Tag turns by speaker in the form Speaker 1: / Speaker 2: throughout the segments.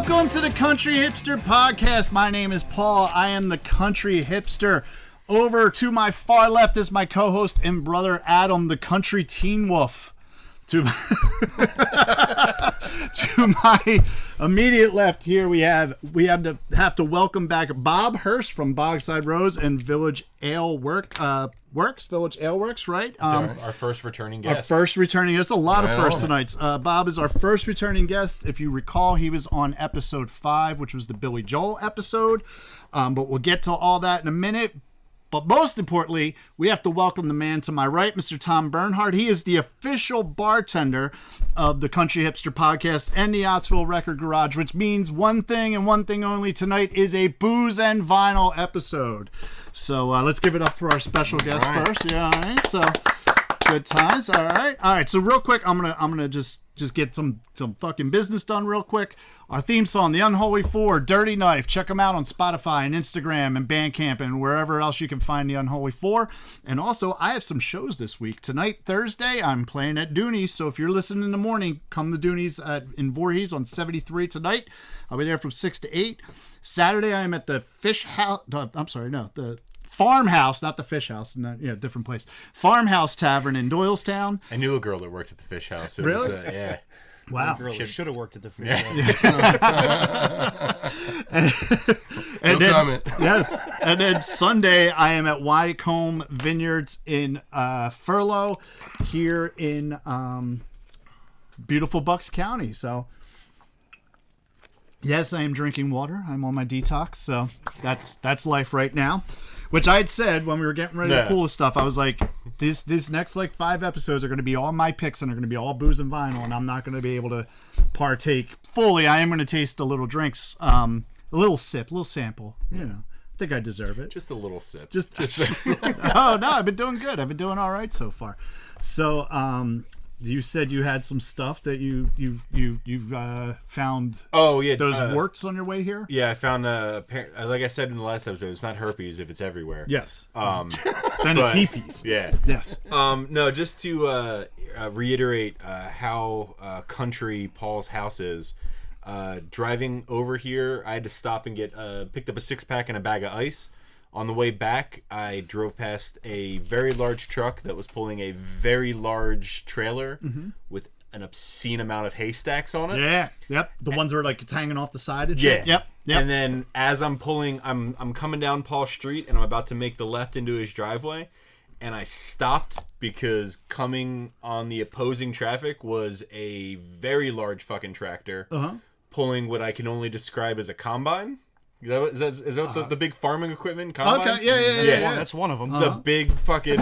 Speaker 1: Welcome to the Country Hipster Podcast. My name is Paul. I am the Country Hipster. Over to my far left is my co-host and brother Adam, the Country Teen Wolf. To my immediate left here, we have to welcome back Bob Hurst from Bogside Rose and Village Ale Works, right?
Speaker 2: Our first returning guest.
Speaker 1: Our first returning guest. A lot of firsts tonight. Bob is our first returning guest. If you recall, he was on episode 5, which was the Billy Joel episode. But we'll get to all that in a minute. But most importantly, we have to welcome the man to my right, Mr. Tom Bernhardt. He is the official bartender of the Country Hipster Podcast and the Ottsville Record Garage, which means one thing and one thing only. Tonight is a booze and vinyl episode. So let's give it up for our special guest first. Yeah, all right. So good times. All right. So real quick, I'm gonna just get some fucking business done real quick. Our theme song, The Unholy Four, Dirty Knife. Check them out on Spotify and Instagram and Bandcamp and wherever else you can find The Unholy Four. And also, I have some shows this week. Tonight, Thursday, I'm playing at Dooney's. So if you're listening in the morning, come to Dooney's in Voorhees on 73 tonight. I'll be there from 6 to 8. Saturday, I am at the the Farmhouse, not the Fish House, different place. Farmhouse Tavern in Doylestown.
Speaker 2: I knew a girl that worked at the Fish House.
Speaker 1: Really?
Speaker 2: Yeah.
Speaker 1: Wow.
Speaker 3: Girl should have worked at the Fish
Speaker 1: House.
Speaker 4: No comment.
Speaker 1: Yes. And then Sunday, I am at Wycombe Vineyards in Furlough here in beautiful Bucks County. So, yes, I am drinking water. I'm on my detox. So that's life right now. Which I had said when we were getting ready to pull this stuff, I was like, this next 5 episodes are going to be all my picks and are going to be all booze and vinyl, and I'm not going to be able to partake fully. I am going to taste the little drinks, a little sip, a little sample. You know, I think I deserve it.
Speaker 2: Just a little sip.
Speaker 1: Just oh no, I've been doing good. I've been doing all right so far. So, you said you had some stuff that you found.
Speaker 2: Oh yeah,
Speaker 1: those warts on your way here.
Speaker 2: Yeah, I found like I said in the last episode, it's not herpes if it's everywhere.
Speaker 1: Yes. Then it's herpes.
Speaker 2: Yeah.
Speaker 1: Yes.
Speaker 2: No, just to reiterate how country Paul's house is. Driving over here, I had to stop and picked up a 6-pack and a bag of ice. On the way back, I drove past a very large truck that was pulling a very large trailer with an obscene amount of haystacks on it.
Speaker 1: Yeah, yep. The ones that are it's hanging off the side and shit.
Speaker 2: Yeah.
Speaker 1: Yep.
Speaker 2: And then as I'm pulling, I'm coming down Paul Street and I'm about to make the left into his driveway, and I stopped because coming on the opposing traffic was a very large fucking tractor pulling what I can only describe as a combine. Is that the big farming equipment combines?
Speaker 1: Okay, yeah.
Speaker 3: That's one of them.
Speaker 2: It's a big fucking,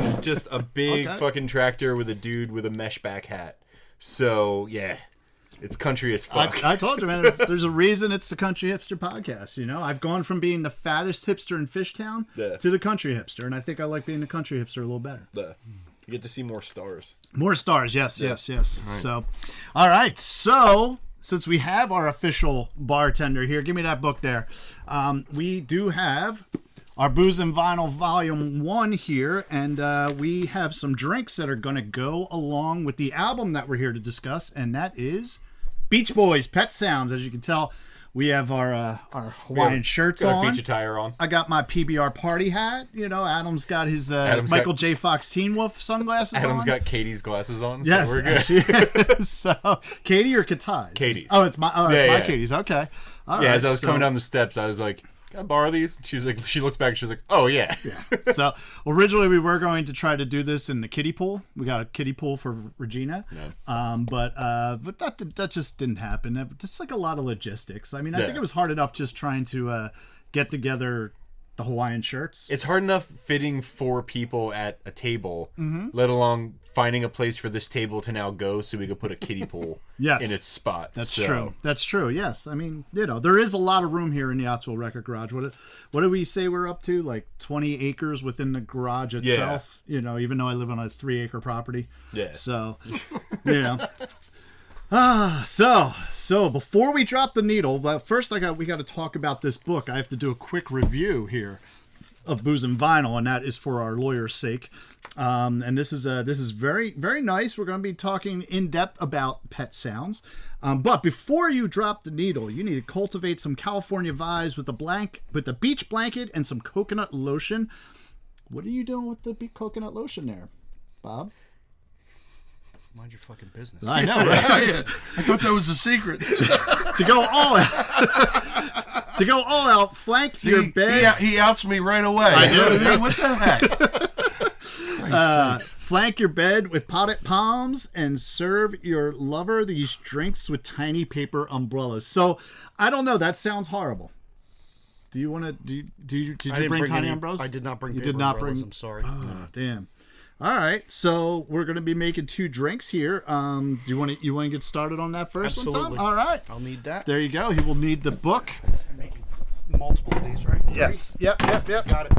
Speaker 2: fucking tractor with a dude with a mesh back hat. So, yeah, it's country as fuck.
Speaker 1: I told you, man, there's a reason it's the Country Hipster Podcast, you know? I've gone from being the fattest hipster in Fishtown to the country hipster, and I think I like being the country hipster a little better.
Speaker 2: You get to see more stars.
Speaker 1: More stars, yes. Right. So, all right, so since we have our official bartender here, give me that book there. We do have our Booze and Vinyl Volume 1 here, and we have some drinks that are going to go along with the album that we're here to discuss, and that is Beach Boys, Pet Sounds. As you can tell, we have our Hawaiian shirts
Speaker 2: got
Speaker 1: on.
Speaker 2: Beach attire on.
Speaker 1: I got my PBR party hat. You know, Adam's got his Michael J. Fox Teen Wolf sunglasses
Speaker 2: Adam's
Speaker 1: on.
Speaker 2: got Katie's glasses on.
Speaker 1: Yes,
Speaker 2: so we're good.
Speaker 1: So, Katie or Katai's?
Speaker 2: Katie's.
Speaker 1: Oh, it's my Katie's. Okay. All right.
Speaker 2: As I was coming down the steps, I was like, can I borrow these? She's like, she looks back and she's like, oh yeah.
Speaker 1: So originally we were going to try to do this in the kiddie pool. We got a kiddie pool for Regina. But that just didn't happen. Just a lot of logistics. I mean, I think it was hard enough just trying to get together the Hawaiian shirts.
Speaker 2: It's hard enough fitting 4 people at a table, let alone finding a place for this table to now go so we could put a kiddie pool in its spot.
Speaker 1: That's true. Yes. I mean, there is a lot of room here in the Ottsville Record Garage. What do we say we're up to? Like 20 acres within the garage itself? Yeah. You know, even though I live on a 3-acre property. Yeah. So, you know. So before we drop the needle, but first we got to talk about this book. I have to do a quick review here. of Booze and Vinyl, and that is for our lawyer's sake. And this is very, very nice. We're going to be talking in depth about pet sounds. But before you drop the needle, you need to cultivate some California vibes with the beach blanket and some coconut lotion. What are you doing with the coconut lotion there, Bob?
Speaker 3: Mind your fucking business.
Speaker 1: I know, right?
Speaker 4: Yeah. I thought that was a secret.
Speaker 1: To go all out, flank your bed.
Speaker 4: He outs me right away.
Speaker 1: I
Speaker 4: You know
Speaker 1: do.
Speaker 4: what I mean? What the heck?
Speaker 1: Flank your bed with potted palms and serve your lover these drinks with tiny paper umbrellas. So I don't know. That sounds horrible. Do you want to? Did you bring tiny umbrellas?
Speaker 3: I did not bring.
Speaker 1: You
Speaker 3: paper
Speaker 1: did not
Speaker 3: umbrellas,
Speaker 1: bring.
Speaker 3: I'm sorry.
Speaker 1: Oh, damn. All right, so we're going to be making 2 drinks here. Do you want to get started on that first
Speaker 3: Absolutely.
Speaker 1: one, Tom? All right.
Speaker 3: I'll need that.
Speaker 1: There you go. He will need the book.
Speaker 3: I'm making multiple of these, right?
Speaker 1: Yes. Yep.
Speaker 3: Got it.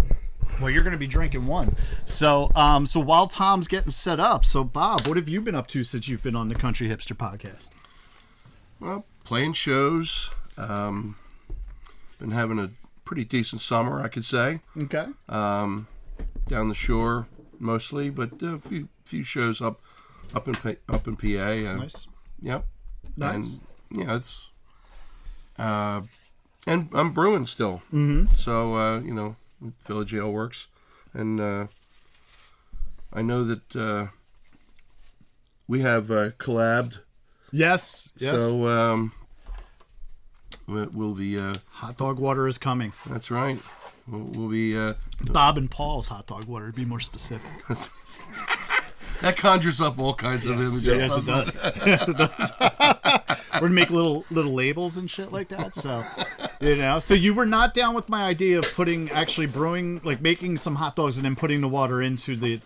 Speaker 1: Well, you're going to be drinking one. So, so while Tom's getting set up, so Bob, what have you been up to since you've been on the Country Hipster podcast?
Speaker 4: Well, playing shows. Been having a pretty decent summer, I could say.
Speaker 1: Okay.
Speaker 4: Down the shore mostly, but a few shows up in PA.
Speaker 1: Nice.
Speaker 4: Yep.
Speaker 1: Nice.
Speaker 4: And yeah, it's and I'm brewing still. Mm-hmm. So Village Ale Works, and I know that we have collabed.
Speaker 1: Yes.
Speaker 4: So we'll be.
Speaker 1: Hot dog water is coming.
Speaker 4: That's right. We'll be.
Speaker 1: Bob and Paul's hot dog water, to be more specific.
Speaker 4: That conjures up all kinds of images.
Speaker 1: Yes, it does. Yes, it does. We're gonna make little labels and shit like that. So, so you were not down with my idea of brewing, like making some hot dogs and then putting the water into the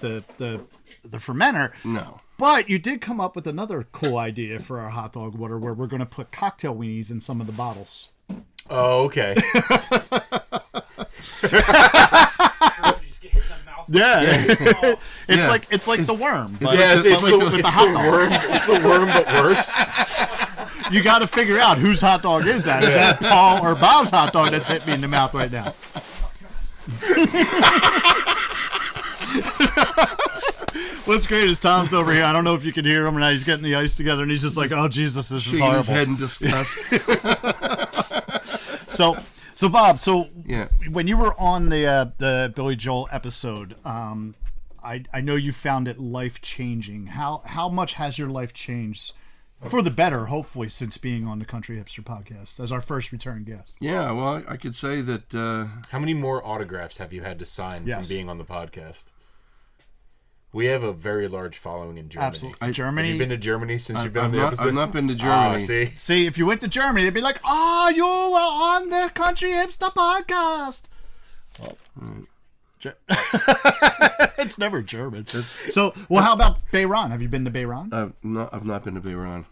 Speaker 1: fermenter.
Speaker 4: No.
Speaker 1: But you did come up with another cool idea for our hot dog water, where we're gonna put cocktail weenies in some of the bottles.
Speaker 2: Oh, okay.
Speaker 1: Yeah, it's like the worm. But
Speaker 2: Yes, it's
Speaker 1: with the hot dog.
Speaker 2: worm. It's the worm, but worse.
Speaker 1: You got to figure out whose hot dog is that. Is that Paul or Bob's hot dog that's hit me in the mouth right now? What's great is Tom's over here. I don't know if you can hear him or not. He's getting the ice together, and he's just like, "Oh Jesus, this is
Speaker 4: Shaking
Speaker 1: horrible."
Speaker 4: his head in disgust.
Speaker 1: So Bob,
Speaker 4: Yeah.
Speaker 1: when you were on the Billy Joel episode, I know you found it life changing. How much has your life changed for the better, hopefully, since being on the Country Hipster podcast as our first return guest?
Speaker 4: Yeah, well, I could say that.
Speaker 2: How many more autographs have you had to sign
Speaker 1: Yes.
Speaker 2: from being on the podcast? We have a very large following in Germany.
Speaker 1: Absolutely. Germany.
Speaker 2: Have you been to Germany since you've been on
Speaker 4: I've
Speaker 2: the
Speaker 4: not,
Speaker 2: episode?
Speaker 4: I've not been to
Speaker 2: Ah,
Speaker 4: Germany.
Speaker 2: see?
Speaker 1: If you went to Germany, they'd be like, "Oh, you were on the Country Hipster podcast." It's never German. So, well, how about Bayron? Have you been to Bayron?
Speaker 4: I've not been to Bayron.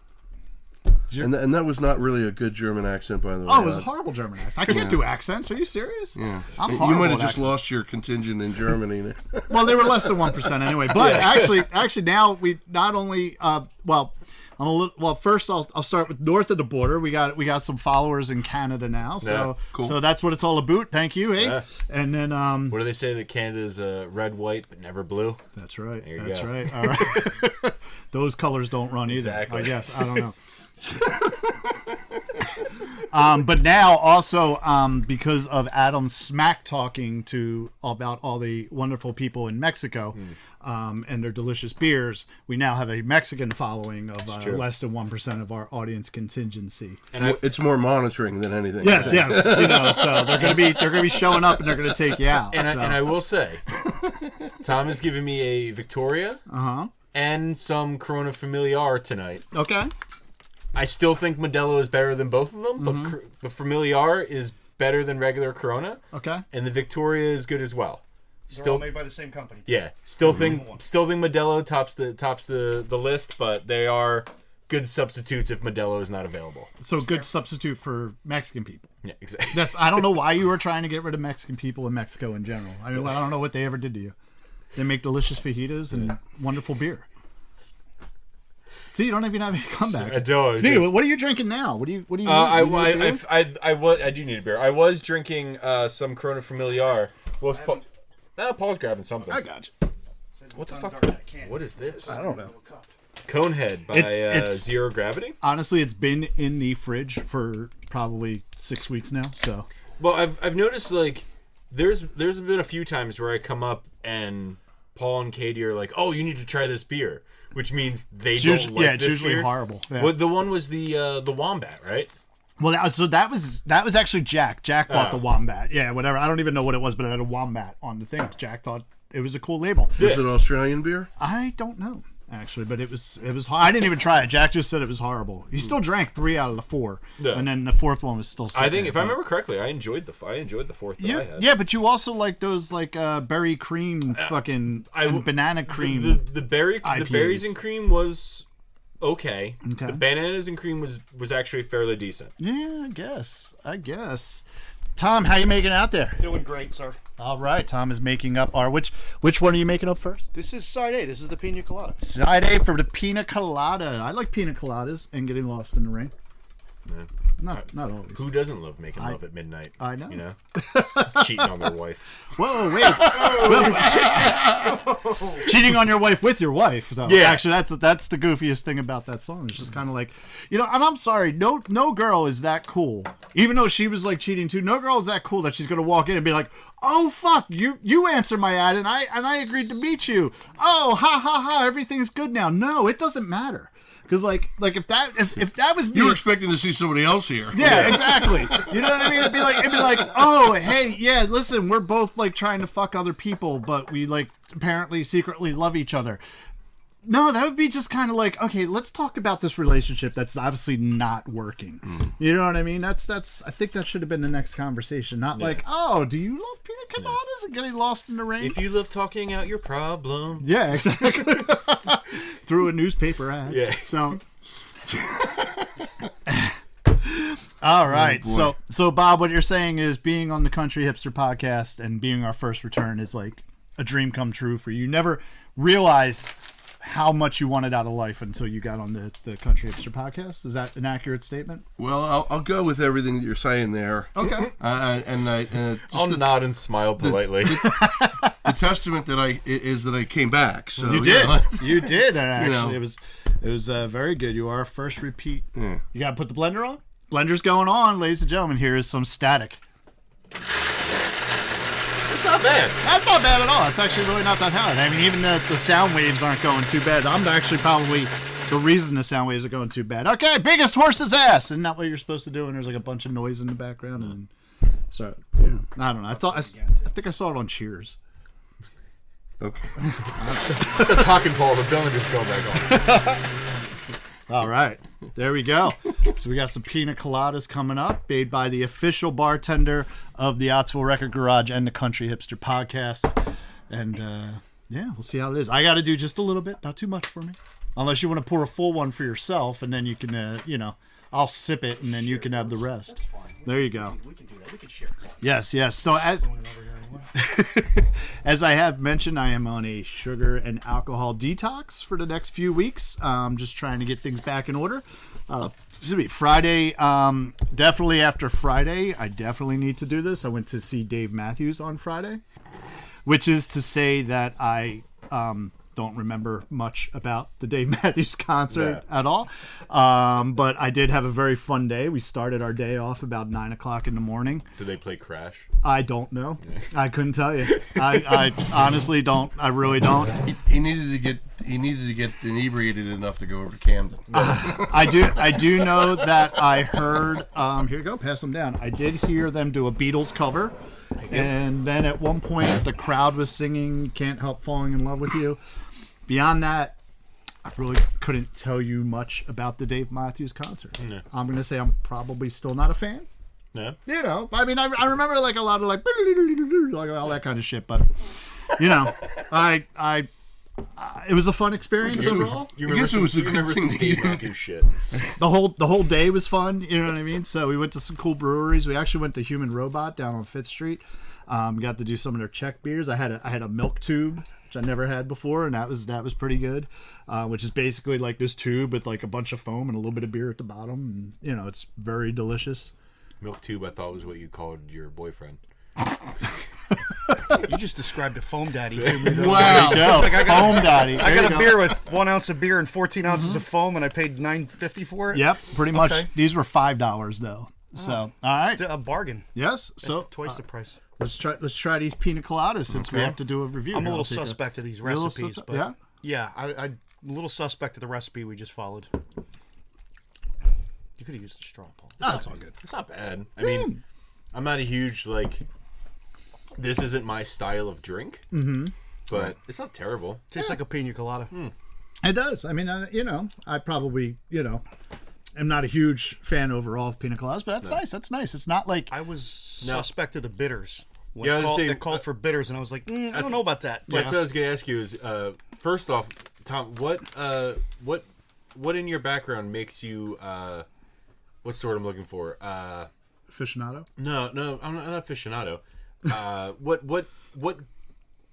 Speaker 4: And that was not really a good German accent, by the way.
Speaker 1: Oh, it was a horrible German accent. I can't do accents. Are you serious?
Speaker 4: Yeah.
Speaker 1: I'm
Speaker 4: You
Speaker 1: horrible
Speaker 4: might have
Speaker 1: at
Speaker 4: just
Speaker 1: accents.
Speaker 4: lost your contingent in Germany.
Speaker 1: Well, they were less than 1% anyway. But actually, now we not only first I'll start with north of the border. We got some followers in Canada now, so
Speaker 2: Yeah,
Speaker 4: cool.
Speaker 1: So that's what it's all about. Thank you, hey.
Speaker 2: Yeah.
Speaker 1: And then
Speaker 2: What do they say that Canada's red, white, but never blue?
Speaker 1: that's right.
Speaker 2: There you
Speaker 1: That's
Speaker 2: go.
Speaker 1: right. All right. Those colors don't run either.
Speaker 2: Exactly.
Speaker 1: I guess I don't know. But now also because of Adam's smack talking about all the wonderful people in Mexico and their delicious beers, we now have a Mexican following of
Speaker 2: true.
Speaker 1: less than 1% of our audience contingency.
Speaker 2: And
Speaker 4: It's more monitoring than anything.
Speaker 1: Yes. So they're gonna be showing up and they're gonna take you out.
Speaker 2: and
Speaker 1: so.
Speaker 2: I will say, Tom has given me a Victoria and some Corona Familiar tonight.
Speaker 1: Okay.
Speaker 2: I still think Modelo is better than both of them, but the Familiar is better than regular Corona,
Speaker 1: Okay.
Speaker 2: and the Victoria is good as well.
Speaker 3: They're all made by the same company.
Speaker 2: Yeah, still think Modelo tops the list, but they are good substitutes if Modelo is not available.
Speaker 1: So good substitute for Mexican people.
Speaker 2: Yeah, exactly.
Speaker 1: I don't know why you were trying to get rid of Mexican people in Mexico in general. I mean, I don't know what they ever did to you. They make delicious fajitas and wonderful beer. See, you don't even have any comeback.
Speaker 2: I don't.
Speaker 1: Speaking of, what are you drinking now? What do you?
Speaker 2: I do need a beer. I was drinking some Corona Familiar, Well, Paul's grabbing something.
Speaker 1: I got you.
Speaker 2: What the fuck? What is this?
Speaker 1: I don't know.
Speaker 2: Conehead by
Speaker 1: It's-
Speaker 2: Zero Gravity.
Speaker 1: Honestly, it's been in the fridge for probably 6 weeks now. So
Speaker 2: Well, I've noticed like there's been a few times where I come up and Paul and Katie are like, "Oh, you need to try this beer," which means they
Speaker 1: it's
Speaker 2: don't
Speaker 1: usually,
Speaker 2: like
Speaker 1: it's
Speaker 2: this
Speaker 1: usually
Speaker 2: beer.
Speaker 1: horrible. Yeah.
Speaker 2: Well, the one was the Wombat, right?
Speaker 1: Well, that was actually Jack. Jack bought the Wombat. Yeah, whatever. I don't even know what it was, but it had a Wombat on the thing. Jack thought it was a cool label.
Speaker 4: Is it Australian beer?
Speaker 1: I don't know actually, but it was. I didn't even try it. Jack just said it was horrible. He still drank 3 out of the 4, and then the 4th one was still.
Speaker 2: I think
Speaker 1: there,
Speaker 2: if I remember correctly, I enjoyed the 4th that I had.
Speaker 1: Yeah, but you also like those like berry cream, fucking and banana cream.
Speaker 2: The berries and cream was okay. The bananas and cream was actually fairly decent.
Speaker 1: Yeah, I guess. Tom, how you making out there?
Speaker 3: Doing great, sir.
Speaker 1: All right, Tom is making up our which one are you making up first?
Speaker 3: This is side A. This is the pina colada.
Speaker 1: Side A for the pina colada. I like pina coladas and getting lost in the rain.
Speaker 2: Yeah.
Speaker 1: Not always.
Speaker 2: Who doesn't love making love at midnight?
Speaker 1: I know.
Speaker 2: You know, cheating on their wife.
Speaker 1: Whoa, wait. Cheating on your wife with your wife, though.
Speaker 2: Yeah.
Speaker 1: Actually, that's the goofiest thing about that song. It's just kind of like, and I'm sorry, no girl is that cool. Even though she was like cheating too, no girl is that cool that she's gonna walk in and be like, "Oh fuck, you answered my ad and I agreed to meet you. Oh, ha ha ha, everything's good now." No, it doesn't matter. Because like if that was me,
Speaker 4: You were expecting to see somebody else here.
Speaker 1: yeah, exactly. You know what I mean? It'd be like, oh, hey, yeah, listen, we're both like trying to fuck other people, but we like apparently secretly love each other. No, that would be just kind of like, okay, let's talk about this relationship that's obviously not working. You know what I mean? That's. I think that should have been the next conversation, not like, oh, do you love pina coladas and getting lost in the rain?
Speaker 2: If you love talking out your problems.
Speaker 1: Yeah, exactly. Through a newspaper ad.
Speaker 2: Yeah.
Speaker 1: So. All right. So Bob, what you're saying is being on the Country Hipster podcast and being our first return is like a dream come true for you. You never realized how much you wanted out of life until you got on the Country Hipster podcast. Is that an accurate statement?
Speaker 4: Well, I'll go with everything that you're saying there.
Speaker 1: Okay.
Speaker 2: I'll nod and smile politely.
Speaker 4: The testament is that I came back. So
Speaker 1: You did.
Speaker 4: know.
Speaker 1: You did. And actually,
Speaker 4: know.
Speaker 1: it was very good. You are our first repeat.
Speaker 4: Yeah.
Speaker 1: You got to put the blender on? Blender's going on, ladies and gentlemen. Here is some static.
Speaker 2: It's not bad.
Speaker 1: That's not bad at all. It's actually really not that hard. I mean, even the sound waves aren't going too bad. I'm actually probably the reason the sound waves are going too bad. Okay, biggest horse's ass. Isn't that what you're supposed to do? And there's like a bunch of noise in the background. And so, yeah. I don't know. I think I saw it on Cheers.
Speaker 4: Okay.
Speaker 2: The talking pole, the building just go back on.
Speaker 1: All right, there we go. So we got some pina coladas coming up, made by the official bartender of the Ottsville Record Garage and the Country Hipster podcast. And yeah, we'll see how it is. I got to do just a little bit, not too much for me, unless you want to pour a full one for yourself, and then you can, I'll sip it, and then you can have the rest. There you go.
Speaker 3: We can do that. We can share.
Speaker 1: Yes. So as I have mentioned, I am on a sugar and alcohol detox for the next few weeks. Just trying to get things back in order. Friday, definitely after Friday, I definitely need to do this. I went to see Dave Matthews on Friday, which is to say that I don't remember much about the Dave Matthews concert at all. But I did have a very fun day. We started our day off about 9 o'clock in the morning.
Speaker 2: Did they play Crash?
Speaker 1: I don't know. I couldn't tell you. I honestly don't. I really don't.
Speaker 4: He needed to get inebriated enough to go over to Camden.
Speaker 1: I do know that I heard. Here you go. Pass them down. I did hear them do a Beatles cover, and then at one point the crowd was singing "Can't Help Falling in Love with You." Beyond that, I really couldn't tell you much about the Dave Matthews concert.
Speaker 2: No.
Speaker 1: I'm gonna say I'm probably still not a fan.
Speaker 2: No.
Speaker 1: I mean, I remember like a lot of like all that kind of shit, but it was a fun experience overall.
Speaker 2: You
Speaker 4: I guess it was a good
Speaker 2: remember
Speaker 4: thing
Speaker 2: some
Speaker 4: that you
Speaker 2: Dave Matthews shit.
Speaker 1: The whole day was fun. You know what I mean? So we went to some cool breweries. We actually went to Human Robot down on 5th Street. Got to do some of their Czech beers. I had a milk tube, which I never had before, and that was pretty good. Which is basically like this tube with like a bunch of foam and a little bit of beer at the bottom, and it's very delicious.
Speaker 2: Milk tube, I thought was what you called your boyfriend.
Speaker 3: You just described a foam daddy to me. Though.
Speaker 4: Wow.
Speaker 1: Go.
Speaker 3: Like,
Speaker 1: Foam daddy.
Speaker 3: I
Speaker 1: There
Speaker 3: got
Speaker 1: you
Speaker 3: a
Speaker 1: go.
Speaker 3: beer with 1 ounce of beer and 14 ounces of foam, and I paid $9.50 for it.
Speaker 1: Yep, pretty much.
Speaker 3: Okay.
Speaker 1: These were $5 though. So, all right.
Speaker 3: Still a bargain.
Speaker 1: Yes. So
Speaker 3: Twice the price.
Speaker 1: let's try these pina coladas since we have to do a review.
Speaker 3: I'm a
Speaker 1: here.
Speaker 3: little
Speaker 1: I'll take
Speaker 3: suspect of these
Speaker 1: You're a little
Speaker 3: recipes,
Speaker 1: sus-
Speaker 3: but
Speaker 1: yeah?
Speaker 3: I'm a little suspect of the recipe we just followed. You could have used the straw, Paul.
Speaker 1: No, it's all good.
Speaker 2: It's not bad. I mean, I'm not a huge this isn't my style of drink, but it's not terrible.
Speaker 3: Tastes like a pina colada.
Speaker 1: It does. I mean, I probably, am not a huge fan overall of pina coladas, but that's nice. That's nice. It's not like
Speaker 3: I was suspect of the bitters. When
Speaker 2: Yeah, I was gonna say,
Speaker 3: they called for bitters, and I was like, I don't know about that.
Speaker 2: That's what I was going to ask you is, first off, Tom, what in your background makes you, what's the word I'm looking for?
Speaker 1: aficionado.
Speaker 2: No, I'm not aficionado. What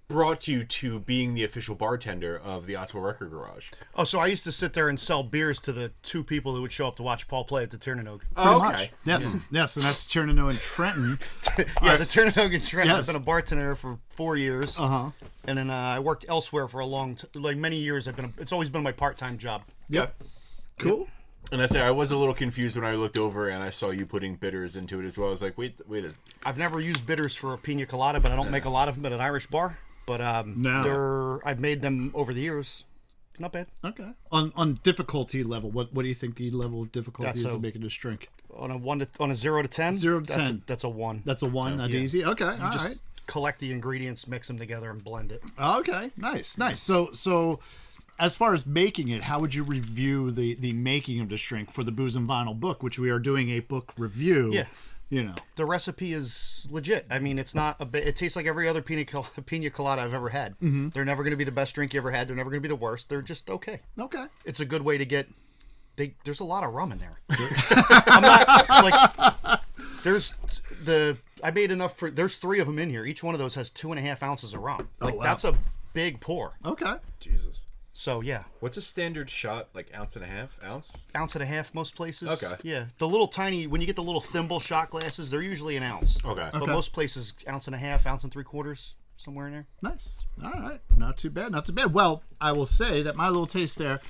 Speaker 2: brought you to being the official bartender of the Ottawa Record Garage?
Speaker 3: Oh, so I used to sit there and sell beers to the 2 people who would show up to watch Paul play at the Tiernanog.
Speaker 2: Oh,
Speaker 1: Pretty much. Yes. Yes, and that's Chernow and Trenton.
Speaker 3: Yeah, the Tiernanog in Trent.
Speaker 1: Yes.
Speaker 3: I've been a bartender for 4 years.
Speaker 1: Uh-huh.
Speaker 3: And then I worked elsewhere for a many years. It's always been my part-time job.
Speaker 2: Yep.
Speaker 1: Cool.
Speaker 2: And I was a little confused when I looked over and I saw you putting bitters into it as well. I was like, wait.
Speaker 3: I've never used bitters for a pina colada, but I don't make a lot of them at an Irish bar. But I've made them over the years. It's not bad.
Speaker 1: Okay. On difficulty level, what do you think the level of difficulty
Speaker 3: That's
Speaker 1: is
Speaker 3: a-
Speaker 1: of making this drink?
Speaker 3: On a 0 to 10.
Speaker 1: 0 to 10.
Speaker 3: That's a 1.
Speaker 1: That's a 1. That's
Speaker 3: Yeah.
Speaker 1: easy. Okay. All right.
Speaker 3: Just collect the ingredients, mix them together, and blend it.
Speaker 1: Okay. Nice. So as far as making it, how would you review the making of this drink for the Booze and Vinyl book, which we are doing a book review?
Speaker 3: Yeah.
Speaker 1: The
Speaker 3: recipe is legit. I mean, it's not it tastes like every other pina colada I've ever had. Mm-hmm. They're never going to be the best drink you ever had. They're never going to be the worst. They're just okay.
Speaker 1: Okay.
Speaker 3: It's a good way to get. There's a lot of rum in there. I'm not like. I made enough for. There's 3 of them in here. Each one of those has 2.5 ounces of rum. Like
Speaker 1: wow.
Speaker 3: that's a big pour.
Speaker 1: Okay.
Speaker 2: Jesus.
Speaker 3: So yeah,
Speaker 2: What's a standard shot? Like ounce and a half? Ounce?
Speaker 3: ounce and a half most places.
Speaker 2: Okay.
Speaker 3: Yeah, the little tiny when you get the little thimble shot glasses, they're usually an ounce.
Speaker 2: Okay.
Speaker 3: But most places, ounce and a half, ounce and 3/4, somewhere in there.
Speaker 1: Nice. All right. Not too bad. Not too bad. Well, I will say that my little taste there,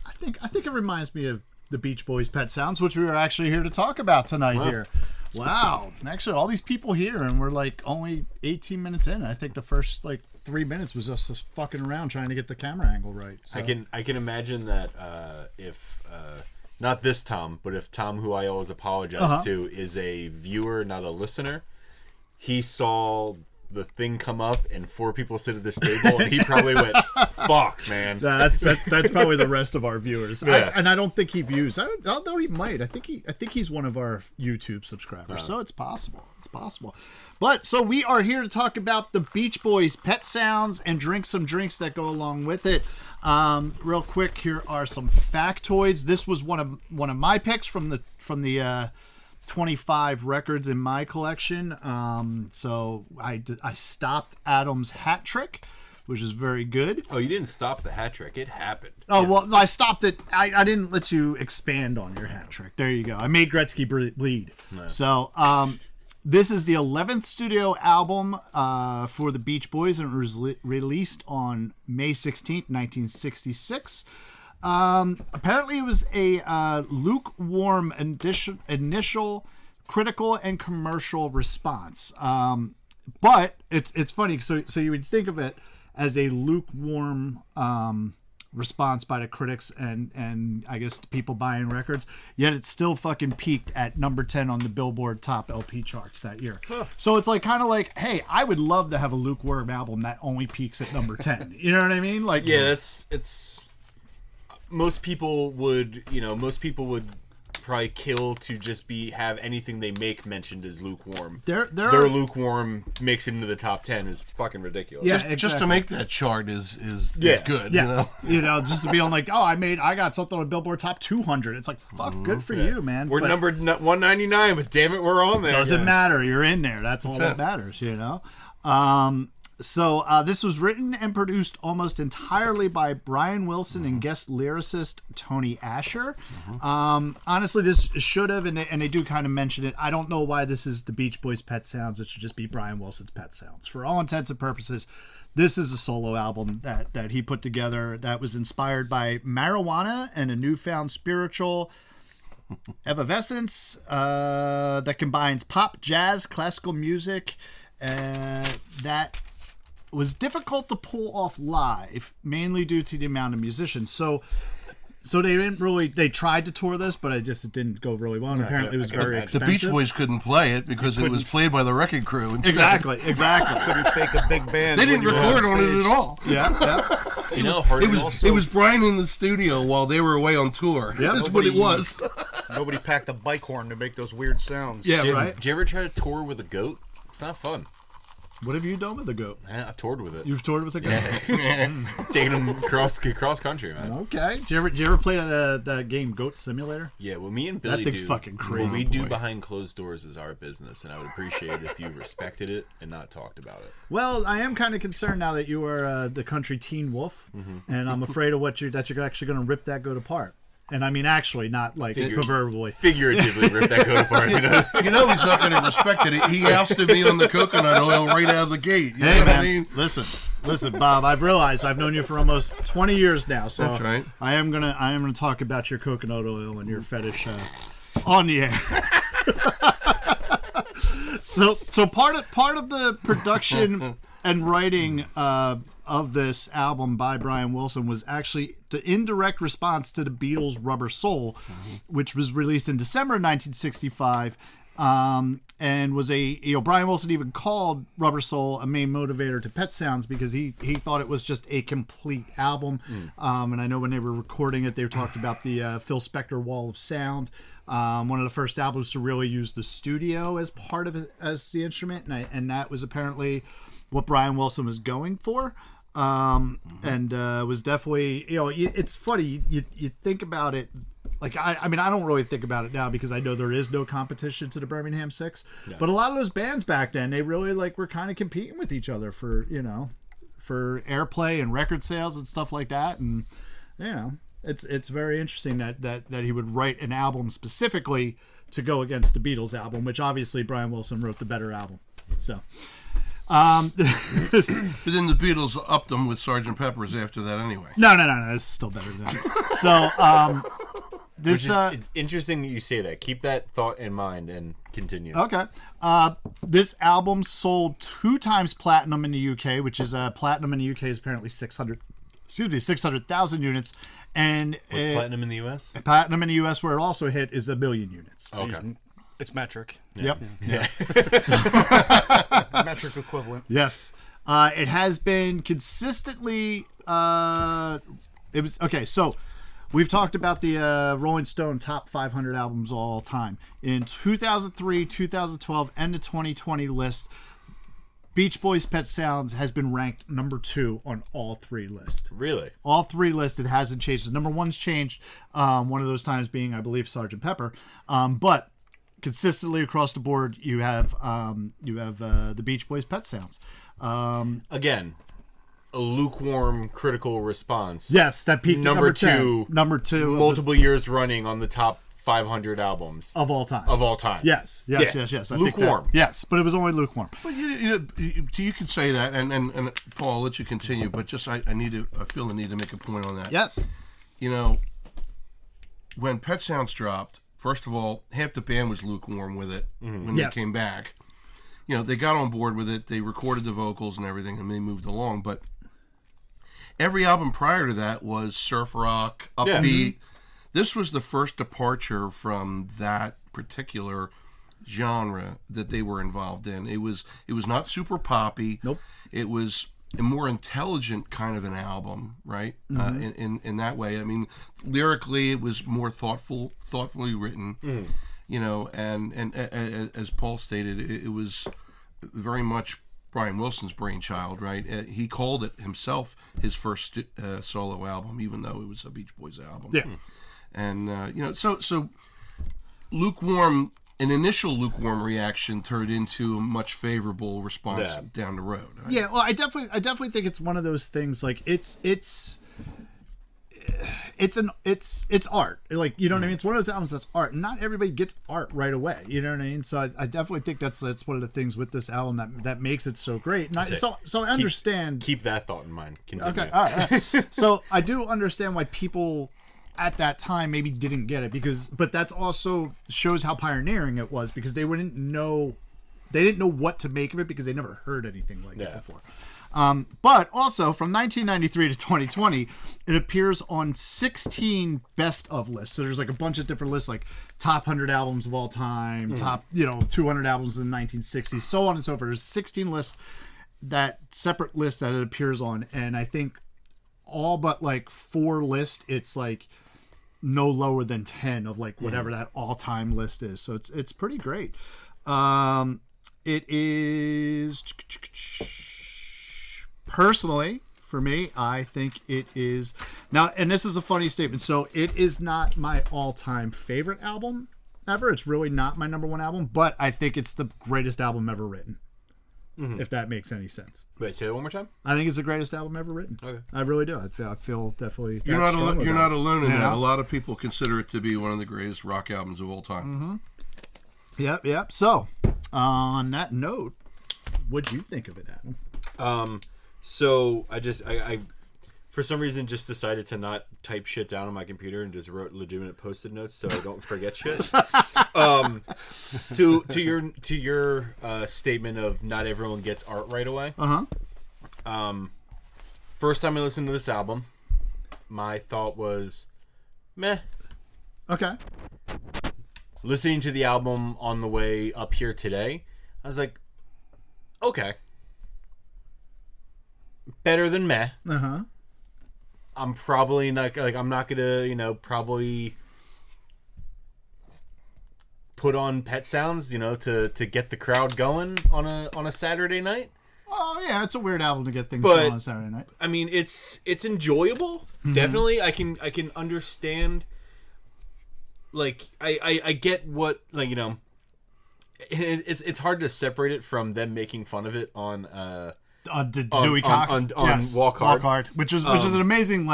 Speaker 1: I think it reminds me of the Beach Boys' Pet Sounds, which we were actually here to talk about tonight here. Wow. Actually, all these people here, and we're like only 18 minutes in. I think the first 3 minutes was just fucking around trying to get the camera angle right. So.
Speaker 2: I can imagine that if not this Tom, but if Tom, who I always apologize to, is a viewer, not a listener, he saw the thing come up and 4 people sit at this table, and he probably went, "Fuck, man."
Speaker 1: That's probably the rest of our viewers,
Speaker 2: Yeah.
Speaker 1: and I don't think he views. Although he might, I think he's one of our YouTube subscribers, so it's possible. It's possible. But so we are here to talk about the Beach Boys' Pet Sounds and drink some drinks that go along with it. Real quick, here are some factoids. This was one of my picks from the 25 records in my collection. So I stopped Adam's hat trick, which is very good.
Speaker 2: Oh, you didn't stop the hat trick. It happened.
Speaker 1: Oh, well, I stopped it. I didn't let you expand on your hat trick. There you go. I made Gretzky bleed. No. So this is the 11th studio album for the Beach Boys, and it was released on May 16th, 1966. Apparently it was a lukewarm initial critical and commercial response. But it's funny. So you would think of it as a lukewarm response by the critics and I guess the people buying records, yet it still fucking peaked at number 10 on the Billboard top LP charts that year. So it's kind of like, hey, I would love to have a lukewarm album that only peaks at number 10. You know what I mean? Like,
Speaker 2: yeah, it's most people would probably kill to just have anything they make mentioned as lukewarm.
Speaker 1: Their
Speaker 2: lukewarm makes it into the top 10 is fucking ridiculous.
Speaker 1: Yeah,
Speaker 4: Just to make that chart is good.
Speaker 1: Yes. Just to be on I got something on Billboard Top 200. It's like, fuck, good for you, man.
Speaker 2: We're
Speaker 1: But
Speaker 2: numbered 199, but damn it, we're on there.
Speaker 1: doesn't matter. You're in there. That's all that matters, So this was written and produced almost entirely by Brian Wilson and guest lyricist Tony Asher. Honestly, this should have, and they do kind of mention it. I don't know why this is the Beach Boys' Pet Sounds. It should just be Brian Wilson's Pet Sounds. For all intents and purposes, this is a solo album that he put together that was inspired by marijuana and a newfound spiritual effervescence that combines pop, jazz, classical music, that was difficult to pull off live, mainly due to the amount of musicians. So they didn't really. They tried to tour this, but it didn't go really well. And apparently, it was very
Speaker 4: The
Speaker 1: expensive.
Speaker 4: Beach Boys couldn't play it because it was played by the wrecking crew. instead.
Speaker 1: Exactly.
Speaker 3: Couldn't fake a big band.
Speaker 4: They didn't
Speaker 3: when you were
Speaker 4: record on it
Speaker 3: stage.
Speaker 4: at all.
Speaker 1: Yeah.
Speaker 2: You know, hard
Speaker 4: It was Brian in the studio while they were away on tour.
Speaker 1: Yeah.
Speaker 4: That's what it was.
Speaker 3: Nobody packed a bike horn to make those weird sounds.
Speaker 1: Yeah.
Speaker 2: Did,
Speaker 1: Right.
Speaker 2: did you ever try to tour with a goat? It's not fun.
Speaker 1: What have you done with the goat?
Speaker 2: I've toured with it.
Speaker 1: You've toured with a goat.
Speaker 2: Taking them cross country, man.
Speaker 1: Okay. Did you ever play that game Goat Simulator?
Speaker 2: Yeah, what me and Billy
Speaker 1: thing's
Speaker 2: do,
Speaker 1: fucking crazy,
Speaker 2: what we do
Speaker 4: boy.
Speaker 2: behind closed doors is our business, and I would appreciate it if you respected it and not talked about it.
Speaker 1: Well, I am kind of concerned now that you are the country teen wolf, and I'm afraid of that you're actually going to rip that goat apart. And I mean, actually, not like proverbially.
Speaker 2: Figuratively rip that goat apart, you know?
Speaker 4: You know he's not going to respect it. He ousted me on the coconut oil right out of the gate. You know
Speaker 1: Hey
Speaker 4: what
Speaker 1: man,
Speaker 4: I mean?
Speaker 1: listen, Bob. I've realized I've known you for almost 20 years now, so
Speaker 4: That's right.
Speaker 1: I am gonna talk about your coconut oil and your fetish on the air. So part of the production and writing of this album by Brian Wilson was actually the indirect response to the Beatles' Rubber Soul, which was released in December 1965. And was Brian Wilson even called Rubber Soul a main motivator to Pet Sounds because he thought it was just a complete album. And I know when they were recording it, they talked about the Phil Spector Wall of Sound, one of the first albums to really use the studio as part of it, as the instrument, and that was apparently what Brian Wilson was going for. And was definitely, it's funny, you think about it. Like, I mean, I don't really think about it now because I know there is no competition to the Birmingham Six. Yeah. But a lot of those bands back then, they really were kind of competing with each other for airplay and record sales and stuff like that. And, it's very interesting that he would write an album specifically to go against the Beatles album, which obviously Brian Wilson wrote the better album. So...
Speaker 4: But then the Beatles upped them with Sgt. Pepper's after that anyway.
Speaker 1: No, it's still better than that. So, this
Speaker 2: it's interesting that you say that. Keep that thought in mind and continue.
Speaker 1: Okay. This album sold 2 times platinum in the UK, which is platinum in the UK is apparently 600,000 units, and
Speaker 2: What's platinum in the US?
Speaker 1: Platinum in the US, where it also hit, is 1 million units.
Speaker 2: Okay.
Speaker 3: It's metric.
Speaker 1: Yep.
Speaker 2: Yeah.
Speaker 3: Metric equivalent.
Speaker 1: Yes. It has been consistently. It was okay. So we've talked about the Rolling Stone top 500 albums of all time. In 2003, 2012, and the 2020 list, Beach Boys' Pet Sounds has been ranked number 2 on all 3 lists.
Speaker 2: Really?
Speaker 1: All 3 lists, it hasn't changed. The number 1's changed. One of those times being, I believe, Sgt. Pepper. But consistently across the board, you have the Beach Boys' Pet Sounds.
Speaker 2: Again, a lukewarm critical response.
Speaker 1: Yes, that peaked at
Speaker 2: Number
Speaker 1: 10.
Speaker 2: 2.
Speaker 1: Number 2
Speaker 2: Multiple years running on the top 500 albums
Speaker 1: of all time. Yes. I
Speaker 2: Lukewarm.
Speaker 1: Think yes, but it was only lukewarm.
Speaker 4: Well, you can say that, and Paul, I'll let you continue, but just I feel the need to make a point on that.
Speaker 1: Yes.
Speaker 4: When Pet Sounds dropped, first of all, half the band was lukewarm with it when they came back. They got on board with it. They recorded the vocals and everything, and they moved along. But every album prior to that was surf rock, upbeat.
Speaker 2: Yeah.
Speaker 4: This was the first departure from that particular genre that they were involved in. It was not super poppy.
Speaker 1: Nope.
Speaker 4: It was a more intelligent kind of an album, right? In that way. I mean, lyrically, it was more thoughtfully written. And as Paul stated, it was very much Brian Wilson's brainchild, right? He called it himself his first solo album, even though it was a Beach Boys album.
Speaker 1: Yeah.
Speaker 4: And so lukewarm an initial lukewarm reaction turned into a much favorable response
Speaker 2: Yeah.
Speaker 4: down the road. Right?
Speaker 1: Yeah, well, I definitely think it's one of those things. Like it's art. Like, you know what I mean? It's one of those albums that's art. Not everybody gets art right away. You know what I mean? So I definitely think that's one of the things with this album that makes it so great. And so I understand.
Speaker 2: Keep that thought in mind. Continue.
Speaker 1: Okay, all right. So I do understand why people at that time maybe didn't get it but that's also shows how pioneering it was, because they didn't know what to make of it because they never heard anything like it before. But also from 1993 to 2020, it appears on 16 best of lists. So there's like a bunch of different lists, like top 100 albums of all time, top 200 albums in the 1960s, so on and so forth. There's 16 lists, that separate list that it appears on, and I think all but like 4 lists, it's like no lower than 10 of like whatever that all-time list is. So it's pretty great. It is, personally, for me, I think it is now, and this is a funny statement. So it is not my all-time favorite album ever. It's really not my number 1 album, but I think it's the greatest album ever written. If that makes any sense.
Speaker 2: Wait, say that one more time.
Speaker 1: I think it's the greatest album ever written.
Speaker 2: Okay.
Speaker 1: I really do. I feel definitely.
Speaker 4: You're not alone in that.
Speaker 1: Yeah.
Speaker 4: A lot of people consider it to be one of the greatest rock albums of all time.
Speaker 1: Yep. So, on that note, what'd you think of it, Adam?
Speaker 2: So I for some reason just decided to not type shit down on my computer and just wrote legitimate post-it notes so I don't forget shit. To your statement of not everyone gets art right away. First time I listened to this album, my thought was, meh.
Speaker 1: Okay.
Speaker 2: Listening to the album on the way up here today, I was like, okay. Better than meh. I'm probably not I'm not gonna probably put on Pet Sounds to get the crowd going on a Saturday night.
Speaker 1: Oh yeah, it's a weird album to get things going on Saturday night.
Speaker 2: I mean, it's enjoyable. Definitely, I can understand. Like I get what it's hard to separate it from them making fun of it on
Speaker 1: Dewey Cox
Speaker 2: on Walk Hard,
Speaker 1: which is an amazing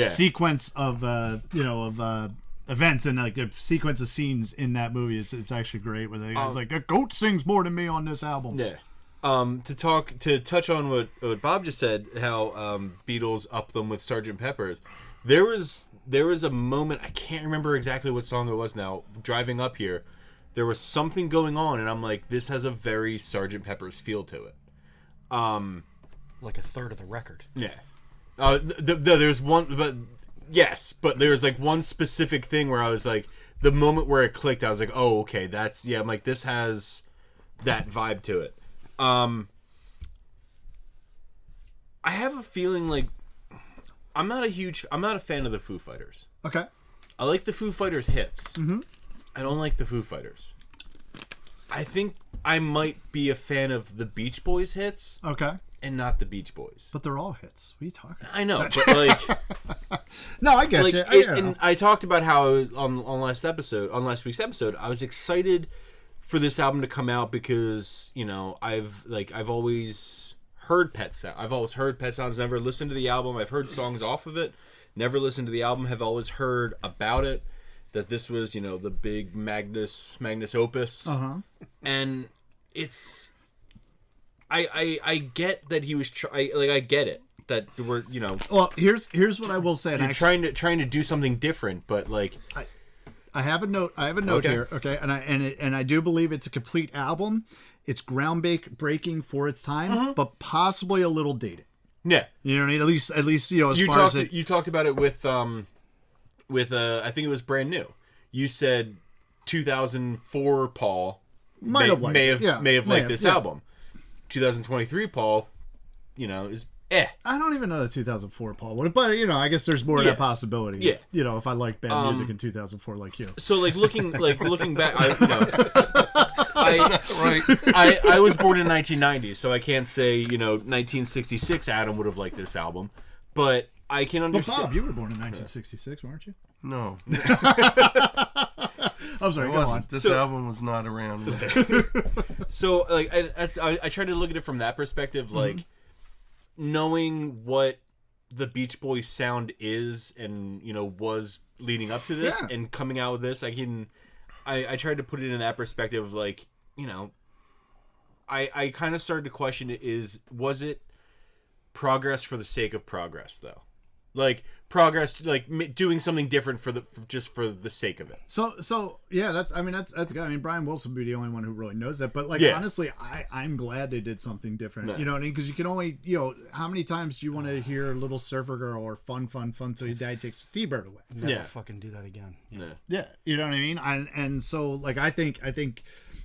Speaker 1: sequence of events and like a sequence of scenes in that movie. It's actually great. Where the guy's like, a goat sings more than me on this album.
Speaker 2: Yeah. To touch on what Bob just said, how Beatles upped them with Sgt. Pepper's. There was a moment, I can't remember exactly what song it was now. Driving up here, there was something going on, and I'm like, this has a very Sgt. Pepper's feel to it.
Speaker 3: Like a third of the record.
Speaker 2: Yeah. There's one, but there's like one specific thing where I was like, the moment where it clicked, I was like, oh, okay, I'm like, this has that vibe to it. I have a feeling like I'm not a fan of the Foo Fighters.
Speaker 1: Okay.
Speaker 2: I like the Foo Fighters hits. I don't like the Foo Fighters. I think I might be a fan of the Beach Boys hits.
Speaker 1: Okay.
Speaker 2: And not the Beach Boys.
Speaker 1: But they're all hits. What are you talking about?
Speaker 2: I know, but like...
Speaker 1: No, I get you.
Speaker 2: And I talked about how I was, on last week's episode, I was excited for this album to come out because, I've always heard Pet Sounds. I've always heard Pet Sounds, never listened to the album. I've heard songs off of it, never listened to the album, have always heard about it, that this was, the big Magnus opus. And it's... I get that he was I get it that we're
Speaker 1: Well, here's what I will say.
Speaker 2: You're trying to do something different, but like
Speaker 1: I have a note. Here. Okay, and I do believe it's a complete album. It's groundbreaking for its time, but possibly a little dated.
Speaker 2: Yeah,
Speaker 1: you know what I mean. At least you
Speaker 2: talked about it with I think it was Brand New. You said 2004 Paul may have liked this album. 2023 Paul, is I
Speaker 1: don't even know the 2004 Paul would, but I guess there's more of that possibility.
Speaker 2: Yeah,
Speaker 1: if I like band music in 2004, like you.
Speaker 2: So looking back, I was born in 1990, so I can't say 1966 Adam would have liked this album, but I can understand.
Speaker 1: But Bob, you were born in 1966, weren't you?
Speaker 4: No.
Speaker 1: I'm sorry.
Speaker 4: It
Speaker 1: Go on.
Speaker 4: wasn't. This album was not around.
Speaker 2: So, like, I try to look at it from that perspective, like, knowing what the Beach Boys sound is and, you know, was leading up to this and coming out with this, I tried to put it in that perspective of, like, you know, I kind of started to question was it progress for the sake of progress, though? Like, progress, like, doing something different just for the sake of it.
Speaker 1: So yeah, that's good. I mean, Brian Wilson would be the only one who really knows that. But, like, honestly, I'm glad they did something different.
Speaker 2: No.
Speaker 1: You know what I mean? Because you can only, you know, how many times do you want to hear Little Surfer Girl or Fun till your dad takes the T-Bird away?
Speaker 3: Never fucking do that again.
Speaker 1: Yeah, you know what I mean. And so, like, I think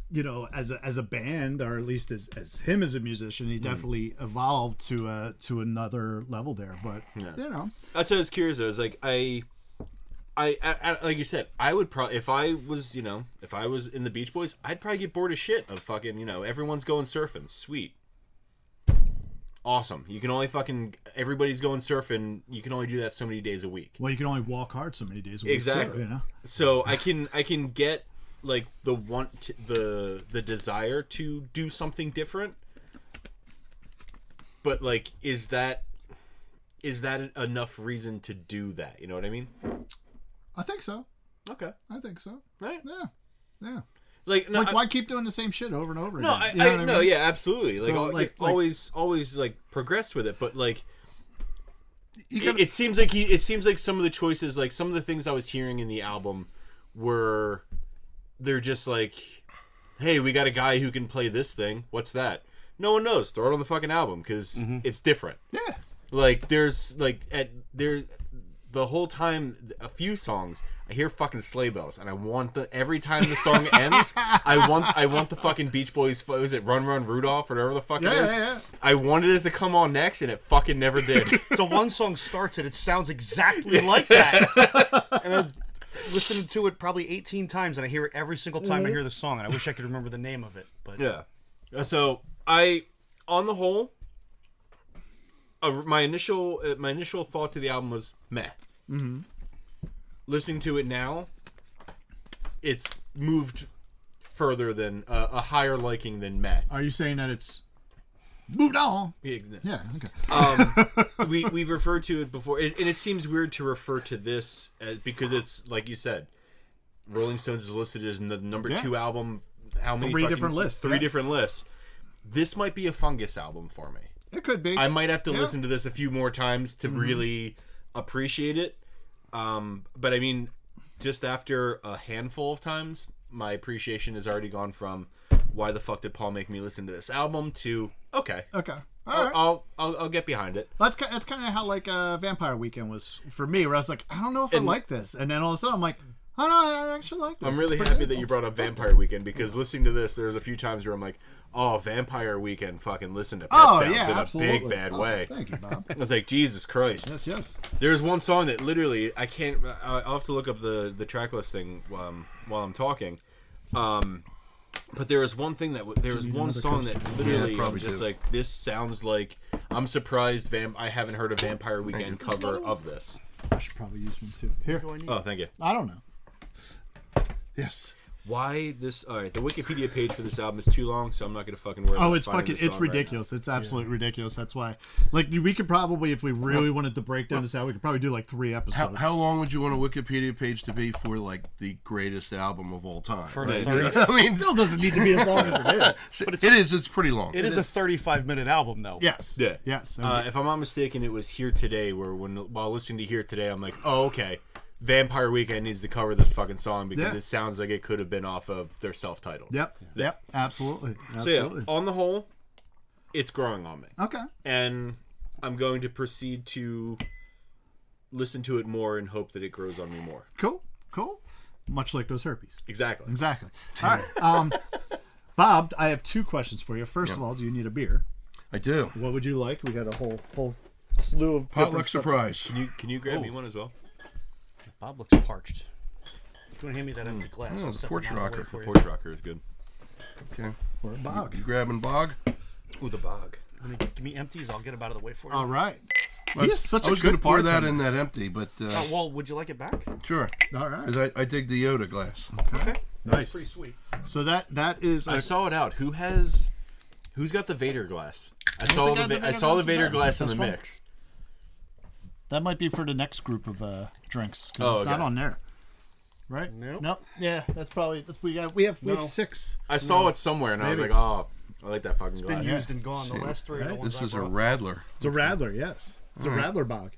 Speaker 1: you know, as a band, or at least as him as a musician, he definitely evolved to another level there. But you know,
Speaker 2: that's what I was curious. I was like, I like you said, I would probably, if I was in the Beach Boys, I'd probably get bored of shit of fucking, you know, everyone's going surfing, sweet, awesome. You can only everybody's going surfing. You can only do that so many days a week.
Speaker 1: Well, you can only walk hard so many days a week.
Speaker 2: Exactly.
Speaker 1: Too, you know?
Speaker 2: So I can get, like, the desire to do something different, but, like, is that enough reason to do that? You know what I mean?
Speaker 1: I think so.
Speaker 2: Okay.
Speaker 1: I think so.
Speaker 2: Right.
Speaker 1: Yeah.
Speaker 2: Like, no,
Speaker 1: why keep doing the same shit over and over
Speaker 2: no,
Speaker 1: again? You know what I mean?
Speaker 2: yeah, absolutely. Like,
Speaker 1: So,
Speaker 2: always like progress with it, but, like, it seems like some of the choices, like some of the things I was hearing in the album were, they're just like, hey, we got a guy who can play this thing. What's that? No one knows. Throw it on the fucking album because it's different.
Speaker 1: Yeah.
Speaker 2: Like, there's the whole time, a few songs, I hear fucking sleigh bells, and I want every time the song ends, I want the fucking Beach Boys. What was it, Run Run Rudolph or whatever the fuck it is?
Speaker 1: Yeah.
Speaker 2: I wanted it to come on next, and it fucking never did.
Speaker 3: So one song starts and it sounds exactly like that. And I listened to it probably 18 times, and I hear it every single time I hear the song, and I wish I could remember the name of it. But
Speaker 2: yeah. So on the whole, my initial thought to the album was meh. Mm-hmm. Listening to it now, it's moved further than a higher liking than meh.
Speaker 1: Are you saying that it's moved on? Yeah. Okay.
Speaker 2: We've referred to it before, and it seems weird to refer to this because it's, like you said, Rolling Stones is listed as the number 2 album. How many?
Speaker 1: Three different lists.
Speaker 2: Three different lists. This might be a fungus album for me.
Speaker 1: It could be.
Speaker 2: I might have to listen to this a few more times to really appreciate it. But I mean, just after a handful of times, my appreciation has already gone from why the fuck did Paul make me listen to this album to okay.
Speaker 1: All right.
Speaker 2: I'll get behind it.
Speaker 1: That's kind of how, like, Vampire Weekend was for me, where I was like, I don't know if I like this, and then all of a sudden I'm like, oh no, I actually like this.
Speaker 2: I'm really happy that you brought up Vampire Weekend, because listening to this, there's a few times where I'm like, oh, Vampire Weekend, fucking listen to Pet Sounds in
Speaker 1: absolutely.
Speaker 2: a big bad way.
Speaker 1: Thank you, Bob.
Speaker 2: I was like, Jesus Christ.
Speaker 1: Yes.
Speaker 2: There's one song that literally, I'll have to look up the track listing while I'm talking. But there was one thing there was one song that literally I'm just like, this sounds like, I'm surprised I haven't heard a Vampire Weekend cover of this.
Speaker 1: I should probably use one too. Here.
Speaker 2: Oh, thank you.
Speaker 1: I don't know. Yes.
Speaker 2: Why this? All right, the Wikipedia page for this album is too long, so I'm not gonna fucking worry.
Speaker 1: Oh, it's ridiculous. It's absolutely ridiculous. That's why, like, we could probably, if we really wanted to break down this out, we could probably do like 3 episodes.
Speaker 4: How long would you want a Wikipedia page to be for, like, the greatest album of all time?
Speaker 3: Right.
Speaker 4: I mean,
Speaker 1: It still doesn't need to be as long as it is.
Speaker 4: But it's pretty long.
Speaker 3: it is a 35-minute album, though.
Speaker 1: Yes.
Speaker 2: Yeah.
Speaker 1: Yes.
Speaker 2: If I'm not mistaken, it was Here Today, where while listening to Here Today, I'm like, oh, okay, Vampire Weekend needs to cover this fucking song because it sounds like it could have been off of their self-titled.
Speaker 1: Yep. Absolutely.
Speaker 2: So yeah, on the whole, it's growing on me.
Speaker 1: Okay.
Speaker 2: And I'm going to proceed to listen to it more and hope that it grows on me more.
Speaker 1: Cool. Much like those herpes.
Speaker 2: Exactly.
Speaker 1: All right. Bob, I have 2 questions for you. First of all, do you need a beer?
Speaker 4: I do.
Speaker 1: What would you like? We got a whole slew of
Speaker 4: Potluck surprise.
Speaker 2: Can you grab me one as well?
Speaker 3: Bob looks parched. Do you want to hand me that empty glass?
Speaker 4: Oh,
Speaker 3: I'll
Speaker 4: the
Speaker 3: set
Speaker 4: porch
Speaker 3: mine away
Speaker 4: rocker.
Speaker 3: for you.
Speaker 2: Porch Rocker is good.
Speaker 4: Okay.
Speaker 1: Or a bog.
Speaker 4: You grabbing Bog?
Speaker 2: Ooh, the bog.
Speaker 3: Give me empties. I'll get them out of the way for you.
Speaker 1: All right. He is such
Speaker 4: I
Speaker 1: a
Speaker 4: was going
Speaker 1: good
Speaker 4: to pour that
Speaker 1: bartender.
Speaker 4: in that empty, but
Speaker 3: Well, would you like it back?
Speaker 4: sure.
Speaker 1: All right.
Speaker 4: Because I dig the Yoda glass.
Speaker 3: Okay.
Speaker 1: Nice.
Speaker 3: Pretty sweet.
Speaker 1: So that is.
Speaker 2: I saw it out. Who's got the Vader glass? I saw the Vader glass in the mix.
Speaker 1: That might be for the next group of drinks. 'Cause
Speaker 2: Oh,
Speaker 1: it's not
Speaker 2: okay.
Speaker 1: on there. Right? Nope. Yeah, that's probably we have 6.
Speaker 2: I saw it somewhere and I was
Speaker 1: Maybe.
Speaker 2: like, oh, I like that fucking
Speaker 3: Been
Speaker 2: glass.
Speaker 3: used and gone. The last 3 are the ones
Speaker 4: This
Speaker 3: I
Speaker 4: is a
Speaker 3: brought.
Speaker 4: Radler.
Speaker 1: It's a Radler, yes. It's a Radler bog.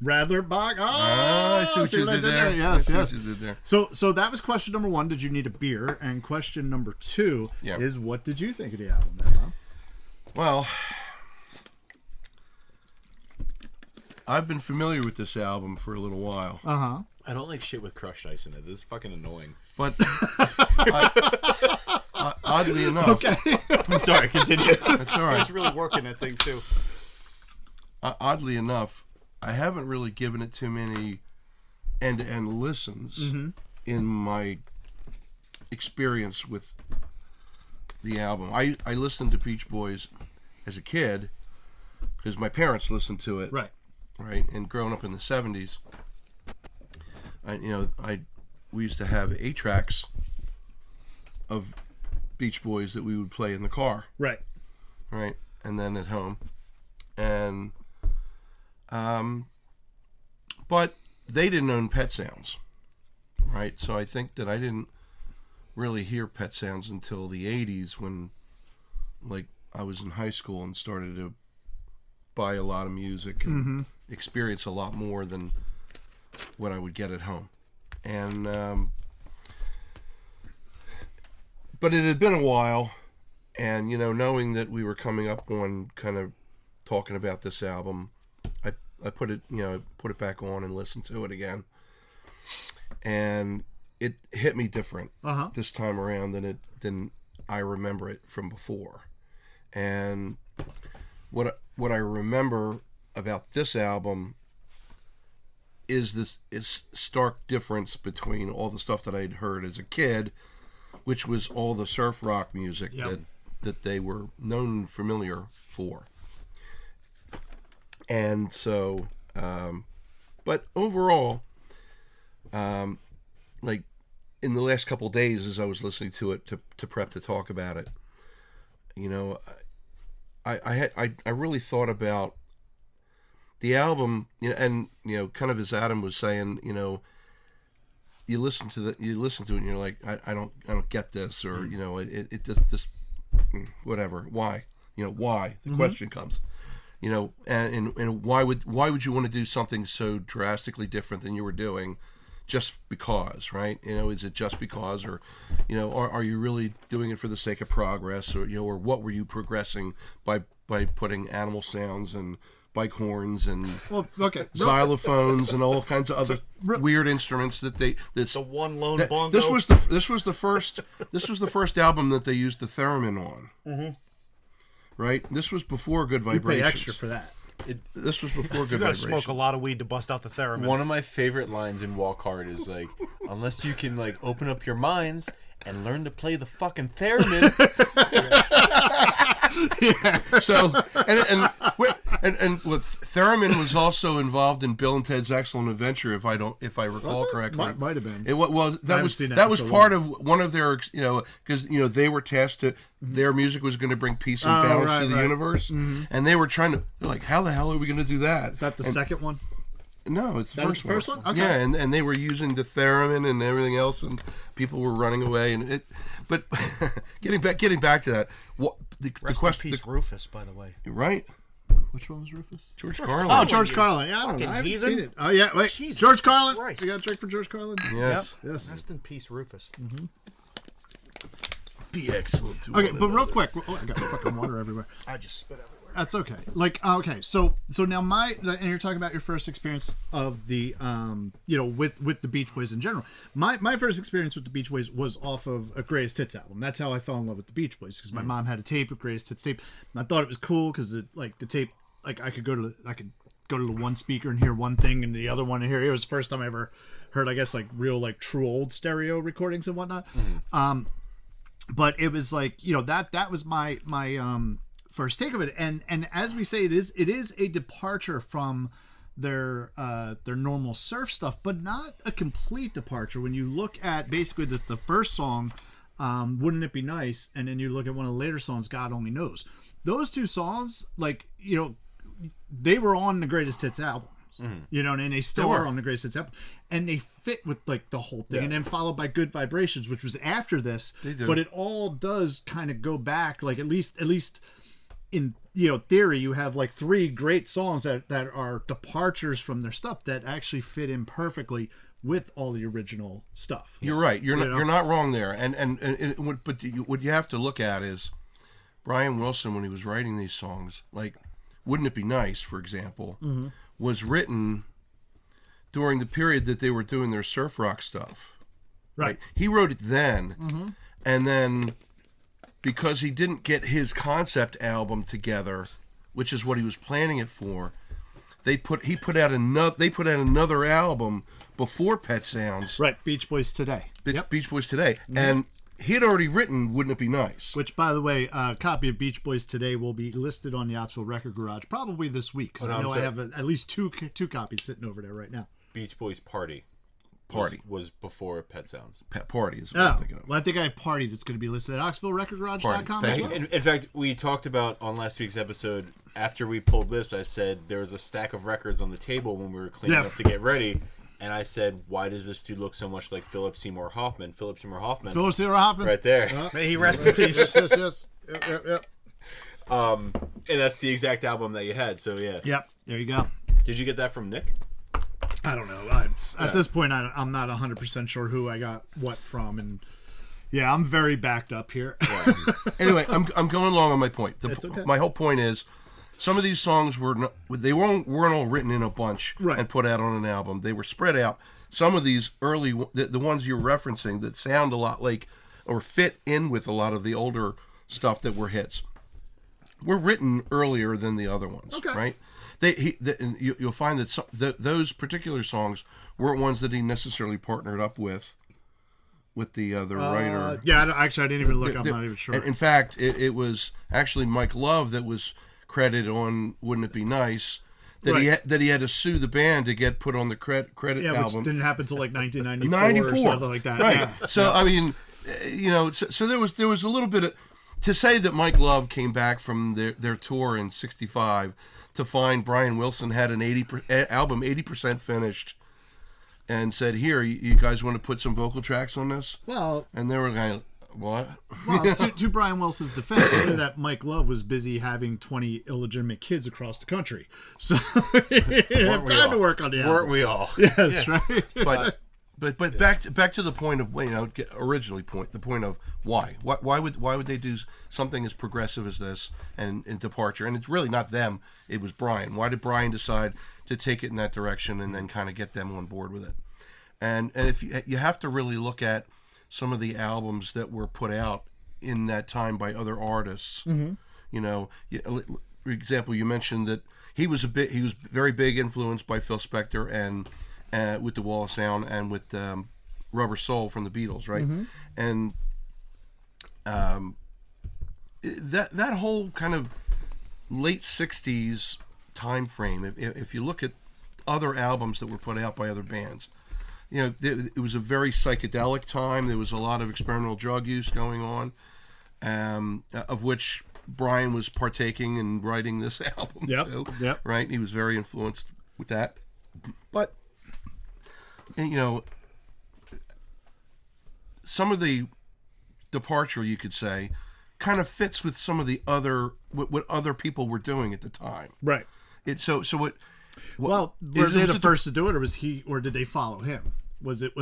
Speaker 1: Radler bog. Oh,
Speaker 4: I see what you did there.
Speaker 1: Yes,
Speaker 4: I see
Speaker 1: yes.
Speaker 4: what you did there.
Speaker 1: So that was question number 1. Did you need a beer? And question number 2
Speaker 4: Yeah.
Speaker 1: is what did you think of the album, there, Bob?
Speaker 4: Well, I've been familiar with this album for a little while,
Speaker 2: I don't like shit with crushed ice in it. This is fucking annoying.
Speaker 4: but oddly enough,
Speaker 1: Okay.
Speaker 2: I'm sorry, continue.
Speaker 4: that's all right.
Speaker 3: He's really working that thing too.
Speaker 4: Oddly enough, I haven't really given it too many end-to-end listens in my experience with the album. I listened to Beach Boys as a kid because my parents listened to it.
Speaker 1: Right.
Speaker 4: Right, and growing up in the 70s, we used to have 8 tracks of Beach Boys that we would play in the car,
Speaker 1: Right.
Speaker 4: right, and then at home, and but they didn't own Pet Sounds, right? So I think that I didn't really hear Pet Sounds until the 80s when, like, I was in high school and started to buy a lot of music and experience a lot more than what I would get at home. And but it had been a while, and knowing that we were coming up on kind of talking about this album, I put it put it back on and listened to it again, and it hit me different this time around than I remember it from before. And what I remember about this album is stark difference between all the stuff that I'd heard as a kid, which was all the surf rock music that they were known and familiar for. And so, but overall, like in the last couple of days as I was listening to it to prep to talk about it, I really thought about the album, and kind of as Adam was saying, you listen to it and you're like, I don't get this, or it just whatever. Why? Why? The question comes. And why would you want to do something so drastically different than you were doing, just because, right? Is it just because, or are you really doing it for the sake of progress, or or what were you progressing by putting animal sounds and bike horns and xylophones and all kinds of other weird instruments that the
Speaker 3: one lone bongo.
Speaker 4: This was the first album that they used the theremin on. Mm-hmm. Right. This was before Good Vibrations.
Speaker 1: You pay extra for that.
Speaker 4: This was before Good
Speaker 3: You gotta
Speaker 4: Vibrations.
Speaker 3: smoke a lot of weed to bust out the theremin.
Speaker 2: One of my favorite lines in Walk Hard is like, unless you can like open up your minds and learn to play the fucking theremin.
Speaker 4: So and theremin was also involved in Bill and Ted's Excellent Adventure, if I recall correctly.
Speaker 1: Might have been.
Speaker 4: That was part of one of their, because they were tasked to, their music was going to bring peace and balance to the universe, and they were they're like, how the hell are we going to do that?
Speaker 1: Is that the second one?
Speaker 4: No, it's the
Speaker 1: That was
Speaker 4: first
Speaker 1: the
Speaker 4: one.
Speaker 1: first one? Okay.
Speaker 4: Yeah, and they were using the theremin and everything else, and people were running away. But getting back to that, the question,
Speaker 3: Rufus, by the way.
Speaker 4: right?
Speaker 1: Which one was Rufus?
Speaker 4: George Carlin.
Speaker 1: Oh, George Carlin. Yeah, I don't know.
Speaker 3: Fucking
Speaker 1: I haven't
Speaker 3: heathen.
Speaker 1: seen it. Oh, yeah. Wait.
Speaker 3: Jesus
Speaker 1: George Carlin.
Speaker 3: Christ.
Speaker 1: You got a drink for George Carlin?
Speaker 4: Yes.
Speaker 1: Yes.
Speaker 3: Rest in peace, Rufus.
Speaker 4: Be excellent to
Speaker 1: Okay,
Speaker 4: one
Speaker 1: but real
Speaker 4: another.
Speaker 1: quick. Oh, I got fucking water everywhere.
Speaker 3: I just spit everywhere.
Speaker 1: That's okay. Like, okay, so now and you're talking about your first experience of the, with the Beach Boys in general. My first experience with the Beach Boys was off of a Greatest Hits album. That's how I fell in love with the Beach Boys, because my mom had a tape of Greatest Hits tape, and I thought it was cool because the tape, like I could go to the one speaker and hear one thing and the other one and hear. It was the first time I ever heard, I guess, like real like true old stereo recordings and whatnot. But it was like, that was my first take of it, and as we say, it is a departure from their normal surf stuff, but not a complete departure. When you look at basically the first song, Wouldn't It Be Nice, and then you look at one of the later songs, God Only Knows. Those two songs, like, you know, they were on the Greatest Hits albums. You know, and they still are on the Greatest Hits album, and they fit with like the whole thing, and then followed by Good Vibrations, which was after this. But it all does kind of go back, like at least in, you know, theory, you have like 3 great songs that are departures from their stuff that actually fit in perfectly with all the original stuff.
Speaker 4: You're right. You're not wrong there. But what you have to look at is Brian Wilson, when he was writing these songs, like Wouldn't It Be Nice, for example, was written during the period that they were doing their surf rock stuff. Right. He wrote it then, and then because he didn't get his concept album together, which is what he was planning it for, he put out another album before Pet Sounds.
Speaker 1: Right, Beach Boys Today.
Speaker 4: Beach Boys Today, and he had already written Wouldn't It Be Nice?
Speaker 1: Which, by the way, a copy of Beach Boys Today will be listed on the Oxville Record Garage probably this week, because I know I have at least two copies sitting over there right now.
Speaker 2: Beach Boys Party was before Pet Sounds.
Speaker 4: Pet Party is what I'm thinking of.
Speaker 1: Well, I think I have Party that's going to be listed at OxvilleRecordGarage.com as well.
Speaker 2: In fact, we talked about on last week's episode, after we pulled this, I said there was a stack of records on the table when we were cleaning up to get ready. And I said, why does this dude look so much like Philip Seymour Hoffman? Philip Seymour Hoffman.
Speaker 1: Right
Speaker 2: there.
Speaker 3: May he rest in peace.
Speaker 1: Yes. Yep.
Speaker 2: And that's the exact album that you had, so yeah.
Speaker 1: Yep, there you go.
Speaker 2: Did you get that from Nick?
Speaker 1: I don't know. At this point, I'm not 100% sure who I got what from, and yeah, I'm very backed up here.
Speaker 4: Anyway, I'm going along on my point.
Speaker 1: It's okay.
Speaker 4: My whole point is, some of these songs weren't all written in a bunch and put out on an album. They were spread out. Some of these early, the ones you're referencing that sound a lot like or fit in with a lot of the older stuff that were hits, were written earlier than the other ones. Okay. Right? You'll find that those particular songs weren't ones that he necessarily partnered up with the other writer.
Speaker 1: Yeah, I didn't even look. I'm not even sure.
Speaker 4: In fact, it was actually Mike Love that was credited on Wouldn't It Be Nice, that he had to sue the band to get put on the credit album.
Speaker 1: Which didn't happen until like 1994 or something like that.
Speaker 4: Right.
Speaker 1: Yeah.
Speaker 4: So I mean, you know, so there was a little bit of, to say that Mike Love came back from their tour in '65 to find Brian Wilson had an album 80% finished, and said, "Here, you guys want to put some vocal tracks on this?"
Speaker 1: Well,
Speaker 4: and they were kind of, what?
Speaker 1: Well, to Brian Wilson's defense, I knew that Mike Love was busy having 20 illegitimate kids across the country, so he had time to work on the album.
Speaker 2: Weren't we all?
Speaker 1: Yes, right.
Speaker 4: But back to the point of, you know, the point of why would they do something as progressive as this and departure? And it's really not them; it was Brian. Why did Brian decide to take it in that direction and then kind of get them on board with it? And if you have to really look at some of the albums that were put out in that time by other artists. You know, for example, you mentioned that he was very big influenced by Phil Spector and with the Wall of Sound and with Rubber Soul from the Beatles, right? And that whole kind of late '60s time frame. If you look at other albums that were put out by other bands, you know, it was a very psychedelic time. There was a lot of experimental drug use going on, of which Brian was partaking in writing this album too. Yep. Right? He was very influenced with that. But, you know, some of the departure, you could say, kind of fits with some of the what other people were doing at the time.
Speaker 1: Right.
Speaker 4: Well,
Speaker 1: were they the first to do it, or did they follow him? Was it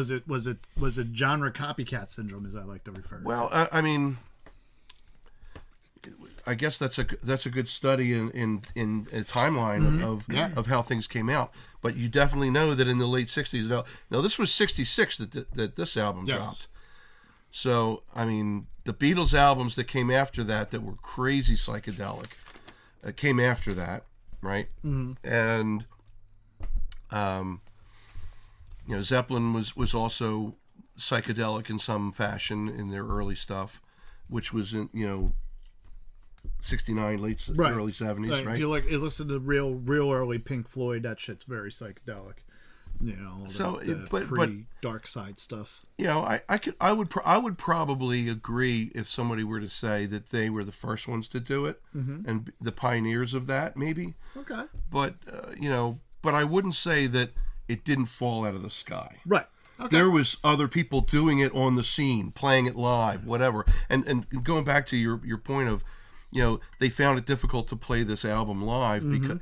Speaker 1: genre copycat syndrome, as I like to refer to?
Speaker 4: Well, I mean, I guess that's a good study in a timeline of how things came out. But you definitely know that in the late '60s. Now this was '66 that this album dropped. So I mean, the Beatles albums that came after that were crazy psychedelic came after that. Right, and you know, Zeppelin was also psychedelic in some fashion in their early stuff, which was '69, early '70s, right?
Speaker 1: If you listen to real early Pink Floyd, that shit's very psychedelic. You know, the Dark Side stuff.
Speaker 4: You know, I would probably agree if somebody were to say that they were the first ones to do it and the pioneers of that, maybe.
Speaker 1: Okay.
Speaker 4: But but I wouldn't say that it didn't fall out of the sky.
Speaker 1: Right. Okay.
Speaker 4: There was other people doing it on the scene, playing it live, whatever. And going back to your point of, they found it difficult to play this album live because,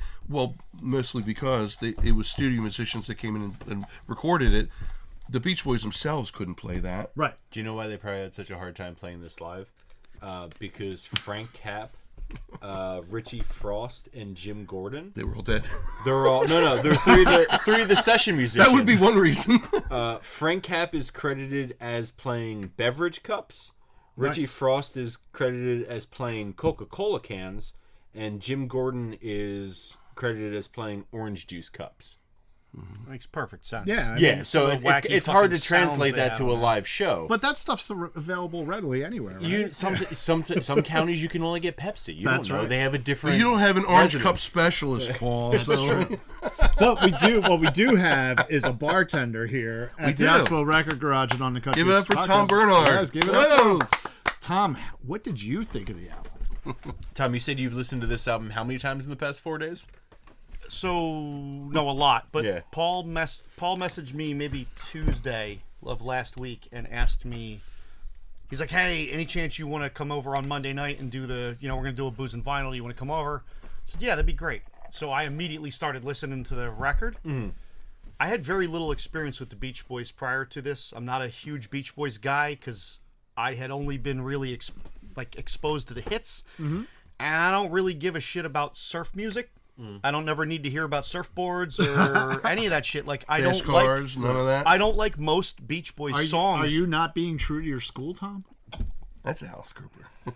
Speaker 4: mostly because it was studio musicians that came in and recorded it. The Beach Boys themselves couldn't play that.
Speaker 1: Right.
Speaker 2: Do you know why they probably had such a hard time playing this live? Because Frank Capp, Richie Frost, and Jim Gordon.
Speaker 4: They were all dead.
Speaker 2: They're all they're three of the session musicians.
Speaker 4: That would be one reason.
Speaker 2: Frank Capp is credited as playing beverage cups. Richie
Speaker 1: Nice.
Speaker 2: Frost is credited as playing Coca-Cola cans, and Jim Gordon is credited as playing orange juice cups.
Speaker 3: Makes perfect sense.
Speaker 1: Yeah. I
Speaker 2: Yeah,
Speaker 1: mean,
Speaker 2: so
Speaker 3: the wacky
Speaker 2: it's hard to
Speaker 3: fucking sounds
Speaker 2: translate
Speaker 3: they
Speaker 2: that
Speaker 3: have
Speaker 2: to
Speaker 3: on
Speaker 2: a
Speaker 3: there.
Speaker 2: live show.
Speaker 1: but that stuff's available readily anywhere, right?
Speaker 2: Some counties you can only get Pepsi. You
Speaker 1: That's
Speaker 2: don't know.
Speaker 1: right.
Speaker 2: They have a different.
Speaker 4: You don't have an orange
Speaker 2: residence.
Speaker 4: cup specialist, Paul. So
Speaker 1: What we do have is a bartender here at the
Speaker 4: do.
Speaker 1: Oxbow Record Garage and on the Country
Speaker 4: give it up for
Speaker 1: Podcast.
Speaker 4: Tom Bernard.
Speaker 1: Yes, give it
Speaker 4: Whoa.
Speaker 1: up. Tom, what did you think of the album?
Speaker 2: Tom, you said you've listened to this album how many times in the past 4 days?
Speaker 3: So no, a lot. But
Speaker 2: Yeah.
Speaker 3: Paul messaged me maybe Tuesday of last week and asked me. He's like, "Hey, any chance you want to come over on Monday night and do we're gonna do a booze and vinyl? You want to come over?" I said, "Yeah, that'd be great." So I immediately started listening to the record. I had very little experience with the Beach Boys prior to this. I'm not a huge Beach Boys guy because I had only been really exposed to the hits, and I don't really give a shit about surf music. I don't never need to hear about surfboards or any of that shit. Like I
Speaker 4: Fast
Speaker 3: don't
Speaker 4: cars, none of that.
Speaker 3: I don't like most Beach Boys songs.
Speaker 1: Are you not being true to your school, Tom?
Speaker 4: That's Alice Cooper.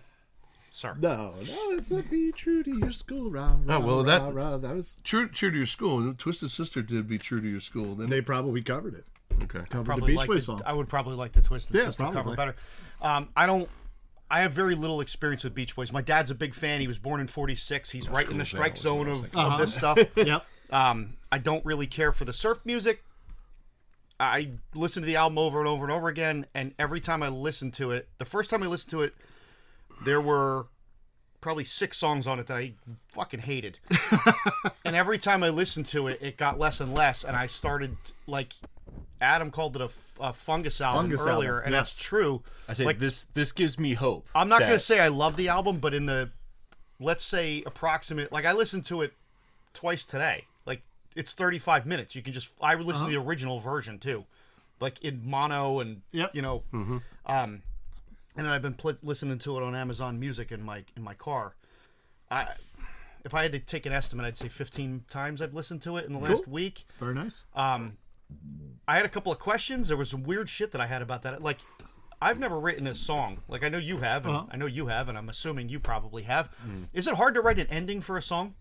Speaker 3: Sir.
Speaker 1: No, it's like be true to your school. Rah, rah,
Speaker 4: well,
Speaker 1: rah, rah. That was
Speaker 4: True to your school. Twisted Sister did be true to your school. Didn't
Speaker 1: they probably covered it.
Speaker 4: Okay.
Speaker 1: Covered the
Speaker 3: Probably
Speaker 1: Beach
Speaker 3: like
Speaker 1: Boys song.
Speaker 3: I would probably like the Twisted
Speaker 1: Yeah,
Speaker 3: Sister cover
Speaker 1: probably.
Speaker 3: better. I have very little experience with Beach Boys. My dad's a big fan. He was born in '46. He's right in the strike zone of this stuff.
Speaker 1: Yep.
Speaker 3: I don't really care for the surf music. I listen to the album over and over and over again, and every time I listen to it, the first time I listened to it, there were probably 6 songs on it that I fucking hated. And every time I listened to it, it got less and less, and I started, like, Adam called it a fungus album earlier, and that's true.
Speaker 2: I think this gives me hope.
Speaker 3: I'm not going to say I love the album, but in the, let's say, approximate, like, I listened to it twice today. Like, it's 35 minutes. You can just, I would listen to the original version, too. Like, in mono and, and then I've been listening to it on Amazon Music in my car. If I had to take an estimate, I'd say 15 times I've listened to it in the last week.
Speaker 1: Very nice.
Speaker 3: I had a couple of questions. There was some weird shit that I had about that. Like, I've never written a song. Like, I know you have, and I know you have, and I'm assuming you probably have. Is it hard to write an ending for a song?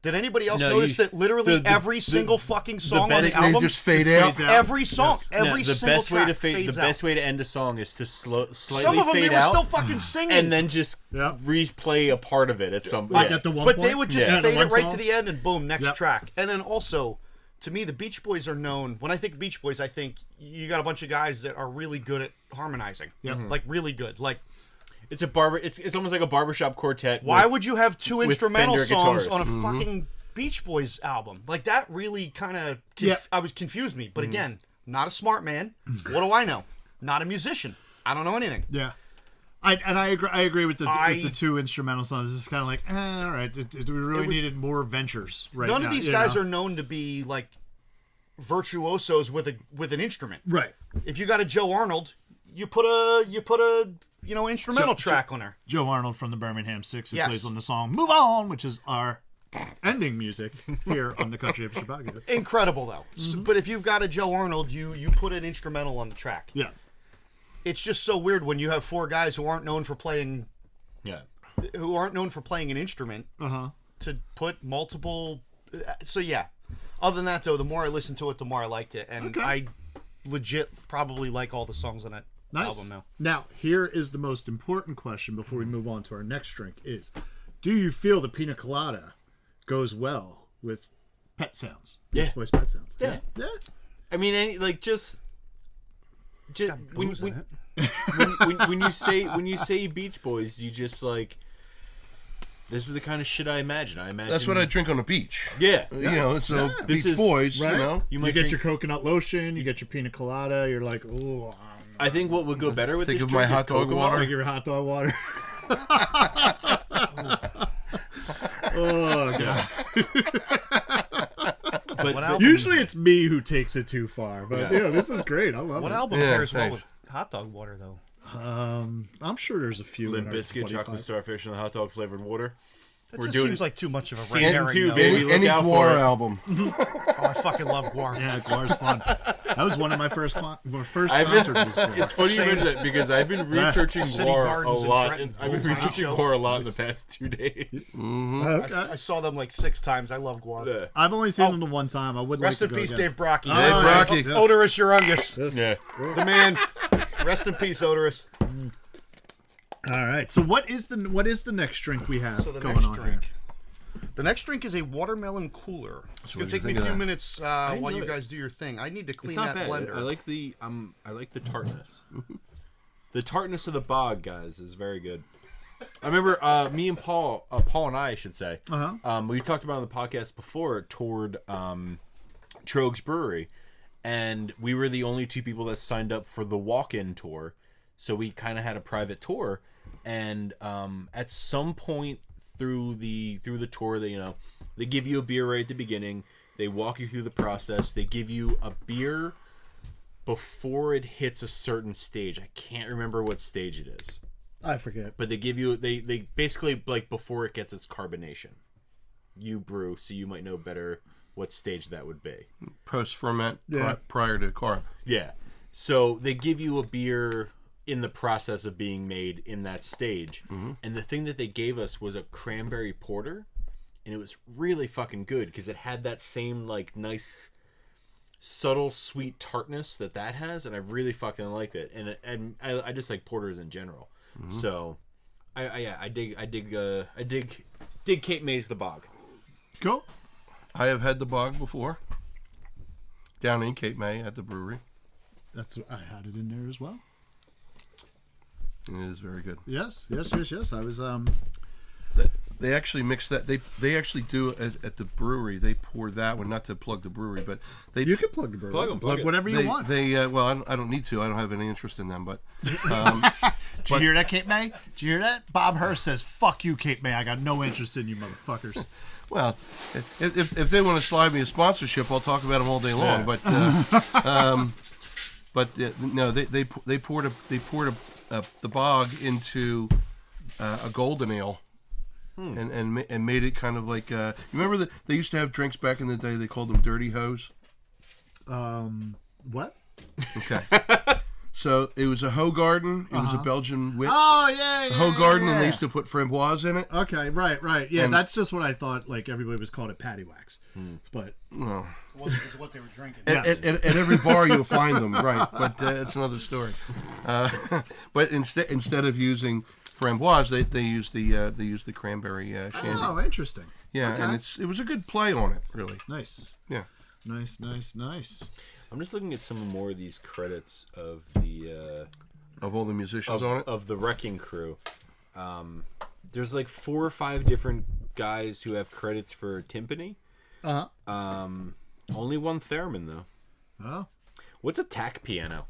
Speaker 3: Did anybody else notice that literally every single fucking song on the album
Speaker 4: They just fade out.
Speaker 3: every song, every
Speaker 2: the
Speaker 3: single
Speaker 2: best way
Speaker 3: track
Speaker 2: to fade,
Speaker 3: fades
Speaker 2: the
Speaker 3: out.
Speaker 2: best way to end a song is to slightly
Speaker 3: Some of them
Speaker 2: fade
Speaker 3: they were
Speaker 2: out
Speaker 3: still fucking singing,
Speaker 2: and then just replay a part of it at some point.
Speaker 1: Like at the one
Speaker 3: but
Speaker 1: point?
Speaker 3: they would just
Speaker 1: Yeah, the
Speaker 3: fade
Speaker 1: one
Speaker 3: it right
Speaker 1: song?
Speaker 3: to the end and boom, next
Speaker 1: Yep.
Speaker 3: track. And then also, to me, the Beach Boys are known. When I think Beach Boys, I think you got a bunch of guys that are really good at harmonizing. Like really good. Like,
Speaker 2: It's It's almost like a barbershop quartet.
Speaker 3: why would you have 2 instrumental
Speaker 2: Fender
Speaker 3: songs
Speaker 2: guitars.
Speaker 3: on a fucking Beach Boys album? Like, that really kind of confused me. But again, not a smart man. What do I know? Not a musician. I don't know anything.
Speaker 1: Yeah. I agree with the 2 instrumental songs. It's kind of like, all right, we really needed more ventures right now.
Speaker 3: None of these guys are known to be like virtuosos with an instrument.
Speaker 1: Right.
Speaker 3: If you got a Joe Arnold, you put a instrumental track on there.
Speaker 1: Joe Arnold from the Birmingham Six, who
Speaker 3: Yes.
Speaker 1: plays on the song "Move On," which is our ending music here on the Country Hipster Podcast.
Speaker 3: Incredible though. But if you've got a Joe Arnold, you put an instrumental on the track.
Speaker 1: Yes.
Speaker 3: It's just so weird when you have 4 guys who aren't known for playing an instrument to put multiple. So yeah. Other than that though, the more I listened to it, the more I liked it, and I legit probably like all the songs on it.
Speaker 1: Nice.
Speaker 3: album now.
Speaker 1: Now, here is the most important question before we move on to our next drink: is, do you feel the pina colada goes well with Pet Sounds?
Speaker 2: Yeah.
Speaker 1: Beach Boys Pet Sounds.
Speaker 2: Yeah.
Speaker 1: Yeah.
Speaker 2: I mean, just when
Speaker 3: booze in
Speaker 2: when you say Beach Boys, you just like, this is the kind of shit I imagine.
Speaker 4: That's what I drink on the beach.
Speaker 2: Yeah.
Speaker 4: You know, so
Speaker 2: This
Speaker 4: Beach
Speaker 2: is-
Speaker 4: Boys,
Speaker 1: Right?
Speaker 4: you know.
Speaker 1: You
Speaker 2: might
Speaker 1: get
Speaker 2: drink-
Speaker 1: your coconut lotion, you get your pina colada, you're like, ooh,
Speaker 2: I think what would go better with
Speaker 4: Think
Speaker 2: this
Speaker 4: of my
Speaker 2: drink is
Speaker 4: hot dog
Speaker 2: cocoa
Speaker 4: water.
Speaker 1: take your hot dog water. Oh, God.
Speaker 2: But,
Speaker 3: What album?
Speaker 1: Usually it's me who takes it too far, but
Speaker 2: Yeah.
Speaker 1: this is great. I love
Speaker 3: What
Speaker 1: it.
Speaker 3: album
Speaker 4: Yeah,
Speaker 3: pairs well
Speaker 4: thanks.
Speaker 3: with hot dog water though?
Speaker 1: I'm sure there's a few.
Speaker 2: Limp
Speaker 1: in our
Speaker 2: Biscuit,
Speaker 1: 25.
Speaker 2: chocolate starfish, and the hot dog flavored water.
Speaker 3: That
Speaker 2: We're
Speaker 3: just
Speaker 2: doing
Speaker 3: seems like too much of a red
Speaker 2: Season
Speaker 3: herring,
Speaker 2: 2,
Speaker 3: though.
Speaker 2: baby. Look
Speaker 4: Any
Speaker 2: out for
Speaker 4: Guar
Speaker 2: it.
Speaker 4: album.
Speaker 3: Oh, I fucking love guar.
Speaker 1: Yeah, Guar's fun. That was one of my first
Speaker 2: I've been-
Speaker 1: concerts. Was Guar.
Speaker 2: It's funny you mention that because I've been researching
Speaker 3: City
Speaker 2: Guar a
Speaker 3: Gardens in
Speaker 2: lot.
Speaker 3: Trenton.
Speaker 2: I've been
Speaker 3: Old
Speaker 2: researching
Speaker 3: show.
Speaker 2: Guar a lot in the past 2 days.
Speaker 1: Okay.
Speaker 3: I saw them like 6 times. I love guar.
Speaker 2: Yeah.
Speaker 1: I've only seen them the one time. I would
Speaker 3: Rest
Speaker 1: like
Speaker 3: in
Speaker 1: to go
Speaker 3: peace,
Speaker 1: again.
Speaker 3: Dave Brocky.
Speaker 1: Oh,
Speaker 4: Dave
Speaker 1: yes,
Speaker 4: Brocky.
Speaker 1: yes.
Speaker 3: Odorous Urungus.
Speaker 1: Yes.
Speaker 2: Yeah.
Speaker 3: The man. Rest in peace, Odorous.
Speaker 1: All right. So what is the next drink we have
Speaker 3: So the
Speaker 1: going
Speaker 3: next
Speaker 1: on
Speaker 3: drink.
Speaker 1: here?
Speaker 3: The next drink is a watermelon cooler. It's gonna
Speaker 4: what do you
Speaker 3: take me a
Speaker 4: think of
Speaker 3: few
Speaker 4: that?
Speaker 3: minutes while
Speaker 2: enjoy
Speaker 3: you
Speaker 2: it.
Speaker 3: guys do your thing. I need to clean
Speaker 2: It's not
Speaker 3: that
Speaker 2: bad.
Speaker 3: blender.
Speaker 2: I like the tartness. The tartness of the bog, guys, is very good. I remember me and Paul and I should say, we talked about on the podcast before, toured Trogs Brewery, and we were the only 2 people that signed up for the walk-in tour, so we kind of had a private tour, and at some point through the tour, they give you a beer right at the beginning, they walk you through the process, they give you a beer before it hits a certain stage. I can't remember what stage it is,
Speaker 1: I forget.
Speaker 2: but they give you they basically, like, before it gets its carbonation, you brew, so you might know better what stage that would be.
Speaker 4: Post ferment
Speaker 1: Yeah.
Speaker 4: prior to carb.
Speaker 2: Yeah, so they give you a beer in the process of being made in that stage, and the thing that they gave us was a cranberry porter, and it was really fucking good because it had that same, like, nice subtle sweet tartness that has, and I really fucking liked it, and I just like porters in general. So I dig Cape May's The Bog.
Speaker 1: Cool.
Speaker 4: I have had the bog before. Down in Cape May at the brewery.
Speaker 1: I had it in there as well.
Speaker 4: And it is very good.
Speaker 1: Yes. I was
Speaker 4: They actually mix that. They actually do at the brewery. They pour that one, not to plug the brewery, but they
Speaker 1: You can plug the brewery.
Speaker 2: Plug 'em, plug it.
Speaker 1: whatever you
Speaker 4: they,
Speaker 1: want.
Speaker 4: well, I don't need to. I don't have any interest in them, but
Speaker 1: Did you hear that, Cape May? Did you hear that? Bob Hurst says, "Fuck you, Cape May. I got no interest in you, motherfuckers."
Speaker 4: well, if they want to slide me a sponsorship, I'll talk about them all day long. But no, they poured the bog into a golden ale. And made it kind of like you remember that they used to have drinks back in the day. They called them dirty hose.
Speaker 1: What?
Speaker 4: Okay, so it was a Hoegaarden. It was a Belgian wit.
Speaker 1: Oh yeah, yeah.
Speaker 4: Hoegaarden,
Speaker 1: yeah.
Speaker 4: and they used to put framboise in it.
Speaker 1: Okay, right. Yeah,
Speaker 4: And-
Speaker 1: that's just what I thought. Like everybody was called it patty wax, but
Speaker 4: Well,
Speaker 3: Is what they were drinking.
Speaker 4: at every bar you'll find them, right? But it's another story. But instead of using framboise, they use the cranberry shandy.
Speaker 1: oh, interesting.
Speaker 4: Yeah,
Speaker 1: okay.
Speaker 4: and it was a good play on it, really.
Speaker 1: Nice.
Speaker 4: Yeah.
Speaker 1: Nice.
Speaker 2: I'm just looking at some more of these credits of the
Speaker 4: Of all the musicians on it.
Speaker 2: of the Wrecking Crew. There's like 4 or 5 different guys who have credits for timpani. Only one theremin though.
Speaker 1: Oh,
Speaker 2: What's a tack piano?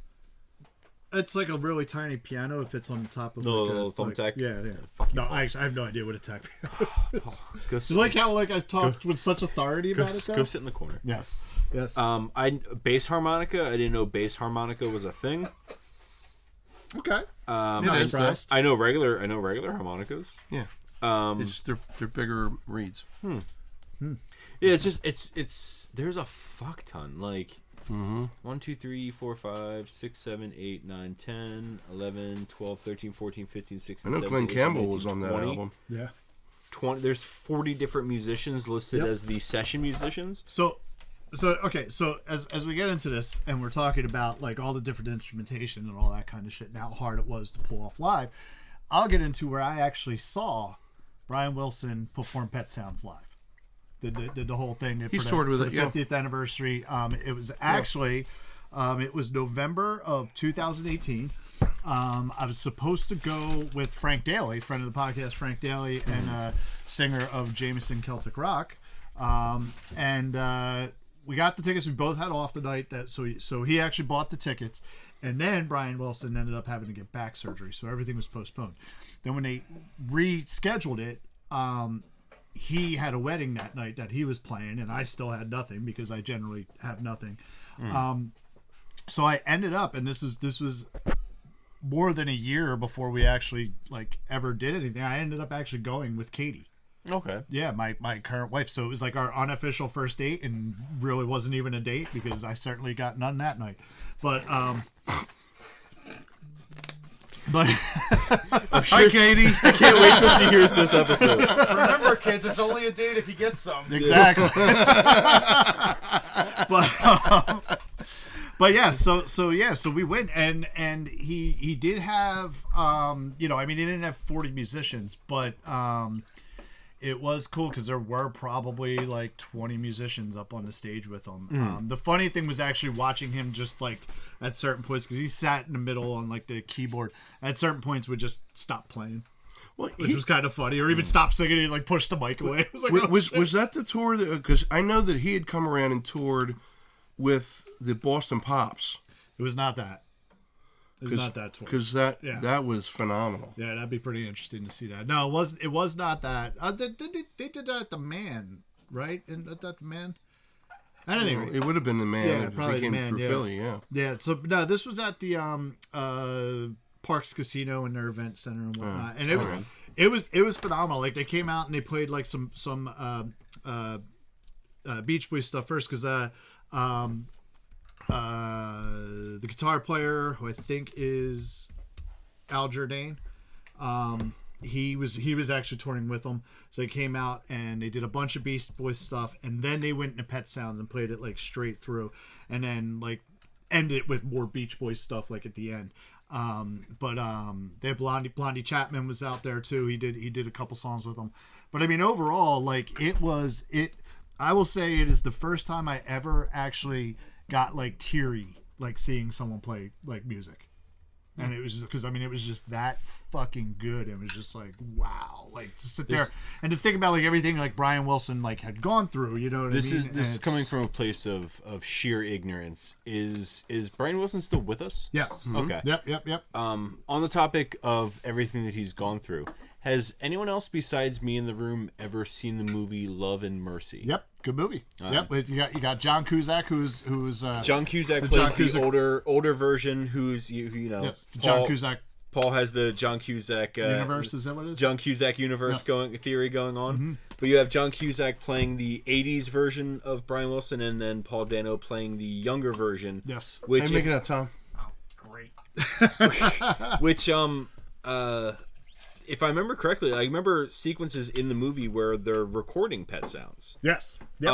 Speaker 1: it's like a really tiny piano. It fits on the top of
Speaker 2: The
Speaker 1: like
Speaker 2: little thumbtack?
Speaker 1: Yeah. No, actually, I have no idea what a tack piano is.
Speaker 2: Go
Speaker 1: It's
Speaker 2: sit,
Speaker 1: like how I talked with such authority
Speaker 2: go,
Speaker 1: about it.
Speaker 2: go
Speaker 1: Though?
Speaker 2: sit in the corner.
Speaker 1: Yes.
Speaker 2: Bass harmonica. I didn't know bass harmonica was a thing.
Speaker 1: Okay.
Speaker 4: It
Speaker 1: Not
Speaker 4: is,
Speaker 1: surprised.
Speaker 2: I know regular harmonicas.
Speaker 4: Yeah. They're bigger reeds.
Speaker 2: Yeah, it's just it's there's a fuck ton, like 1, 2, 3, 4, 5, 6, 7, 8, 9, 10, 11, 12, 13, 14, 15,
Speaker 4: I
Speaker 2: 16,
Speaker 4: know
Speaker 2: 17,
Speaker 4: Glenn
Speaker 2: 18,
Speaker 4: Campbell
Speaker 2: 19,
Speaker 4: was on that
Speaker 2: 20,
Speaker 4: album.
Speaker 1: Yeah.
Speaker 2: 20. There's 40 different musicians listed
Speaker 1: Yep.
Speaker 2: as the session musicians.
Speaker 1: So So as we get into this and we're talking about like all the different instrumentation and all that kind of shit and how hard it was to pull off live, I'll get into where I actually saw Brian Wilson perform Pet Sounds live. Did the whole thing.
Speaker 4: He toured with
Speaker 1: for
Speaker 4: it,
Speaker 1: the
Speaker 4: yeah.
Speaker 1: 50th anniversary. It was actually, it was November of 2018. I was supposed to go with Frank Daly, friend of the podcast, Frank Daly, and singer of Jameson Celtic Rock. And we got the tickets. We both had off the night. So he actually bought the tickets. And then Brian Wilson ended up having to get back surgery. So everything was postponed. Then when they rescheduled it, he had a wedding that night that he was playing, and I still had nothing because I generally have nothing. So I ended up, and this was more than a year before we actually like ever did anything. I ended up actually going with Katie.
Speaker 2: Okay.
Speaker 1: Yeah, my current wife. So it was like our unofficial first date, and really wasn't even a date because I certainly got none that night. But
Speaker 4: Hi, Katie.
Speaker 2: I can't wait till she hears this episode.
Speaker 3: Remember, kids, it's only a date if you get some.
Speaker 1: Exactly. But yeah, so we went and he did have he didn't have 40 musicians, but it was cool because there were probably like 20 musicians up on the stage with him. The funny thing was actually watching him just like at certain points, because he sat in the middle on like the keyboard. At certain points would just stop playing.
Speaker 4: Well,
Speaker 1: Which was kind of funny, or even stop singing and like push the mic away. It was like,
Speaker 4: was that the tour? Because I know that he had come around and toured with the Boston Pops.
Speaker 1: It was not that. It was not that tour.
Speaker 4: Because that was phenomenal.
Speaker 1: Yeah, that'd be pretty interesting to see that. No, it wasn't. It was not that. They did that at the Man, right? At that Man. At any rate,
Speaker 4: It would have been the Man
Speaker 1: Yeah,
Speaker 4: if
Speaker 1: probably
Speaker 4: they came
Speaker 1: the Man,
Speaker 4: through
Speaker 1: yeah.
Speaker 4: Philly. Yeah.
Speaker 1: yeah. So no, this was at the Parks Casino and their event center and whatnot, and it was phenomenal. Like they came out and they played like some Beach Boys stuff first, because the guitar player, who I think is Al Jourdain, he was actually touring with them. So they came out and they did a bunch of Beast Boys stuff, and then they went into Pet Sounds and played it like straight through, and then like ended it with more Beach Boys stuff like at the end. But they had Blondie Chapman was out there too. He did a couple songs with them. But I mean, overall, like I will say it is the first time I ever actually got like teary, like seeing someone play like music. And it was just because it was just that fucking good. It was just like, wow, like to sit there and to think about like everything like Brian Wilson like had gone through. You know what I mean?
Speaker 2: This is coming from a place of sheer ignorance. Is Brian Wilson still with us?
Speaker 1: Yes.
Speaker 2: Okay.
Speaker 1: Yep.
Speaker 2: On the topic of everything that he's gone through, has anyone else besides me in the room ever seen the movie Love and Mercy?
Speaker 1: Yep. Good movie. Yep. You got John Cusack, who's
Speaker 2: John Cusack plays the older version. Who's you know
Speaker 1: yep, John Cusack.
Speaker 2: Paul has the John Cusack
Speaker 1: universe. Is that what it is?
Speaker 2: John Cusack universe theory going on. But you have John Cusack playing the '80s version of Brian Wilson, and then Paul Dano playing the younger version.
Speaker 1: Yes.
Speaker 2: Which
Speaker 4: I'm making that, Tom.
Speaker 3: Oh, great.
Speaker 2: Which if I remember correctly, I remember sequences in the movie where they're recording Pet Sounds.
Speaker 1: Yes. Yep.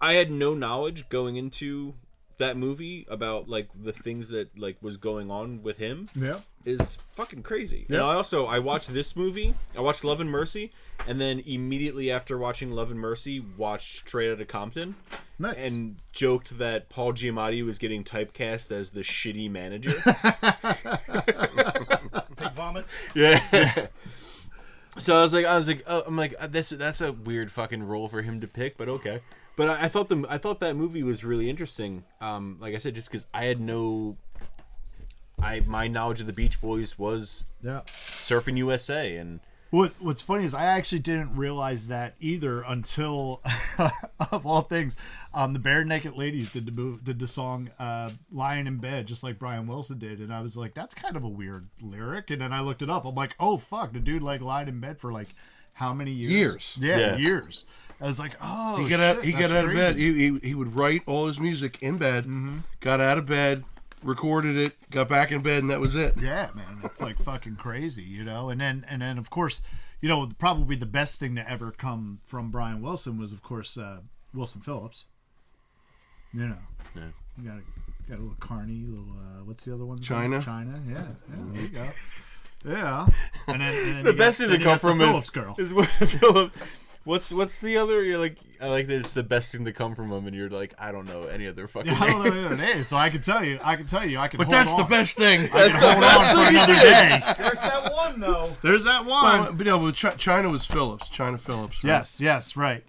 Speaker 2: I had no knowledge going into that movie about like the things that like was going on with him.
Speaker 1: Yeah.
Speaker 2: Is fucking crazy.
Speaker 1: Yep.
Speaker 2: And I watched this movie. I watched Love and Mercy, and then immediately after watching Love and Mercy, watched Straight Outta Compton.
Speaker 1: Nice.
Speaker 2: And joked that Paul Giamatti was getting typecast as the shitty manager.
Speaker 3: Pig vomit.
Speaker 2: Yeah. So I was like, oh, I'm like, that's a weird fucking role for him to pick, but okay. But I thought that movie was really interesting. Like I said, just because I had my knowledge of the Beach Boys was Surfing USA, and
Speaker 1: what's funny is I actually didn't realize that either until, of all things, the Bare Naked Ladies did the song "Lying in Bed" just like Brian Wilson did, and I was like, that's kind of a weird lyric, and then I looked it up. I'm like, oh fuck, the dude like lied in bed for like how many years?
Speaker 4: Years.
Speaker 1: Years. I was like, oh,
Speaker 4: He got out of bed. He would write all his music in bed. Got out of bed, recorded it, got back in bed, and that was it.
Speaker 1: Yeah, man, it's like fucking crazy, you know. And then of course, you know, probably the best thing to ever come from Brian Wilson was, of course, Wilson Phillips. You know.
Speaker 2: Yeah.
Speaker 1: You got a little Carney, a little what's the other one?
Speaker 4: China.
Speaker 1: China. Yeah. There you go. Yeah. And then
Speaker 2: The best thing to come from
Speaker 1: Phillips girl.
Speaker 2: is Phillips. What's the other? You're like, I like that it's the best thing to come from them, and you're like, I don't know any other fucking.
Speaker 1: Yeah, I don't know what it is, so I can tell you. I can.
Speaker 4: But that's the best thing.
Speaker 1: I can hold on for another day.
Speaker 3: There's that one though.
Speaker 1: There's that one.
Speaker 4: Well, but no, but China was Phillips. China Phillips. Right?
Speaker 1: Yes, right.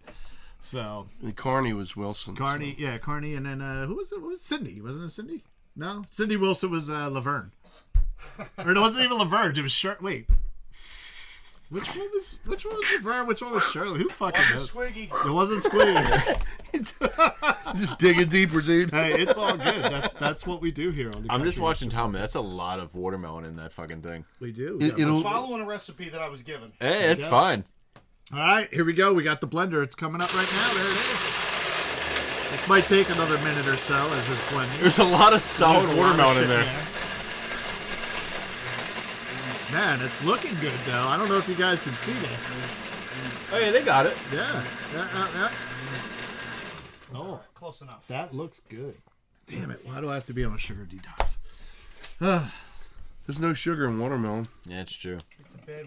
Speaker 1: So
Speaker 4: And Carney was Wilson.
Speaker 1: Carney,
Speaker 4: so.
Speaker 1: yeah, Carney, and then who was it? What was Cindy? Wasn't it Cindy? No, Cindy Wilson was Laverne. Or it wasn't even Laverne. It was Wait, which one was Laverne? Which one was Shirley? Who fucking knows?
Speaker 3: Swiggy.
Speaker 1: It wasn't Squiggy.
Speaker 4: Just digging deeper, dude.
Speaker 1: Hey, it's all good. That's what we do here on the
Speaker 2: I'm just
Speaker 1: Country
Speaker 2: watching
Speaker 1: Hipster
Speaker 2: Tom.
Speaker 1: Podcast.
Speaker 2: That's a lot of watermelon in that fucking thing.
Speaker 1: We do.
Speaker 4: It'll.
Speaker 3: Following a recipe that I was given.
Speaker 2: Hey, it's
Speaker 1: go.
Speaker 2: fine.
Speaker 1: All right, here we go. We got the blender. It's coming up right now. There it is. This might take another minute or so as it's blending.
Speaker 2: There's a lot of solid
Speaker 1: There's a lot of
Speaker 2: watermelon in
Speaker 1: shit
Speaker 2: there.
Speaker 1: Man, it's looking good though. I don't know if you guys can see this.
Speaker 2: Oh yeah, they got it.
Speaker 1: Yeah. Oh,
Speaker 3: Close enough.
Speaker 1: that looks good. Damn it! Why do I have to be on a sugar detox?
Speaker 4: There's no sugar in watermelon.
Speaker 2: Yeah, it's true.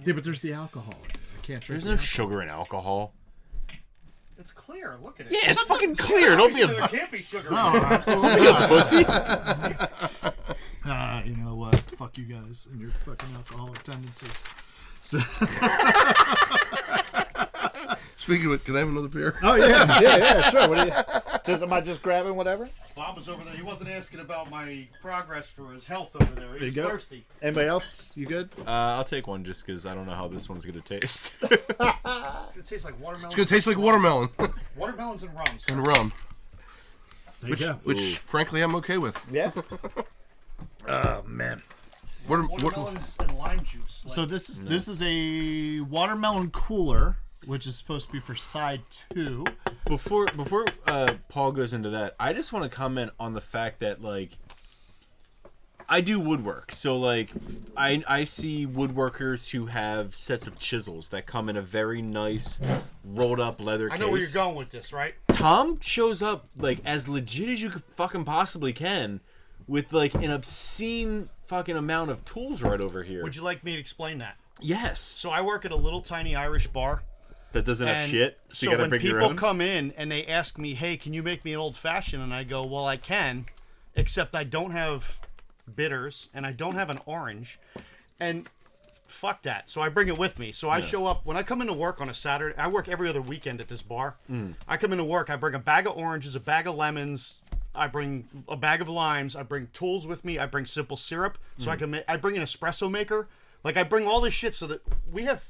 Speaker 1: Yeah, but there's the alcohol. I can't drink.
Speaker 2: There's
Speaker 1: the
Speaker 2: no
Speaker 1: alcohol.
Speaker 2: sugar in alcohol.
Speaker 3: It's clear. Look at it.
Speaker 2: Yeah, it's fucking clear. Don't be
Speaker 3: There
Speaker 2: a
Speaker 3: can't be sugar.
Speaker 1: Oh, absolutely.
Speaker 2: pussy.
Speaker 1: You know what? Fuck you guys and your fucking alcoholic tendencies. So,
Speaker 4: Speaking of it, can I have another beer?
Speaker 1: oh yeah, sure. What do you? Am I just grabbing whatever?
Speaker 3: Bob was over there. He wasn't asking about my progress for his health over there. He was
Speaker 1: you go.
Speaker 3: thirsty.
Speaker 1: Anybody else? You good?
Speaker 2: I'll take one just because I don't know how this one's gonna taste.
Speaker 3: It's gonna taste like watermelon.
Speaker 4: It's gonna taste like watermelon
Speaker 3: Watermelons and rum. So.
Speaker 4: and rum,
Speaker 1: There you go.
Speaker 4: which frankly I'm okay with.
Speaker 1: Yeah. Oh man.
Speaker 3: Watermelons and lime juice. Like,
Speaker 1: So this is a watermelon cooler, which is supposed to be for side 2.
Speaker 2: Before Paul goes into that, I just want to comment on the fact that like I do woodwork, so like I see woodworkers who have sets of chisels that come in a very nice rolled up leather case.
Speaker 3: I know where you're going with this, right?
Speaker 2: Tom shows up like as legit as you could fucking possibly can, with like an obscene fucking amount of tools right over here.
Speaker 3: Would you like me to explain that?
Speaker 2: Yes,
Speaker 3: So I work at a little tiny Irish bar.
Speaker 2: that doesn't have
Speaker 3: And
Speaker 2: shit. So you gotta
Speaker 3: when
Speaker 2: bring your
Speaker 3: people
Speaker 2: own.
Speaker 3: come in and they ask me, "Hey, can you make me an old fashioned?" and I go, "Well, I can, except I don't have bitters and I don't have an orange, and fuck that." So I bring it with me. So I show up when I come into work on a Saturday. I work every other weekend at this bar. I come into work. I bring a bag of oranges, a bag of lemons. I bring a bag of limes. I bring tools with me. I bring simple syrup so I can make. I bring an espresso maker. Like I bring all this shit so that we have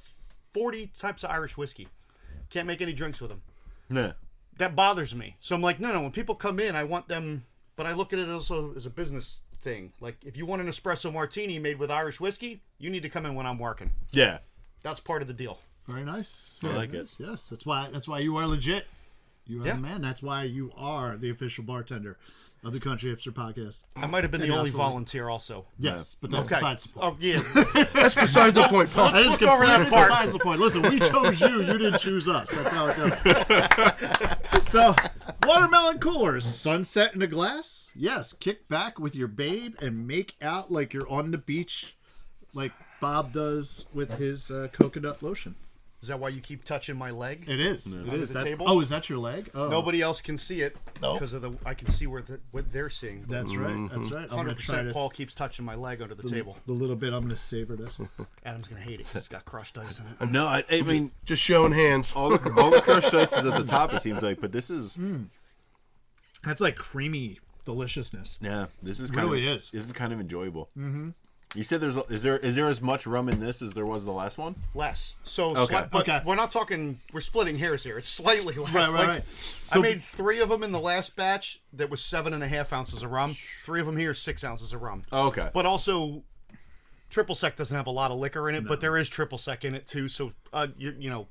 Speaker 3: 40 types of Irish whiskey. Can't make any drinks with them.
Speaker 2: No.
Speaker 3: That bothers me. So I'm like, no. When people come in, I want them. But I look at it also as a business thing. Like if you want an espresso martini made with Irish whiskey, you need to come in when I'm working.
Speaker 2: Yeah.
Speaker 3: That's part of the deal.
Speaker 1: Very nice.
Speaker 2: I
Speaker 1: Very
Speaker 2: like
Speaker 1: nice. Yes, that's why you are legit. You are
Speaker 3: Yeah.
Speaker 1: the man. That's why you are the official bartender of the Country Hipster Podcast.
Speaker 3: I might have been the
Speaker 1: Yeah,
Speaker 3: only
Speaker 1: that's what we-
Speaker 3: volunteer also.
Speaker 1: Yes, but that's
Speaker 3: Okay.
Speaker 1: besides the point.
Speaker 3: Oh yeah.
Speaker 4: That's beside the point, Paul.
Speaker 1: That is
Speaker 3: look over that
Speaker 1: completely
Speaker 3: part.
Speaker 1: besides the point. Listen, we chose you. You didn't choose us. That's how it goes. So, watermelon coolers, sunset in a glass. Yes, kick back with your babe and make out like you're on the beach, like Bob does with his coconut lotion.
Speaker 3: Is that why you keep touching my leg?
Speaker 1: It is. It
Speaker 3: Under
Speaker 1: is.
Speaker 3: the
Speaker 1: That's,
Speaker 3: table?
Speaker 1: oh, is that your leg? Oh,
Speaker 3: Nobody else can see it because of the. I can see what they're seeing.
Speaker 1: That's right. That's right. I'm gonna try
Speaker 3: 100%
Speaker 1: this.
Speaker 3: Paul keeps touching my leg under the table.
Speaker 1: The little bit I'm gonna savor this.
Speaker 3: Adam's gonna hate it 'cause it's got crushed ice in it.
Speaker 2: No, I mean
Speaker 4: Just showing hands.
Speaker 2: all the crushed ice is at the top. It seems like, but this is
Speaker 1: That's like creamy deliciousness.
Speaker 2: yeah. This is
Speaker 1: It
Speaker 2: kind
Speaker 1: really
Speaker 2: of
Speaker 1: is.
Speaker 2: This is kind of enjoyable. Mm-hmm. You said is there as much rum in this as there was the last one?
Speaker 3: Less. So,
Speaker 2: Okay.
Speaker 3: but
Speaker 1: Okay.
Speaker 3: we're not talking. We're splitting hairs here. It's slightly less.
Speaker 1: Right,
Speaker 3: Like,
Speaker 1: right.
Speaker 3: I made 3 of them in the last batch. That was 7.5 ounces of rum. 3 of them here, 6 ounces of rum.
Speaker 2: Oh, okay.
Speaker 3: But also, triple sec doesn't have a lot of liquor in it, but there is triple sec in it too. So, you know,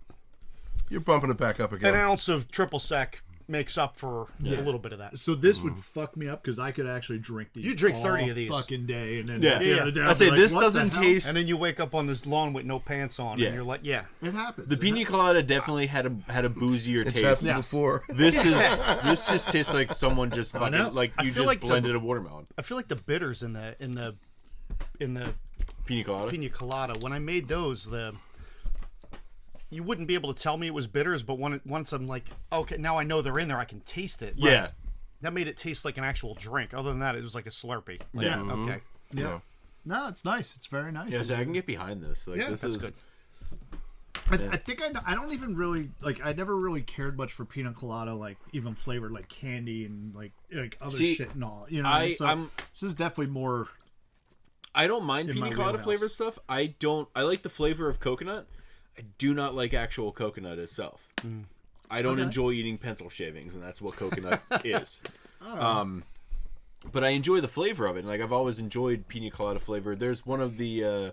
Speaker 4: You're bumping it back up
Speaker 3: an
Speaker 4: again.
Speaker 3: ounce of triple sec makes up for a little bit of that.
Speaker 1: So this would fuck me up because I could actually drink these.
Speaker 3: You drink
Speaker 1: all
Speaker 3: 30 of these
Speaker 1: fucking day, and then
Speaker 2: Yeah.
Speaker 1: at the end of the day,
Speaker 2: I
Speaker 1: I'll
Speaker 2: say
Speaker 1: be like,
Speaker 2: this
Speaker 1: what the
Speaker 2: doesn't
Speaker 1: hell?
Speaker 2: taste.
Speaker 3: And then you wake up on this lawn with no pants on,
Speaker 2: Yeah.
Speaker 3: and you're like, yeah.
Speaker 1: It happens.
Speaker 2: The pina colada definitely had a boozier
Speaker 4: It's
Speaker 2: taste.
Speaker 4: happened before.
Speaker 2: This just tastes like someone just
Speaker 1: know.
Speaker 2: fucking like you
Speaker 3: feel
Speaker 2: just
Speaker 3: like the-
Speaker 2: blended a watermelon.
Speaker 3: I feel like the bitters in the
Speaker 2: Pina colada.
Speaker 3: pina colada. When I made those, you wouldn't be able to tell me it was bitters, but once I'm like, okay, now I know they're in there, I can taste it.
Speaker 2: Yeah.
Speaker 3: That made it taste like an actual drink. Other than that, it was like a Slurpee. Like,
Speaker 2: Yeah.
Speaker 3: Okay.
Speaker 1: Yeah. No, it's nice. It's very nice.
Speaker 2: Yeah, so I can get behind this. Like
Speaker 1: Yeah,
Speaker 2: this
Speaker 3: that's
Speaker 2: is
Speaker 3: good.
Speaker 1: I think I don't even really like. I never really cared much for pina colada, like even flavored like candy and like other
Speaker 2: See,
Speaker 1: shit and all. You know,
Speaker 2: I'm-
Speaker 1: this is definitely more.
Speaker 2: I don't mind
Speaker 1: In my
Speaker 2: pina colada
Speaker 1: wheelhouse.
Speaker 2: flavored stuff. I like the flavor of coconut. I do not like actual coconut itself. I don't
Speaker 1: Okay.
Speaker 2: enjoy eating pencil shavings, and that's what coconut is. But I enjoy the flavor of it. Like I've always enjoyed pina colada flavor. There's one of the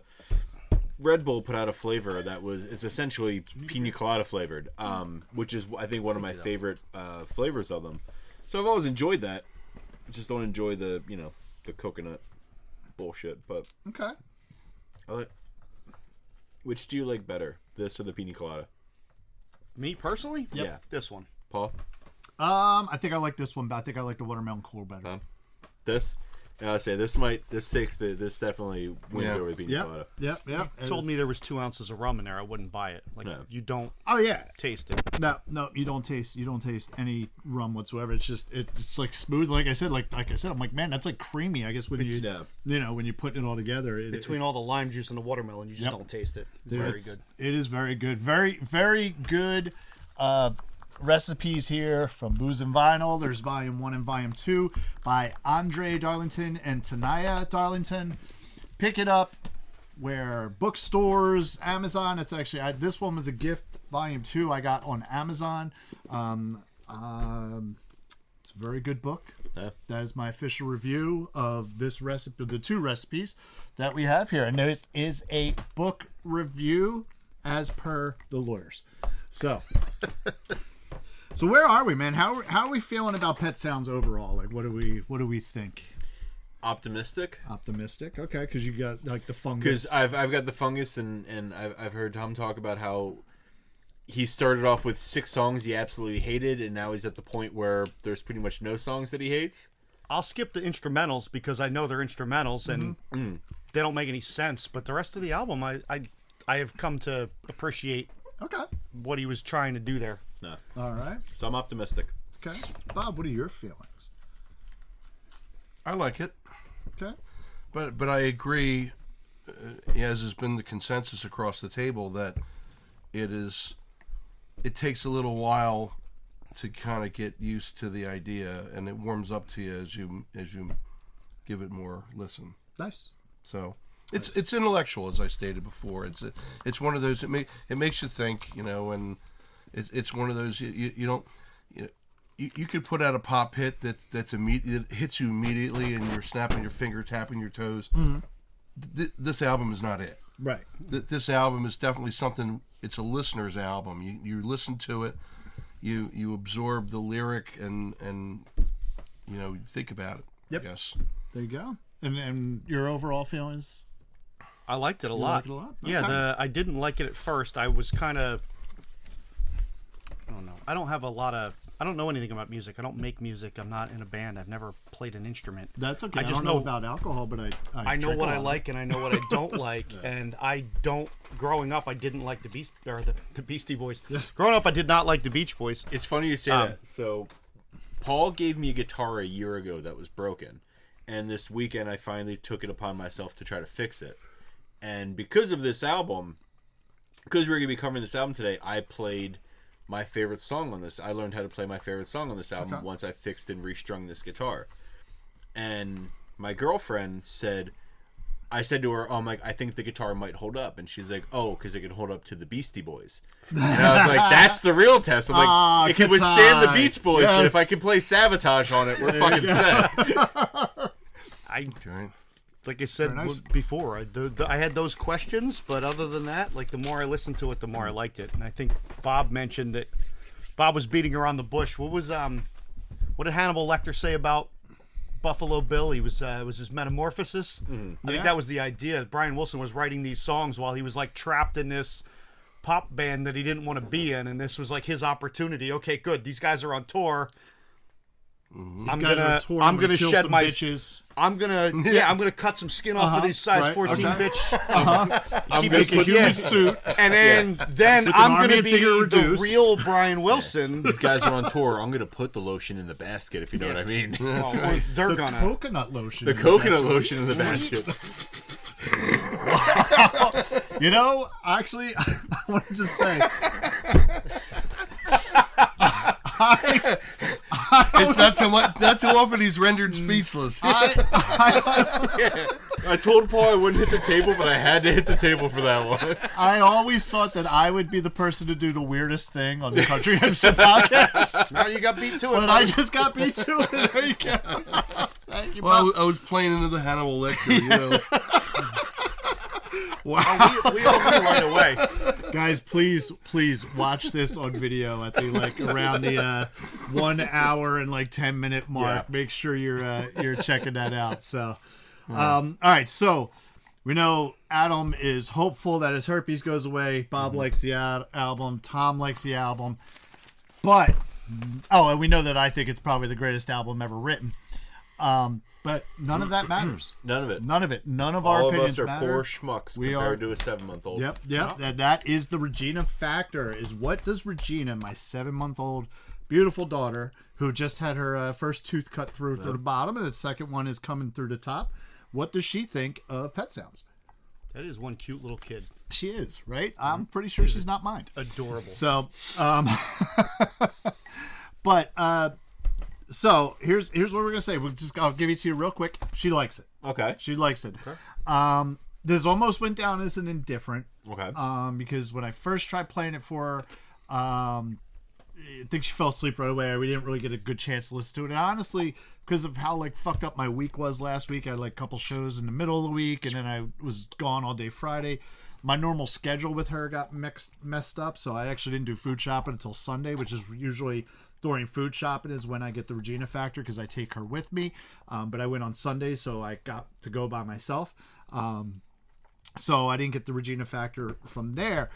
Speaker 2: Red Bull put out a flavor it's essentially pina colada flavored, which is I think one of my favorite flavors of them. So I've always enjoyed that. I just don't enjoy the coconut bullshit. But
Speaker 1: Okay.
Speaker 2: I like. Which do you like better, this or the pina colada?
Speaker 3: Me personally?
Speaker 2: Yeah.
Speaker 3: This one.
Speaker 2: Paul?
Speaker 1: I think I like this one, but I think I like the watermelon cool better.
Speaker 2: This? Yeah, I say this definitely wins
Speaker 4: Yeah.
Speaker 2: over the pina
Speaker 1: Yeah.
Speaker 2: colada.
Speaker 1: Yeah.
Speaker 3: Told me there was 2 ounces of rum in there, I wouldn't buy it. Like,
Speaker 2: No.
Speaker 3: you don't
Speaker 1: Oh yeah.
Speaker 3: taste it.
Speaker 1: No, you don't taste any rum whatsoever. It's just it's like smooth. Like I said, I'm like, man, that's like creamy. I guess when you
Speaker 2: Yeah.
Speaker 1: when you put it all together,
Speaker 3: Between all the lime juice and the watermelon, you just
Speaker 1: Yep.
Speaker 3: don't taste it. It's
Speaker 1: Dude,
Speaker 3: very good.
Speaker 1: It is very good. Very good recipes here from Booze and Vinyl. There's volume 1 and volume 2 by Andre Darlington and Tanaya Darlington. Pick it up where bookstores, Amazon. It's actually this one was a gift. Volume 2 I got on Amazon. It's a very good book.
Speaker 2: Yeah.
Speaker 1: That is my official review of this recipe, the 2 recipes that we have here, and this is a book review as per the lawyers. So, so where are we, man? How are we feeling about Pet Sounds overall? Like, what do we think?
Speaker 2: Optimistic?
Speaker 1: Optimistic, okay, because you got like the fungus.
Speaker 2: Because I've got the fungus, and I've heard Tom talk about how he started off with 6 songs he absolutely hated, and now he's at the point where there's pretty much no songs that he hates.
Speaker 3: I'll skip the instrumentals because I know they're instrumentals and
Speaker 2: Mm-hmm.
Speaker 3: they don't make any sense. But the rest of the album, I have come to appreciate
Speaker 1: Okay,
Speaker 3: what he was trying to do there.
Speaker 2: No.
Speaker 1: all right,
Speaker 2: So I'm optimistic.
Speaker 1: okay. Bob, what are your feelings?
Speaker 4: I like it,
Speaker 1: Okay,
Speaker 4: but I agree, as has been the consensus across the table, that it takes a little while to kind of get used to the idea, and it warms up to you as you give it more listen.
Speaker 1: nice.
Speaker 4: So it's intellectual, as I stated before. It's one of those. It makes you think, and it's one of those you don't. You could put out a pop hit that's immediate, hits you immediately, and you're snapping your finger, tapping your toes. Mm-hmm. This album is not it.
Speaker 1: Right.
Speaker 4: This album is definitely something. It's a listener's album. You listen to it, you absorb the lyric, and think about it.
Speaker 1: Yep.
Speaker 4: I guess.
Speaker 1: There you go. And your overall feelings?
Speaker 3: I liked it a
Speaker 1: You
Speaker 3: lot.
Speaker 1: liked it a lot?
Speaker 3: Yeah,
Speaker 1: Okay.
Speaker 3: I didn't like it at first. I was kind of, I don't know. I don't know anything about music. I don't make music. I'm not in a band. I've never played an instrument.
Speaker 1: That's okay.
Speaker 3: I
Speaker 1: I
Speaker 3: just
Speaker 1: don't know
Speaker 3: know-
Speaker 1: about alcohol, but
Speaker 3: I know
Speaker 1: drink
Speaker 3: what
Speaker 1: a
Speaker 3: I
Speaker 1: lot.
Speaker 3: like and I know what I don't like, and I don't. Growing up, I didn't like the Beastie Boys.
Speaker 1: Yes.
Speaker 3: Growing up, I did not like the Beach Boys.
Speaker 2: It's funny you say that. So, Paul gave me a guitar a year ago that was broken, and this weekend I finally took it upon myself to try to fix it. And because of this album, because we're going to be covering this album today, I played my favorite song on this. I learned how to play my favorite song on this album once I fixed and restrung this guitar. And my girlfriend said, I said to her, I think the guitar might hold up. And she's like, oh, because it can hold up to the Beastie Boys. And I was like, that's the real test. I'm like, it can withstand the
Speaker 1: Katai.
Speaker 2: Beach Boys, but if
Speaker 1: Yes.
Speaker 2: I can play Sabotage on it, we're fucking set.
Speaker 4: Okay.
Speaker 3: Like I said
Speaker 1: Very nice.
Speaker 3: before, I had those questions, but other than that, like the more I listened to it, the more I liked it. And I think Bob mentioned that Bob was beating around the bush. What did Hannibal Lecter say about Buffalo Bill? He was his metamorphosis. I think that was the idea. Brian Wilson was writing these songs while he was like trapped in this pop band that he didn't want to be in, and this was like his opportunity. Okay, good. These guys are on tour. I'm gonna shed my bitches. I'm gonna cut some skin off of these size 14 bitch.
Speaker 1: I'm gonna make a human suit,
Speaker 3: and then I'm gonna be the real Brian Wilson.
Speaker 2: These guys are on tour. I'm gonna put the lotion in the basket, if you know what I mean.
Speaker 3: Well, they're gonna
Speaker 1: coconut lotion.
Speaker 2: The coconut lotion in the basket.
Speaker 1: You know, actually, I want to just say.
Speaker 4: It's not too often he's rendered speechless.
Speaker 2: I told Paul I wouldn't hit the table, but I had to hit the table for that one.
Speaker 1: I always thought that I would be the person to do the weirdest thing on the Country Hipster podcast.
Speaker 3: Now you got beat to it.
Speaker 1: But I just got beat to it. There you go. Thank you,
Speaker 4: Well, I was playing into the Hannibal Lecter, you know.
Speaker 1: Wow.
Speaker 3: We all knew right away.
Speaker 1: Guys, please watch this on video at the around the 1 hour and 10-minute mark.
Speaker 2: Yeah.
Speaker 1: Make sure you're checking that out. So, all right. So we know Adam is hopeful that his herpes goes away. Bob likes the album. Tom likes the album. But and we know that I think it's probably the greatest album ever written. But none of that matters.
Speaker 2: None of it.
Speaker 1: None of our opinions
Speaker 2: All of us are
Speaker 1: matter.
Speaker 2: poor schmucks compared to a 7-month-old.
Speaker 1: Yep. And that is the Regina factor. Is what does Regina, my 7-month-old beautiful daughter, who just had her first tooth cut through to the bottom, and the second one is coming through the top. What does she think of pet sounds?
Speaker 3: That is one cute little kid.
Speaker 1: She is, right? I'm pretty sure she's not mine.
Speaker 3: Adorable.
Speaker 1: So, but so here's what we're gonna say. I'll give it to you real quick. She likes it.
Speaker 2: Okay.
Speaker 1: She likes it. Okay. This almost went down as an indifferent.
Speaker 2: Okay.
Speaker 1: Because when I first tried playing it for her, I think she fell asleep right away. We didn't really get a good chance to listen to it. And honestly, because of how fucked up my week was last week, I had a couple shows in the middle of the week, and then I was gone all day Friday. My normal schedule with her got messed up, so I actually didn't do food shopping until Sunday, which is usually during food shopping is when I get the Regina factor because I take her with me. But I went on Sunday, so I got to go by myself. So I didn't get the Regina factor from there.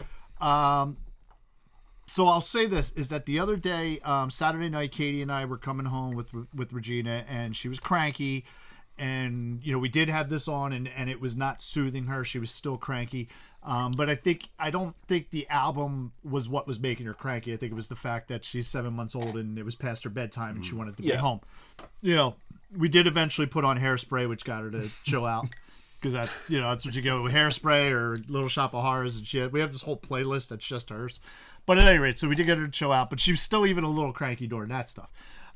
Speaker 1: So I'll say this, is that the other day, Saturday night, Katie and I were coming home with Regina, and she was cranky. And, we did have this on, and it was not soothing her. She was still cranky. But I don't think the album was what was making her cranky. I think it was the fact that she's 7 months old and it was past her bedtime and she wanted to be home. We did eventually put on Hairspray, which got her to chill out. Because that's what you go with, Hairspray or Little Shop of Horrors and shit. We have this whole playlist that's just hers. But at any rate, so we did get her to chill out. But she was still even a little cranky during that stuff.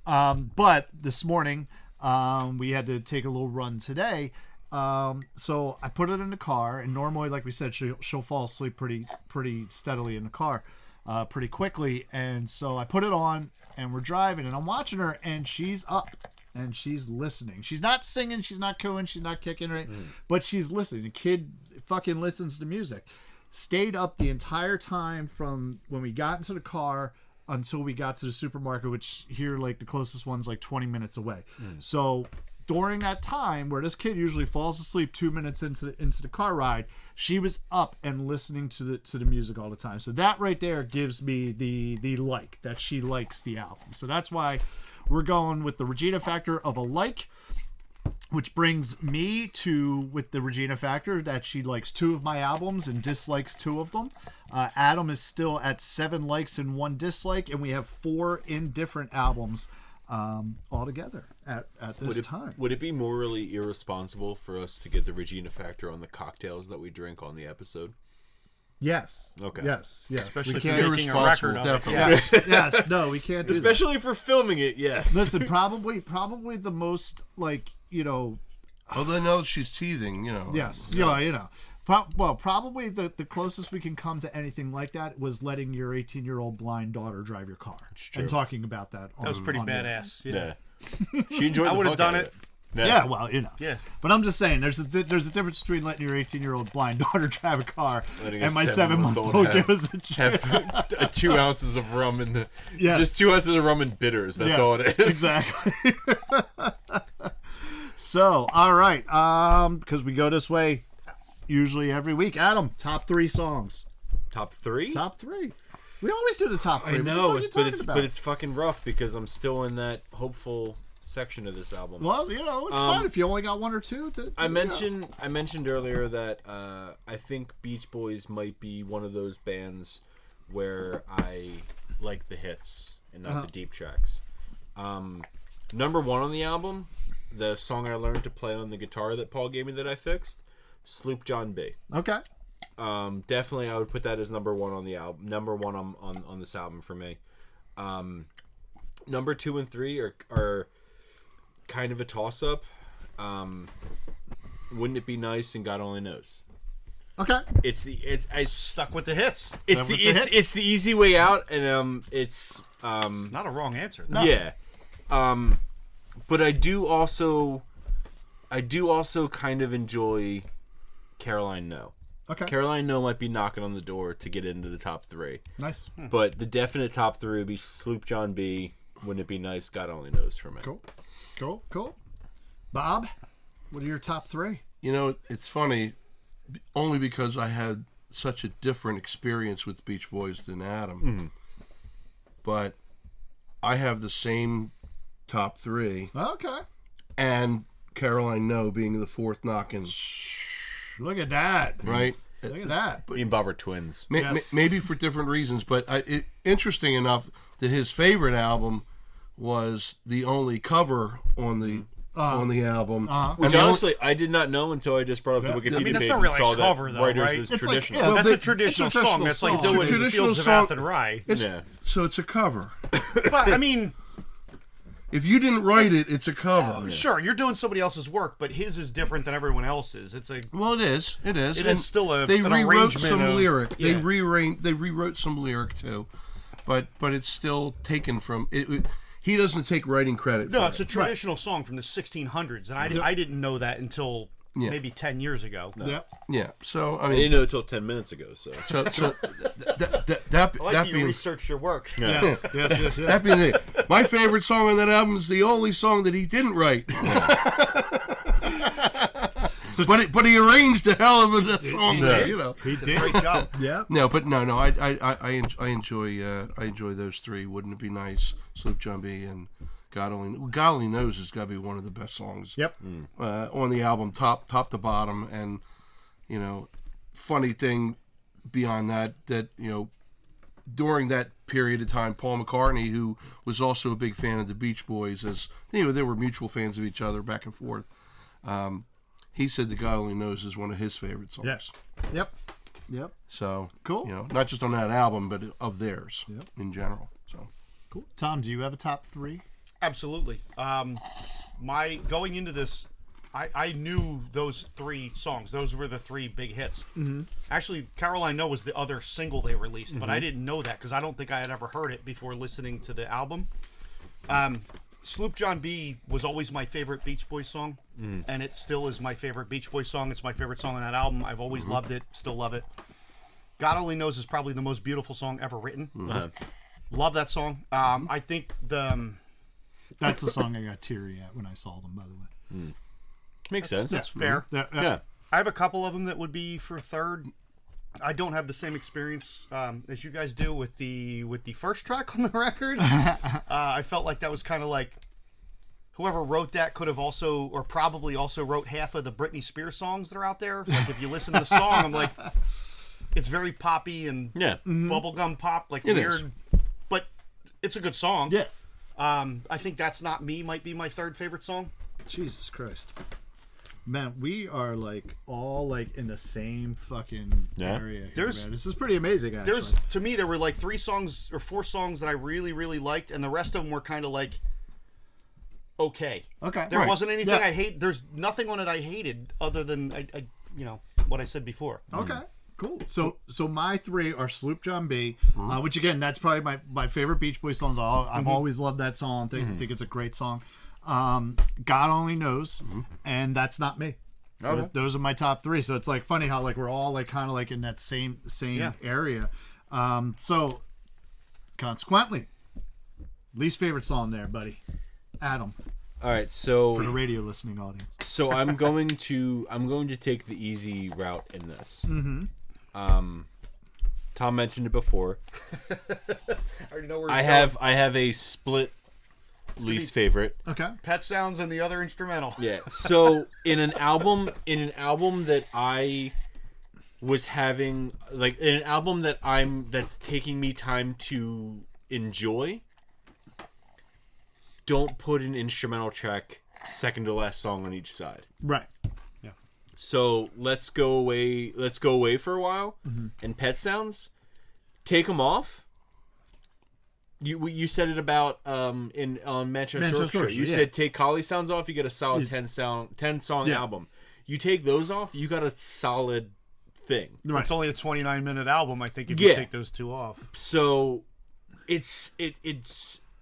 Speaker 1: But this morning, we had to take a little run today. So I put it in the car, and normally, like we said, she'll fall asleep pretty steadily in the car, pretty quickly. And so I put it on, and we're driving, and I'm watching her, and she's up, and she's listening. She's not singing, she's not cooing, she's not kicking, right? But she's listening. The kid fucking listens to music. Stayed up the entire time from when we got into the car until we got to the supermarket, which here, the closest one's 20 minutes away. So during that time where this kid usually falls asleep 2 minutes into the car ride, she was up and listening to the music all the time. So that right there gives me the that she likes the album. So that's why we're going with the Regina factor of a like, which brings me to, with the Regina factor, that she likes 2 of my albums and dislikes 2 of them. Adam is still at 7 likes and 1 dislike, and we have 4 indifferent albums altogether at this time.
Speaker 2: Would it be morally irresponsible for us to get the Regina factor on the cocktails that we drink on the episode?
Speaker 1: Yes.
Speaker 2: Okay.
Speaker 1: Yes.
Speaker 3: Especially
Speaker 1: we
Speaker 3: if you're
Speaker 1: can't.
Speaker 3: making a record of it.
Speaker 4: Definitely.
Speaker 1: Yes. No, we can't do that.
Speaker 2: Especially for filming it, yes.
Speaker 1: Listen, probably the most
Speaker 4: Well, they know she's teething,
Speaker 1: Yes. Probably the closest we can come to anything like that was letting your 18-year-old blind daughter drive your car.
Speaker 2: It's true.
Speaker 1: And talking about that.
Speaker 3: That was pretty
Speaker 1: on
Speaker 3: badass.
Speaker 2: Yeah. She enjoyed
Speaker 3: I
Speaker 2: the
Speaker 3: would have
Speaker 2: fuck
Speaker 3: done
Speaker 2: out of
Speaker 3: it.
Speaker 1: Yeah, well, you know.
Speaker 3: Yeah.
Speaker 1: But I'm just saying, there's a difference between letting your 18-year-old blind daughter drive a car
Speaker 2: Letting
Speaker 1: and
Speaker 2: a
Speaker 1: my
Speaker 2: 7-month-old
Speaker 1: 7-month-old give us a
Speaker 2: have 2 ounces of rum and
Speaker 1: Yes.
Speaker 2: just 2 ounces of rum and bitters. That's
Speaker 1: Yes,
Speaker 2: all it is.
Speaker 1: Exactly. So, all right. Because we go this way usually every week. Adam, top 3 songs.
Speaker 2: Top 3?
Speaker 1: Top 3. We always do the top 3.
Speaker 2: I know,
Speaker 1: What the fuck are you talking about?
Speaker 2: but it's fucking rough because I'm still in that hopeful section of this album.
Speaker 1: Well, you know, it's fine if you only got 1 or 2.
Speaker 2: I mentioned earlier that I think Beach Boys might be one of those bands where I like the hits and not the deep tracks. Number 1 on the album, the song I learned to play on the guitar that Paul gave me that I fixed, Sloop John B.
Speaker 1: Okay.
Speaker 2: Definitely I would put that as number 1 on the album. Number 1 on this album for me. Number 2 and 3 are kind of a toss-up. Wouldn't It Be Nice and God Only Knows.
Speaker 1: Okay.
Speaker 2: I
Speaker 3: Stuck with the hits.
Speaker 2: it's the easy way out, and it's
Speaker 3: Not a wrong answer.
Speaker 1: No.
Speaker 2: yeah. But I do also kind of enjoy Caroline No.
Speaker 1: Okay.
Speaker 2: Caroline No might be knocking on the door to get into the top 3.
Speaker 1: Nice.
Speaker 2: But the definite top 3 would be Sloop John B, Wouldn't It Be Nice, God Only Knows for me.
Speaker 1: Cool. Bob, what are your top 3?
Speaker 4: You know, it's funny, only because I had such a different experience with Beach Boys than Adam. But I have the same top 3,
Speaker 1: Okay.
Speaker 4: and Caroline No being the 4th knockin',
Speaker 1: Look at that.
Speaker 4: right?
Speaker 1: Look at that.
Speaker 2: Me and Bob are twins.
Speaker 1: Yes.
Speaker 4: Maybe for different reasons, but interesting enough that his favorite album was the only cover on the album.
Speaker 2: Which honestly, I did not know until I just brought up the Wikipedia
Speaker 3: I mean, that's
Speaker 2: page
Speaker 3: not
Speaker 2: and
Speaker 3: really
Speaker 2: saw
Speaker 3: a cover,
Speaker 2: that
Speaker 3: though,
Speaker 2: Writers
Speaker 3: right?
Speaker 2: was
Speaker 1: It's like,
Speaker 2: traditional.
Speaker 1: yeah,
Speaker 3: Well, that's
Speaker 1: the-
Speaker 3: a traditional
Speaker 1: it's a traditional
Speaker 3: song. That's like
Speaker 1: song.
Speaker 3: doing
Speaker 4: It's a traditional
Speaker 3: Fields of
Speaker 4: song.
Speaker 3: Bath and Rye.
Speaker 2: Yeah.
Speaker 4: So it's a cover.
Speaker 3: But, I mean,
Speaker 4: If you didn't write it, it's a cover.
Speaker 3: sure, you're doing somebody else's work, but his is different than everyone else's. It's a...
Speaker 4: Well, it is. It is.
Speaker 3: It
Speaker 4: And
Speaker 3: is still
Speaker 4: they
Speaker 3: an
Speaker 4: rewrote
Speaker 3: arrangement
Speaker 4: some
Speaker 3: of-
Speaker 4: lyric.
Speaker 3: yeah.
Speaker 4: They rewrote some lyric too, but it's still taken from it. He doesn't take writing credit.
Speaker 3: No,
Speaker 4: for
Speaker 3: it's a
Speaker 4: it.
Speaker 3: traditional song from the 1600s, and I didn't know that until
Speaker 4: Yeah.
Speaker 3: maybe 10 years ago.
Speaker 1: Yep.
Speaker 4: Yeah. So I
Speaker 2: I
Speaker 4: mean,
Speaker 2: didn't know until 10 minutes ago. So
Speaker 4: that
Speaker 3: I like
Speaker 4: that
Speaker 3: that you
Speaker 4: being
Speaker 3: researched your work.
Speaker 1: Yes.
Speaker 4: that being it, my favorite song on that album is the only song that he didn't write. But he arranged the hell of a song there, you know.
Speaker 1: He did.
Speaker 3: Great job.
Speaker 1: Yeah.
Speaker 4: No, but no. I enjoy those 3. Wouldn't It Be Nice, Sloop John B, and God Only Knows has got to be one of the best songs.
Speaker 1: Yep.
Speaker 4: On the album, top to bottom, and you know, funny thing beyond that you know, during that period of time, Paul McCartney, who was also a big fan of the Beach Boys, as you know, they were mutual fans of each other back and forth. He said that God Only Knows is one of his favorite songs.
Speaker 1: Yes. Yep.
Speaker 4: So
Speaker 1: Cool.
Speaker 4: You know, not just on that album, but of theirs in general. So
Speaker 1: Cool. Tom, do you have a top 3?
Speaker 3: Absolutely. My going into this, I knew those 3 songs. Those were the 3 big hits. Mm-hmm. Actually, Caroline No was the other single they released, but I didn't know that because I don't think I had ever heard it before listening to the album. Sloop John B was always my favorite Beach Boys song, and it still is my favorite Beach Boys song. It's my favorite song on that album. I've always loved it, still love it. God Only Knows is probably the most beautiful song ever written. Love that song. I think
Speaker 1: That's the song I got teary at when I saw them, by the way.
Speaker 2: makes sense.
Speaker 3: that's fair.
Speaker 2: Yeah.
Speaker 3: I have a couple of them that would be for third. I don't have the same experience as you guys do with the first track on the record. I felt like that was kind of like whoever wrote that could have also, or probably also wrote half of the Britney Spears songs that are out there. Like if you listen to the song, I'm like, it's very poppy and bubblegum pop, like
Speaker 4: It
Speaker 3: weird,
Speaker 4: is.
Speaker 3: but it's a good song.
Speaker 1: Yeah.
Speaker 3: I think That's Not Me might be my third favorite song.
Speaker 1: Jesus Christ. Man, we are like all like in the same fucking area here,
Speaker 3: There's-
Speaker 1: man. This is pretty amazing, actually.
Speaker 3: There's, to me, there were like 3 songs or 4 songs that I really, really liked, and the rest of them were kind of like okay.
Speaker 1: Okay.
Speaker 3: There
Speaker 1: Right.
Speaker 3: wasn't anything
Speaker 1: Yeah.
Speaker 3: I hate. There's nothing on it I hated other than I you know what I said before.
Speaker 1: Okay, cool. So my 3 are Sloop John B, which again, that's probably my favorite Beach Boys songs. I've always loved that song. Think it's a great song. God Only Knows, and That's Not Me.
Speaker 2: Okay.
Speaker 1: Those are my top 3. So it's like funny how like we're all like kind of like in that same area. So consequently, least favorite song there, buddy. Adam,
Speaker 2: All right,
Speaker 1: for the
Speaker 2: so
Speaker 1: radio listening audience.
Speaker 2: I'm going to take the easy route in this. Tom mentioned it before.
Speaker 3: I already know where
Speaker 2: I have a split least favorite.
Speaker 1: Okay.
Speaker 3: Pet Sounds and the other instrumental.
Speaker 2: Yeah. So in an album that I was having, like, in an album that's taking me time to enjoy, don't put an instrumental track second to last song on each side.
Speaker 1: Right.
Speaker 2: So let's go away for a while. And Pet Sounds, take them off. You said it about on Manchester Orchestra. You said take Collie Sounds off, you get a solid 10 song album. You take those off, you got a solid thing.
Speaker 3: It's only a 29-minute album, I think, if you take those 2 off.
Speaker 2: So it's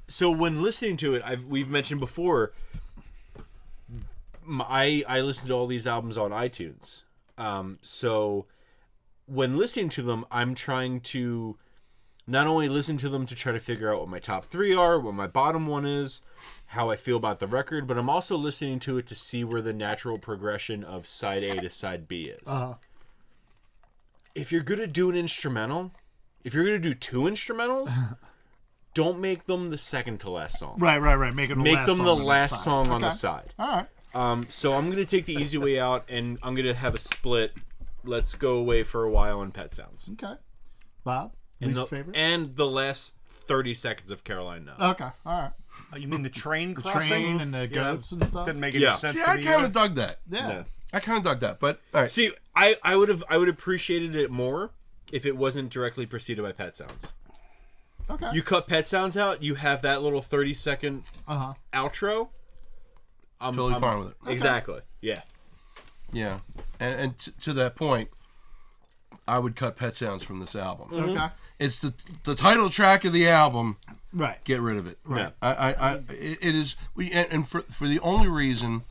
Speaker 2: so when listening to it, we've mentioned before, I listen to all these albums on iTunes. So when listening to them, I'm trying to not only listen to them to try to figure out what my top 3 are, what my bottom one is, how I feel about the record, but I'm also listening to it to see where the natural progression of side A to side B is. If you're going to do an instrumental, if you're going to do 2 instrumentals, don't make them the second to last song.
Speaker 1: Right. Make them
Speaker 2: the last song on the side.
Speaker 1: All right.
Speaker 2: So I'm going to take the easy way out, and I'm going to have a split. Let's go away for a while on Pet Sounds.
Speaker 1: Okay. Bob, least favorite?
Speaker 2: And the last 30 seconds of Caroline No.
Speaker 1: Okay. All right.
Speaker 3: Oh, you mean the train
Speaker 1: The
Speaker 3: crossing?
Speaker 1: train and the goats and stuff?
Speaker 3: Didn't make any sense
Speaker 4: See,
Speaker 3: to
Speaker 4: I
Speaker 3: me
Speaker 4: kind
Speaker 3: either.
Speaker 4: of dug that.
Speaker 1: Yeah.
Speaker 2: No.
Speaker 4: I kind of dug that, but all right.
Speaker 2: See, I would have appreciated it more if it wasn't directly preceded by Pet Sounds.
Speaker 1: Okay.
Speaker 2: You cut Pet Sounds out, you have that little 30-second outro. I'm
Speaker 4: Totally fine with it.
Speaker 2: Exactly. Yeah.
Speaker 4: Yeah, and to that point, I would cut Pet Sounds from this album.
Speaker 1: Okay.
Speaker 4: It's the title track of the album.
Speaker 1: Right.
Speaker 4: Get rid of it.
Speaker 2: Right.
Speaker 4: It is, and for the only reason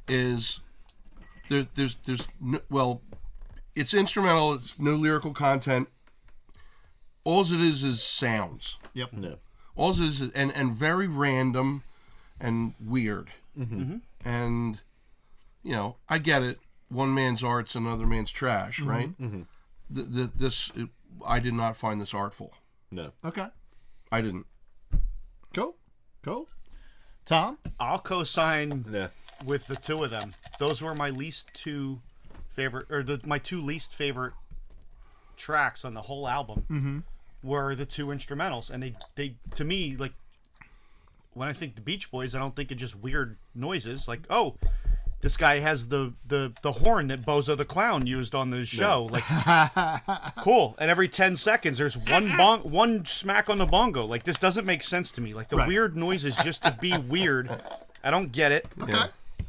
Speaker 4: is there's no, well, it's instrumental. It's no lyrical content. All it is sounds.
Speaker 1: Yep.
Speaker 2: No.
Speaker 4: All it is and very random and weird. And you know, I get it. One man's art's another man's trash, right? I did not find this artful.
Speaker 2: No.
Speaker 1: Okay.
Speaker 4: I didn't.
Speaker 1: Cool. Tom?
Speaker 3: I'll co-sign
Speaker 2: No.
Speaker 3: with the 2 of them. Those were my least 2 favorite, or my 2 least favorite tracks on the whole album. Were the 2 instrumentals, and they to me, like, when I think the Beach Boys, I don't think of just weird noises. Like, oh, this guy has the horn that Bozo the Clown used on the show. Like, cool. And every 10 seconds, there's one smack on the bongo. Like, this doesn't make sense to me. Like, the weird noises just to be weird. I don't get it.
Speaker 4: Yeah.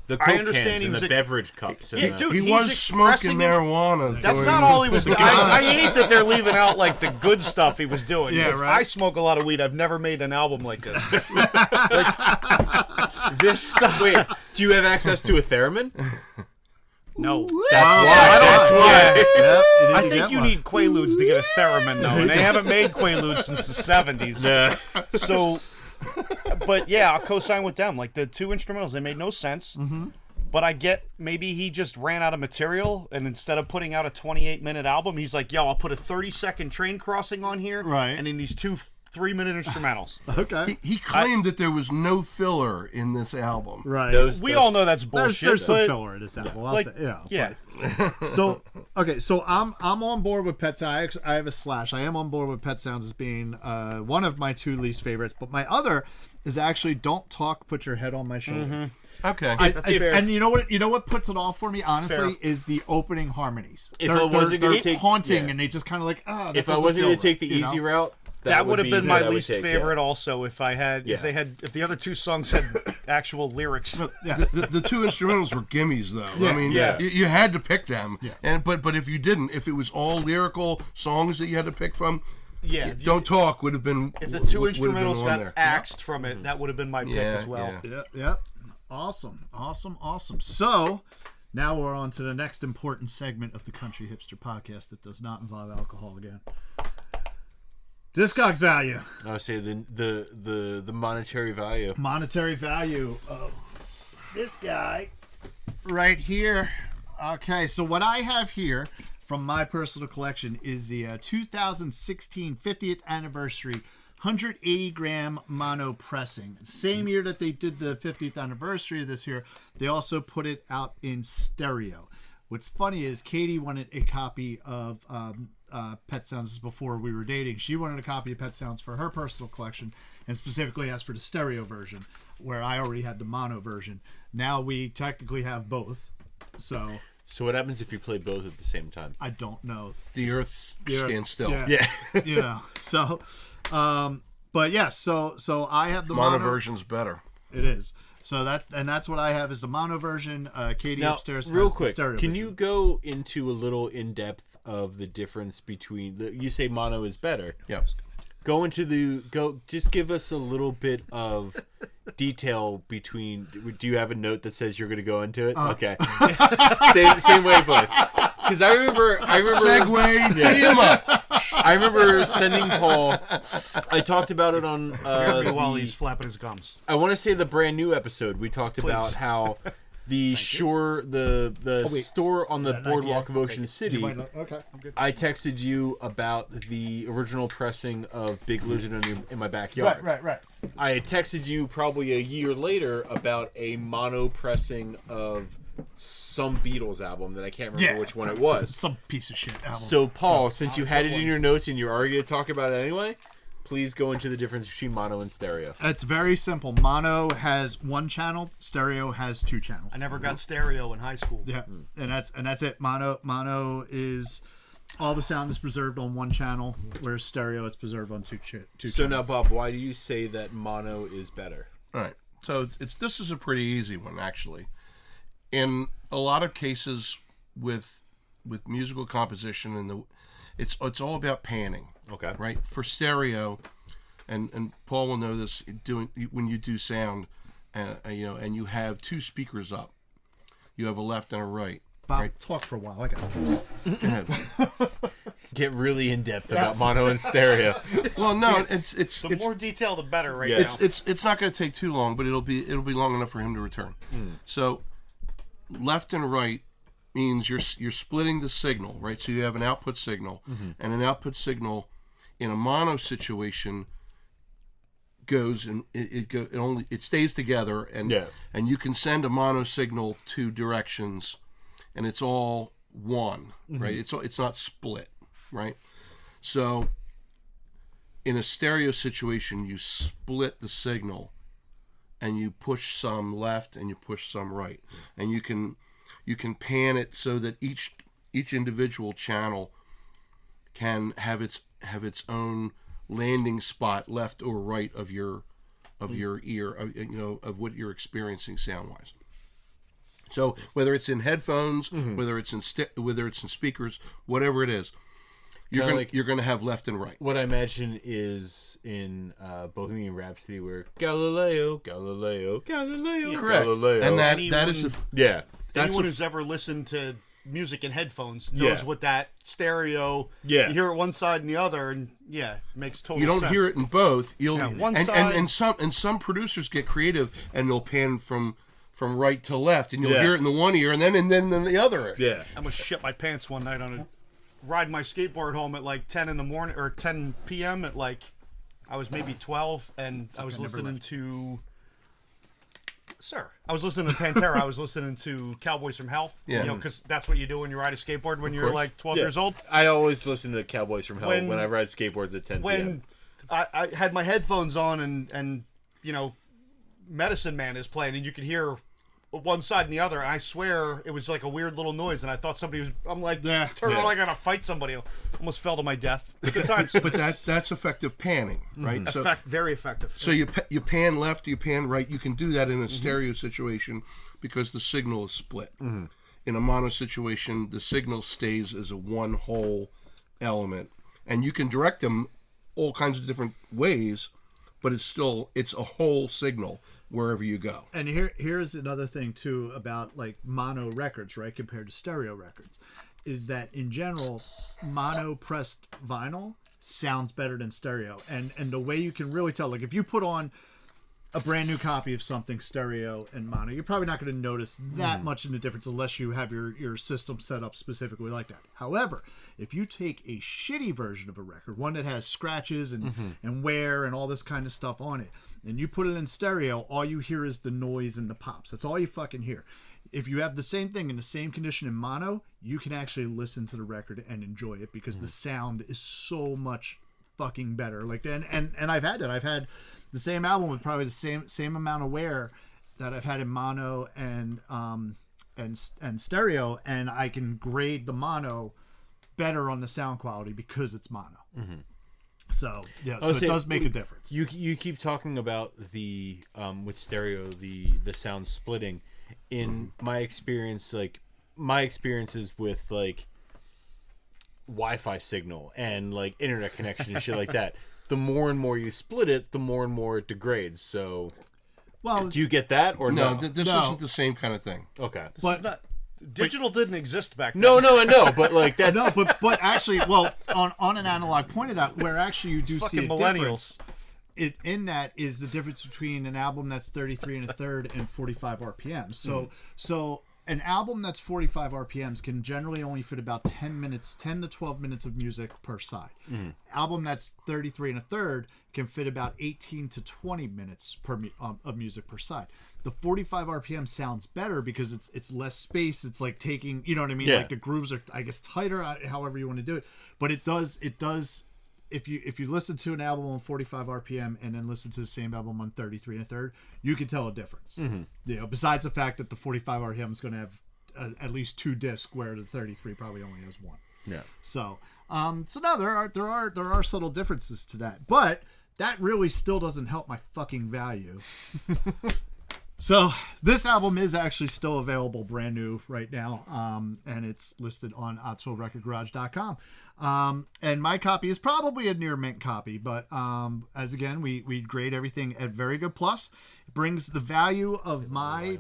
Speaker 2: The
Speaker 3: I
Speaker 2: Coke
Speaker 3: understand
Speaker 2: cans
Speaker 3: he
Speaker 2: and
Speaker 3: was
Speaker 2: the
Speaker 3: a-
Speaker 2: beverage cups. And
Speaker 3: Yeah,
Speaker 2: the,
Speaker 3: dude,
Speaker 4: He
Speaker 3: he's
Speaker 4: was smoking
Speaker 3: expressing it.
Speaker 4: marijuana.
Speaker 3: That's
Speaker 4: during
Speaker 3: not all he was
Speaker 4: the
Speaker 3: doing. I hate that they're leaving out, like, the good stuff he was doing.
Speaker 1: Yeah,
Speaker 3: because
Speaker 1: right.
Speaker 3: I smoke a lot of weed. I've never made an album like this.
Speaker 2: this stuff. Wait, do you have access to a theremin?
Speaker 3: No.
Speaker 2: That's why. That's why.
Speaker 1: Yep.
Speaker 3: I think you need Quaaludes to get a theremin, though, and they haven't made Quaaludes since the 70s.
Speaker 2: Nah.
Speaker 3: So, but yeah, I'll co-sign with them. Like, the 2 instrumentals, they made no sense. But I get, maybe he just ran out of material, and instead of putting out a 28-minute album, he's like, yo, I'll put a 30-second train crossing on here,
Speaker 1: Right.
Speaker 3: and then these 2 3-minute instrumentals.
Speaker 1: Okay.
Speaker 4: He claimed that there was no filler in this album.
Speaker 1: Right.
Speaker 3: We all know that's bullshit.
Speaker 1: There's some
Speaker 3: but,
Speaker 1: filler in this album. I'll
Speaker 3: like,
Speaker 1: say, yeah.
Speaker 3: yeah.
Speaker 1: So okay, so I'm on board with Pet Sounds. I have a slash. I am on board with Pet Sounds as being one of my 2 least favorites, but my other is actually Don't Talk, Put Your Head on My Shoulder.
Speaker 4: Okay.
Speaker 1: And you know what puts it off for me honestly
Speaker 3: Fair.
Speaker 1: is the opening harmonies.
Speaker 2: If I wasn't gonna
Speaker 1: they're
Speaker 2: take-
Speaker 1: haunting
Speaker 2: yeah.
Speaker 1: and they just kind of like
Speaker 2: If I wasn't going to take the easy route,
Speaker 3: That would have been my
Speaker 2: what I would
Speaker 3: least
Speaker 2: take,
Speaker 3: favorite.
Speaker 2: yeah.
Speaker 3: Also, if I had,
Speaker 2: Yeah.
Speaker 3: if the other 2 songs had actual lyrics.
Speaker 1: Yeah.
Speaker 4: The 2 instrumentals were gimmies, though.
Speaker 1: Yeah.
Speaker 4: I mean,
Speaker 2: Yeah.
Speaker 4: you had to pick them.
Speaker 1: Yeah.
Speaker 4: And but if you didn't, if it was all lyrical songs that you had to pick from,
Speaker 3: Yeah.
Speaker 4: Don't Talk would have been.
Speaker 3: If the 2
Speaker 4: would have been
Speaker 3: instrumentals
Speaker 4: on
Speaker 3: got
Speaker 4: there.
Speaker 3: axed from it, that would have been my pick as well.
Speaker 4: Yeah.
Speaker 1: Yeah. Awesome. So now we're on to the next important segment of the Country Hipster podcast that does not involve alcohol again. Discogs value.
Speaker 2: I would say the monetary value.
Speaker 1: Monetary value of this guy right here. Okay, so what I have here from my personal collection is the 2016 50th anniversary 180 gram mono pressing. Same year that they did the 50th anniversary of this here, they also put it out in stereo. What's funny is Katie wanted a copy of Pet Sounds. This is before we were dating. She wanted a copy of Pet Sounds for her personal collection, and specifically asked for the stereo version, where I already had the mono version. Now we technically have both. So
Speaker 2: what happens if you play both at the same time?
Speaker 1: I don't know.
Speaker 4: The earth stands still.
Speaker 1: Yeah. You know. So, but yeah. So I have the
Speaker 4: Mono
Speaker 1: mono
Speaker 4: version's better.
Speaker 1: It is. So that's what I have is the mono version. Katie
Speaker 2: Now,
Speaker 1: upstairs has
Speaker 2: real
Speaker 1: the
Speaker 2: quick,
Speaker 1: stereo
Speaker 2: can
Speaker 1: version.
Speaker 2: you go into a little in depth of the difference between you say mono is better?
Speaker 4: Yep.
Speaker 2: Just give us a little bit of detail between. Do you have a note that says you're going to go into it? Okay. same wavelength. Because I remember
Speaker 4: Segway, tee him up.
Speaker 2: I remember sending Paul. I talked about it on
Speaker 3: While he's flapping his gums.
Speaker 2: I want to say the brand new episode. We talked about how the store on the boardwalk of Ocean City.
Speaker 1: Okay.
Speaker 2: I texted you about the original pressing of Big Lizard in my backyard.
Speaker 1: Right.
Speaker 2: I had texted you probably a year later about a mono pressing of some Beatles album that I can't remember which one it was.
Speaker 1: Some piece of shit album.
Speaker 2: So, Paul, since you had it in your notes and you're already going to talk about it anyway, please go into the difference between mono and stereo.
Speaker 1: It's very simple. Mono has one channel. Stereo has two channels.
Speaker 3: I never got stereo in high school.
Speaker 1: Yeah, and that's it. Mono is all the sound is preserved on one channel, whereas stereo is preserved on two channels.
Speaker 2: So now, Bob, why do you say that mono is better?
Speaker 4: All right. So this is a pretty easy one, actually. In a lot of cases with musical composition and it's all about panning.
Speaker 2: Okay.
Speaker 4: Right? For stereo, and Paul will know this when you do sound, and you have two speakers up. You have a left and a right.
Speaker 1: Bob, talk for a while. I got this.
Speaker 4: Go ahead.
Speaker 2: Get really in depth about mono and stereo.
Speaker 4: Well, no, it's
Speaker 3: The more detail, the better. Right
Speaker 2: Yeah.
Speaker 3: now.
Speaker 4: it's not going to take too long, but it'll be long enough for him to return. So, left and right means you're splitting the signal, right? So you have an output signal, and an output signal in a mono situation goes and it stays together, and you can send a mono signal two directions, and it's all one, right? It's not split, right? So in a stereo situation, you split the signal, and you push some left and you push some right, and you can pan it so that each individual channel can have its own landing spot, left or right of your ear, of what you're experiencing sound wise. So whether it's in headphones, whether it's in speakers, whatever it is, you're gonna have left and right.
Speaker 2: What I imagine is in Bohemian Rhapsody, where Galileo,
Speaker 4: Correct.
Speaker 2: Galileo,
Speaker 4: And that
Speaker 3: Anyone-
Speaker 4: is
Speaker 3: Anyone who's ever listened to music in headphones knows what that stereo.
Speaker 2: Yeah.
Speaker 3: You hear it one side and the other, and it makes total sense.
Speaker 4: you don't hear it in both.
Speaker 3: One
Speaker 4: and,
Speaker 3: side.
Speaker 4: and some producers get creative and they'll pan from right to left, and you'll hear it in the one ear and then in the other.
Speaker 2: Yeah.
Speaker 3: I almost shit my pants one night on riding my skateboard home at like 10 in the morning or 10 p.m. at like I was maybe 12, and I was listening to. Sir, I was listening to Pantera. I was listening to Cowboys from Hell.
Speaker 4: Yeah.
Speaker 3: Because that's what you do when you ride a skateboard when you're like 12 years old.
Speaker 2: I always listen to Cowboys from Hell when I ride skateboards at 10 p.m.
Speaker 3: When I had my headphones on and Medicine Man is playing, and you could hear one side and the other, and I swear it was like a weird little noise, and I thought somebody was. I'm like, turn around, I gotta fight somebody. Almost fell to my death. Good times.
Speaker 4: But that's effective panning, right? So
Speaker 3: Very effective.
Speaker 4: So you pan left, you pan right. You can do that in a stereo situation because the signal is split. In a mono situation, the signal stays as a one whole element, and you can direct them all kinds of different ways, but it's a whole signal. wherever you go.
Speaker 1: And here's another thing too about like mono records, right, compared to stereo records, is that in general, mono pressed vinyl sounds better than stereo. And the way you can really tell, like if you put on a brand new copy of something stereo and mono, you're probably not going to notice that much in the difference unless you have your system set up specifically like that. However, if you take a shitty version of a record, one that has scratches and wear and all this kind of stuff on it, and you put it in stereo, all you hear is the noise and the pops. That's all you fucking hear. If you have the same thing in the same condition in mono, you can actually listen to the record and enjoy it because the sound is so much fucking better. Like and I've had that. I've had the same album with probably the same amount of wear that I've had in mono and stereo, and I can grade the mono better on the sound quality because it's mono. So yeah, so it does make a difference.
Speaker 2: You keep talking about the with stereo the sound splitting. In my experience, like my experiences with like Wi-Fi signal and like internet connection and shit like that, the more and more you split it, the more and more it degrades. So,
Speaker 1: well,
Speaker 2: do you get that or no?
Speaker 4: This isn't the same kind of thing.
Speaker 2: Okay,
Speaker 3: But digital didn't exist back then.
Speaker 2: no, I know, but like that's
Speaker 1: no, but actually, well, on an analog point of that, where actually you do see a difference. In that is the difference between an album that's 33 and a third and 45 RPMs. So an album that's 45 RPMs can generally only fit about 10 to 12 minutes of music per side. Album that's 33 and a third can fit about 18 to 20 minutes of music per side. The 45 RPM sounds better because it's less space. It's like taking, you know what I mean?
Speaker 2: Yeah.
Speaker 1: Like the grooves are, I guess, tighter, however you want to do it. But it does. If you listen to an album on 45 RPM and then listen to the same album on 33 and a third, you can tell a difference. You know, besides the fact that the 45 RPM is going to have at least 2 discs, where the 33 probably only has 1.
Speaker 2: yeah.
Speaker 1: So no, there are subtle differences to that, but that really still doesn't help my fucking value. So this album is actually still available brand new right now, and it's listed on OttsvilleRecordGarage.com. And my copy is probably a near mint copy, but as again, we grade everything at very good plus. It brings the value of my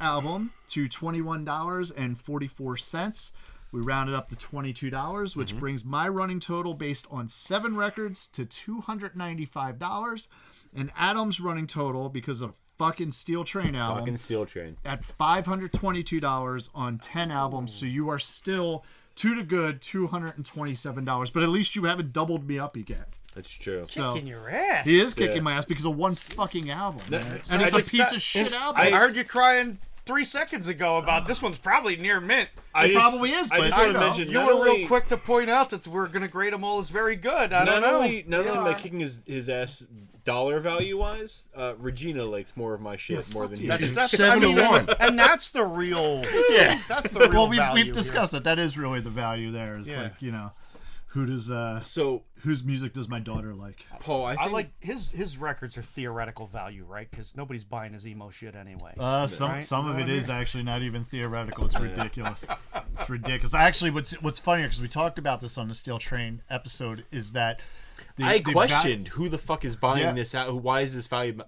Speaker 1: album to $21.44. We rounded up to $22, which brings my running total based on 7 records to $295, and Adam's running total, because of fucking Steel Train album, at $522 on 10 albums. So you are still to the good $227, but at least you haven't doubled me up yet.
Speaker 2: That's true.
Speaker 1: So
Speaker 3: Kicking your ass.
Speaker 1: he is kicking my ass because of one fucking album, man. And it's a piece of shit album.
Speaker 3: I heard you crying 3 seconds ago about this one's probably near mint.
Speaker 1: It probably is, but
Speaker 2: I just
Speaker 1: I
Speaker 2: want to
Speaker 1: know.
Speaker 2: mention
Speaker 3: You were real quick to point out that we're going to grade them all as very good. I don't know.
Speaker 2: Not only am I kicking his ass dollar value wise, Regina likes more of my shit more than you.
Speaker 3: That's
Speaker 4: 7 to 1.
Speaker 3: And that's the real.
Speaker 2: Yeah.
Speaker 3: That's the real
Speaker 1: Well,
Speaker 3: value
Speaker 1: we've discussed it. That is really the value there. It's like, you know, whose music does my daughter like?
Speaker 2: Paul, I think
Speaker 3: I like his records are theoretical value, right? Because nobody's buying his emo shit anyway.
Speaker 1: Some
Speaker 3: Right?
Speaker 1: of
Speaker 3: You know
Speaker 1: it
Speaker 3: what I
Speaker 1: is actually not even theoretical. It's ridiculous. It's ridiculous. Actually, what's funnier, because we talked about this on the Steel Train episode, is that
Speaker 2: I questioned who the fuck is buying
Speaker 1: Yeah.
Speaker 2: this out. Why is this value?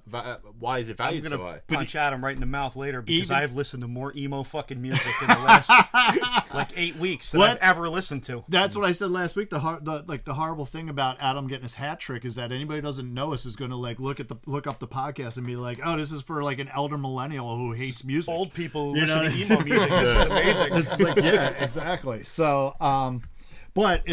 Speaker 2: Why is it
Speaker 3: I'm
Speaker 2: valued
Speaker 3: gonna
Speaker 2: so high?
Speaker 3: punch Adam right in the mouth later because
Speaker 1: Even-
Speaker 3: I've listened to more emo fucking music in the last like 8 weeks than
Speaker 1: What?
Speaker 3: I've ever listened to.
Speaker 1: That's what I said last week. The horrible thing about Adam getting his hat trick is that anybody who doesn't know us is going to like look up the podcast and be like, oh, this is for like an elder millennial who hates music.
Speaker 3: Old people who
Speaker 1: You know
Speaker 3: listen
Speaker 1: what
Speaker 3: to
Speaker 1: I mean?
Speaker 3: emo music. This is amazing.
Speaker 1: It's like, yeah, exactly. So, but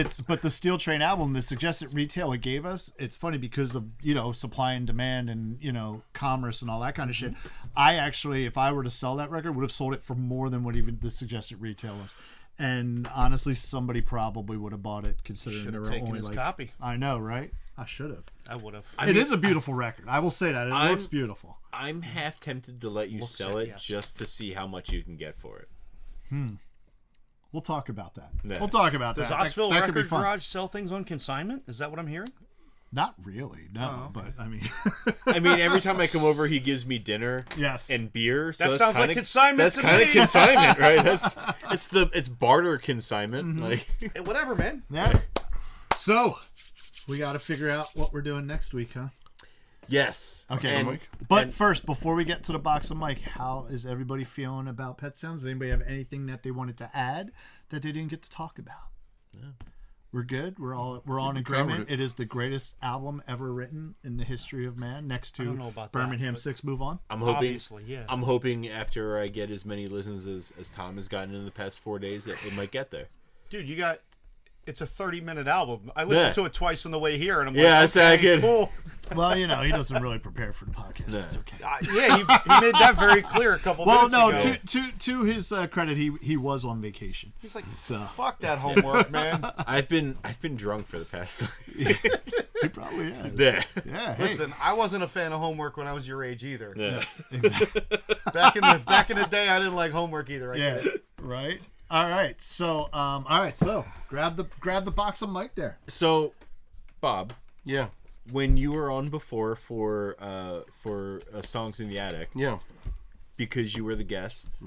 Speaker 1: the Steel Train album, the suggested retail it gave us, it's funny because of, you know, supply and demand and, you know, commerce and all that kind of shit. I actually, if I were to sell that record, would have sold it for more than what even the suggested retail was. And honestly, somebody probably would have bought it, considering
Speaker 3: Should
Speaker 1: there
Speaker 3: have
Speaker 1: were
Speaker 3: taken
Speaker 1: only
Speaker 3: his
Speaker 1: like,
Speaker 3: copy.
Speaker 1: I know, right? I should have.
Speaker 3: I would have.
Speaker 1: It is a beautiful record. I will say that. It
Speaker 2: I'm-
Speaker 1: looks beautiful.
Speaker 2: I'm half tempted to let you sell it
Speaker 3: yes.
Speaker 2: just to see how much you can get for it.
Speaker 1: We'll talk about that.
Speaker 2: Yeah.
Speaker 1: We'll talk about
Speaker 3: Does
Speaker 1: that.
Speaker 3: Ottsville
Speaker 1: That could be
Speaker 3: Record
Speaker 1: fun.
Speaker 3: Garage sell things on consignment? Is that what I'm hearing?
Speaker 1: Not really, no. But I mean,
Speaker 2: I mean, every time I come over, he gives me dinner
Speaker 1: yes.
Speaker 2: and beer. So
Speaker 3: That
Speaker 2: that's
Speaker 3: sounds like
Speaker 2: kinda,
Speaker 3: consignment
Speaker 2: That's
Speaker 3: to
Speaker 2: kind of
Speaker 3: me.
Speaker 2: consignment, right? It's barter consignment. Like,
Speaker 3: Hey, whatever, man.
Speaker 1: Yeah. So, we got to figure out what we're doing next week, huh?
Speaker 2: Yes.
Speaker 1: Okay.
Speaker 2: And-
Speaker 1: But first, before we get to the box of Mike, how is everybody feeling about Pet Sounds? Does anybody have anything that they wanted to add that they didn't get to talk about? Yeah. We're good. We're all in agreement. It is the greatest album ever written in the history of man, next to
Speaker 3: don't know about that,
Speaker 1: Birmingham
Speaker 3: but-
Speaker 1: 6 Move On.
Speaker 2: I'm hoping.
Speaker 3: Obviously, yeah.
Speaker 2: I'm hoping after I get as many listens as Tom has gotten in the past 4 days, that it might get there.
Speaker 3: Dude, it's a 30-minute album. I listened to it twice on the way here, and I'm
Speaker 2: Yeah,
Speaker 3: like, okay,
Speaker 2: second.
Speaker 3: cool.
Speaker 1: Well, he doesn't really prepare for the podcast.
Speaker 2: No.
Speaker 1: It's okay.
Speaker 3: Yeah, he made that very clear a couple
Speaker 1: Well,
Speaker 3: minutes
Speaker 1: no,
Speaker 3: ago.
Speaker 1: to his credit, he was on vacation.
Speaker 3: He's like,
Speaker 1: So.
Speaker 3: fuck that homework, man.
Speaker 2: I've been drunk for the past.
Speaker 1: He probably has.
Speaker 2: Yeah.
Speaker 1: Yeah. Hey.
Speaker 3: Listen, I wasn't a fan of homework when I was your age either.
Speaker 2: Yeah.
Speaker 1: Exactly.
Speaker 3: Back in the day, I didn't like homework either. I
Speaker 1: Yeah.
Speaker 3: get it.
Speaker 1: Right. All right. So grab the box of Mike there.
Speaker 2: So, Bob,
Speaker 4: Yeah.
Speaker 2: when you were on before for Songs in the Attic,
Speaker 4: Yeah.
Speaker 2: because you were the guest,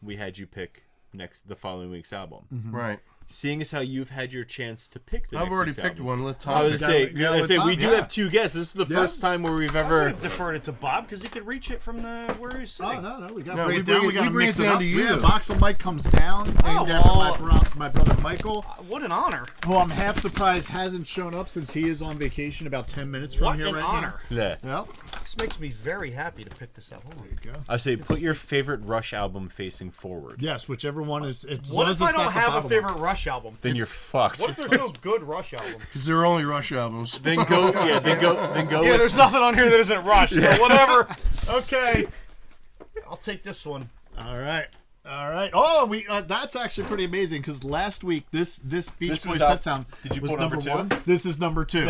Speaker 2: we had you pick the following week's album.
Speaker 4: Right.
Speaker 2: Seeing as how you've had your chance to pick the
Speaker 4: I've
Speaker 2: next
Speaker 4: already
Speaker 2: week's
Speaker 4: picked
Speaker 2: album.
Speaker 4: one. Let
Speaker 2: I
Speaker 4: Tom.
Speaker 2: was
Speaker 1: gotta
Speaker 2: say we
Speaker 1: let
Speaker 2: do
Speaker 1: Tom-
Speaker 2: have two guests. This is the first time where we've
Speaker 3: I
Speaker 2: ever.
Speaker 3: would have deferred it to Bob because he could reach it from where he's sitting.
Speaker 1: Oh no, we got
Speaker 4: No,
Speaker 1: to bring
Speaker 4: we
Speaker 1: it down.
Speaker 4: bring
Speaker 1: We
Speaker 4: it-
Speaker 1: got to
Speaker 4: we bring
Speaker 1: mix
Speaker 4: it
Speaker 1: it
Speaker 4: down
Speaker 1: up.
Speaker 4: to you.
Speaker 1: Yeah, box of Mike comes down. Named
Speaker 3: well-
Speaker 1: after my brother Michael,
Speaker 3: What an honor.
Speaker 1: who I'm half surprised hasn't shown up since he is on vacation about 10 minutes from
Speaker 3: What
Speaker 1: here
Speaker 3: an
Speaker 1: right
Speaker 3: honor.
Speaker 2: Yeah.
Speaker 1: now. Yep.
Speaker 3: This makes me very happy to pick this up.
Speaker 1: There you go.
Speaker 2: I say put your favorite Rush album facing forward.
Speaker 1: Yes, whichever one is. As
Speaker 3: What
Speaker 1: long
Speaker 3: if
Speaker 1: as
Speaker 3: I
Speaker 1: it's
Speaker 3: don't
Speaker 1: not the
Speaker 3: have a
Speaker 1: bottom
Speaker 3: favorite
Speaker 1: one.
Speaker 3: Rush album?
Speaker 2: Then you're fucked.
Speaker 3: What if there's no good Rush album?
Speaker 4: Because they're only Rush albums.
Speaker 2: Then go. Yeah. Then go.
Speaker 3: Yeah,
Speaker 2: with,
Speaker 3: there's nothing on here that isn't Rush, so whatever. Okay. I'll take this one.
Speaker 1: All right. Oh, we that's actually pretty amazing because last week this Beach
Speaker 2: This
Speaker 1: Boys
Speaker 2: was
Speaker 1: Pet
Speaker 2: up-
Speaker 1: Sound
Speaker 2: Did you
Speaker 1: was
Speaker 2: pull
Speaker 1: number
Speaker 2: number
Speaker 1: 1.
Speaker 2: two?
Speaker 1: This is number 2.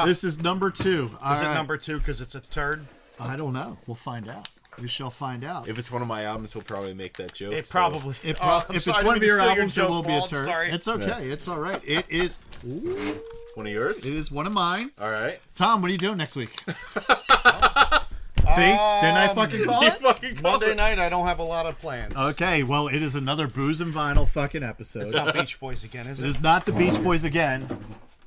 Speaker 1: This is number 2. All
Speaker 3: Is it
Speaker 1: right.
Speaker 3: number 2 because it's a turd?
Speaker 1: I don't know. We'll find out. We shall find out.
Speaker 2: If it's one of my albums, he'll probably make that joke.
Speaker 3: It
Speaker 2: so-
Speaker 3: probably.
Speaker 1: If
Speaker 3: I'm
Speaker 1: it's
Speaker 3: sorry,
Speaker 1: one
Speaker 3: I
Speaker 1: of
Speaker 3: didn't
Speaker 1: your
Speaker 3: steal
Speaker 1: albums, it
Speaker 3: joke,
Speaker 1: will be a
Speaker 3: Paul. I'm
Speaker 1: turn.
Speaker 3: sorry.
Speaker 1: It's okay. It's all right. It is.
Speaker 2: One of yours.
Speaker 1: It is one of mine.
Speaker 2: All right.
Speaker 1: Tom, what are you doing next week? See, didn't I fucking call it?
Speaker 2: Fucking
Speaker 3: Monday night, I don't have a lot of plans.
Speaker 1: Okay, well, it is another Booze and Vinyl fucking episode.
Speaker 3: It's not Beach Boys again, is
Speaker 1: It
Speaker 3: it?
Speaker 1: is not the Beach Boys again.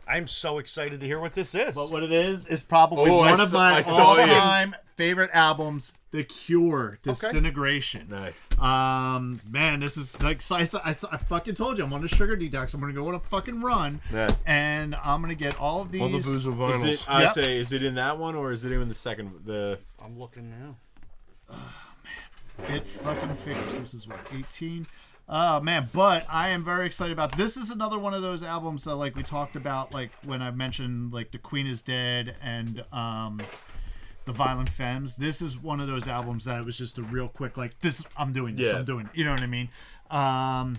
Speaker 3: I'm so excited to hear what this is.
Speaker 1: But what it is probably
Speaker 2: Oh,
Speaker 1: one
Speaker 2: I
Speaker 1: of
Speaker 2: saw-
Speaker 1: my
Speaker 2: I saw you.
Speaker 1: all-time favorite albums, The Cure, Disintegration.
Speaker 2: Nice.
Speaker 1: Man, this is like I fucking told you I'm on a sugar detox. I'm gonna go on a fucking run,
Speaker 2: Yeah.
Speaker 1: and I'm gonna get all of these.
Speaker 4: All the booze and
Speaker 2: Is
Speaker 4: vinyls.
Speaker 2: it? I
Speaker 1: Yep.
Speaker 2: say, is it in that one or is it in the second? The
Speaker 3: I'm looking now.
Speaker 1: It fucking figures. This is what 18. Oh man, but I am very excited about this. Is another one of those albums that like we talked about, like when I mentioned like The Queen is Dead and The Violent Femmes. This is one of those albums that it was just a real quick like this. I'm doing this.
Speaker 2: Yeah.
Speaker 1: I'm doing it. You know what I mean? I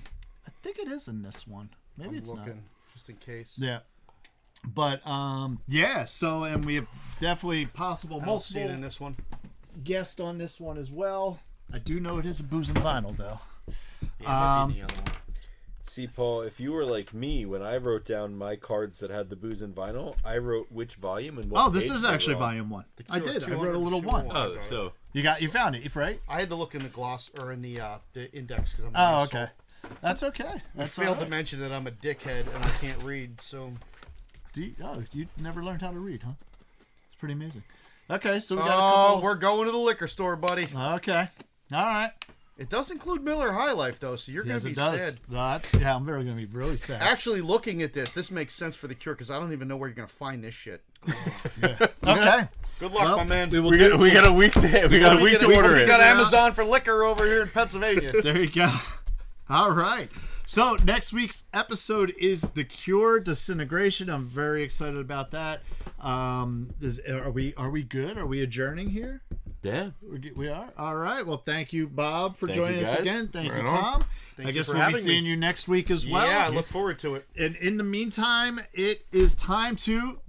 Speaker 1: think it is in this one. Maybe
Speaker 3: I'm
Speaker 1: it's
Speaker 3: looking
Speaker 1: not.
Speaker 3: just in case.
Speaker 1: Yeah. But yeah. So and we have definitely possible
Speaker 3: I don't see it
Speaker 1: multiple
Speaker 3: in this one.
Speaker 1: guest on this one as well. I do know it is a Booze and Vinyl though.
Speaker 3: Yeah, maybe the other one.
Speaker 2: See, Paul, if you were like me, when I wrote down my cards that had the booze and vinyl, I wrote which volume and what.
Speaker 1: Oh, this
Speaker 2: page
Speaker 1: is
Speaker 2: they
Speaker 1: actually
Speaker 2: were on.
Speaker 1: volume 1.
Speaker 3: The
Speaker 1: I
Speaker 3: Cure,
Speaker 1: did. I wrote a
Speaker 3: 200
Speaker 1: little
Speaker 3: Sure.
Speaker 1: 1.
Speaker 2: Oh, so
Speaker 1: You found it, right?
Speaker 3: I had to look in the gloss or in the index because I'm.
Speaker 1: Oh,
Speaker 3: being
Speaker 1: okay. That's okay.
Speaker 3: I
Speaker 1: That's
Speaker 3: failed to
Speaker 1: alright.
Speaker 3: mention that I'm a dickhead and I can't read, so.
Speaker 1: You never learned how to read, huh? It's pretty amazing. Okay, so we got a
Speaker 3: Oh,
Speaker 1: couple.
Speaker 3: we're going to the liquor store, buddy.
Speaker 1: Okay. All right.
Speaker 3: It does include Miller High Life, though, so you're
Speaker 1: Yes,
Speaker 3: going
Speaker 1: it
Speaker 3: to be
Speaker 1: does.
Speaker 3: sad.
Speaker 1: I'm very going to be really sad.
Speaker 3: Actually, looking at this makes sense for the Cure because I don't even know where you're going to find this shit.
Speaker 1: Okay.
Speaker 3: Good luck, my man.
Speaker 1: We will
Speaker 2: we
Speaker 1: do.
Speaker 2: got a week to order
Speaker 3: We
Speaker 2: it.
Speaker 3: got Amazon for liquor over here in Pennsylvania.
Speaker 1: There you go. All right. So next week's episode is The Cure, Disintegration. I'm very excited about that. Are we good? Are we adjourning here?
Speaker 2: Yeah.
Speaker 1: We are. All right. Well, thank you, Bob, for
Speaker 2: Thank
Speaker 1: joining
Speaker 2: you,
Speaker 1: us
Speaker 2: guys.
Speaker 1: again. Thank
Speaker 4: Right
Speaker 1: you,
Speaker 4: on.
Speaker 1: Tom.
Speaker 3: Thank
Speaker 1: I
Speaker 3: you
Speaker 1: guess
Speaker 3: for
Speaker 1: we'll be
Speaker 3: having
Speaker 1: seeing
Speaker 3: me.
Speaker 1: you next week as well.
Speaker 3: Yeah, I look forward to it.
Speaker 1: And in the meantime, it is time to.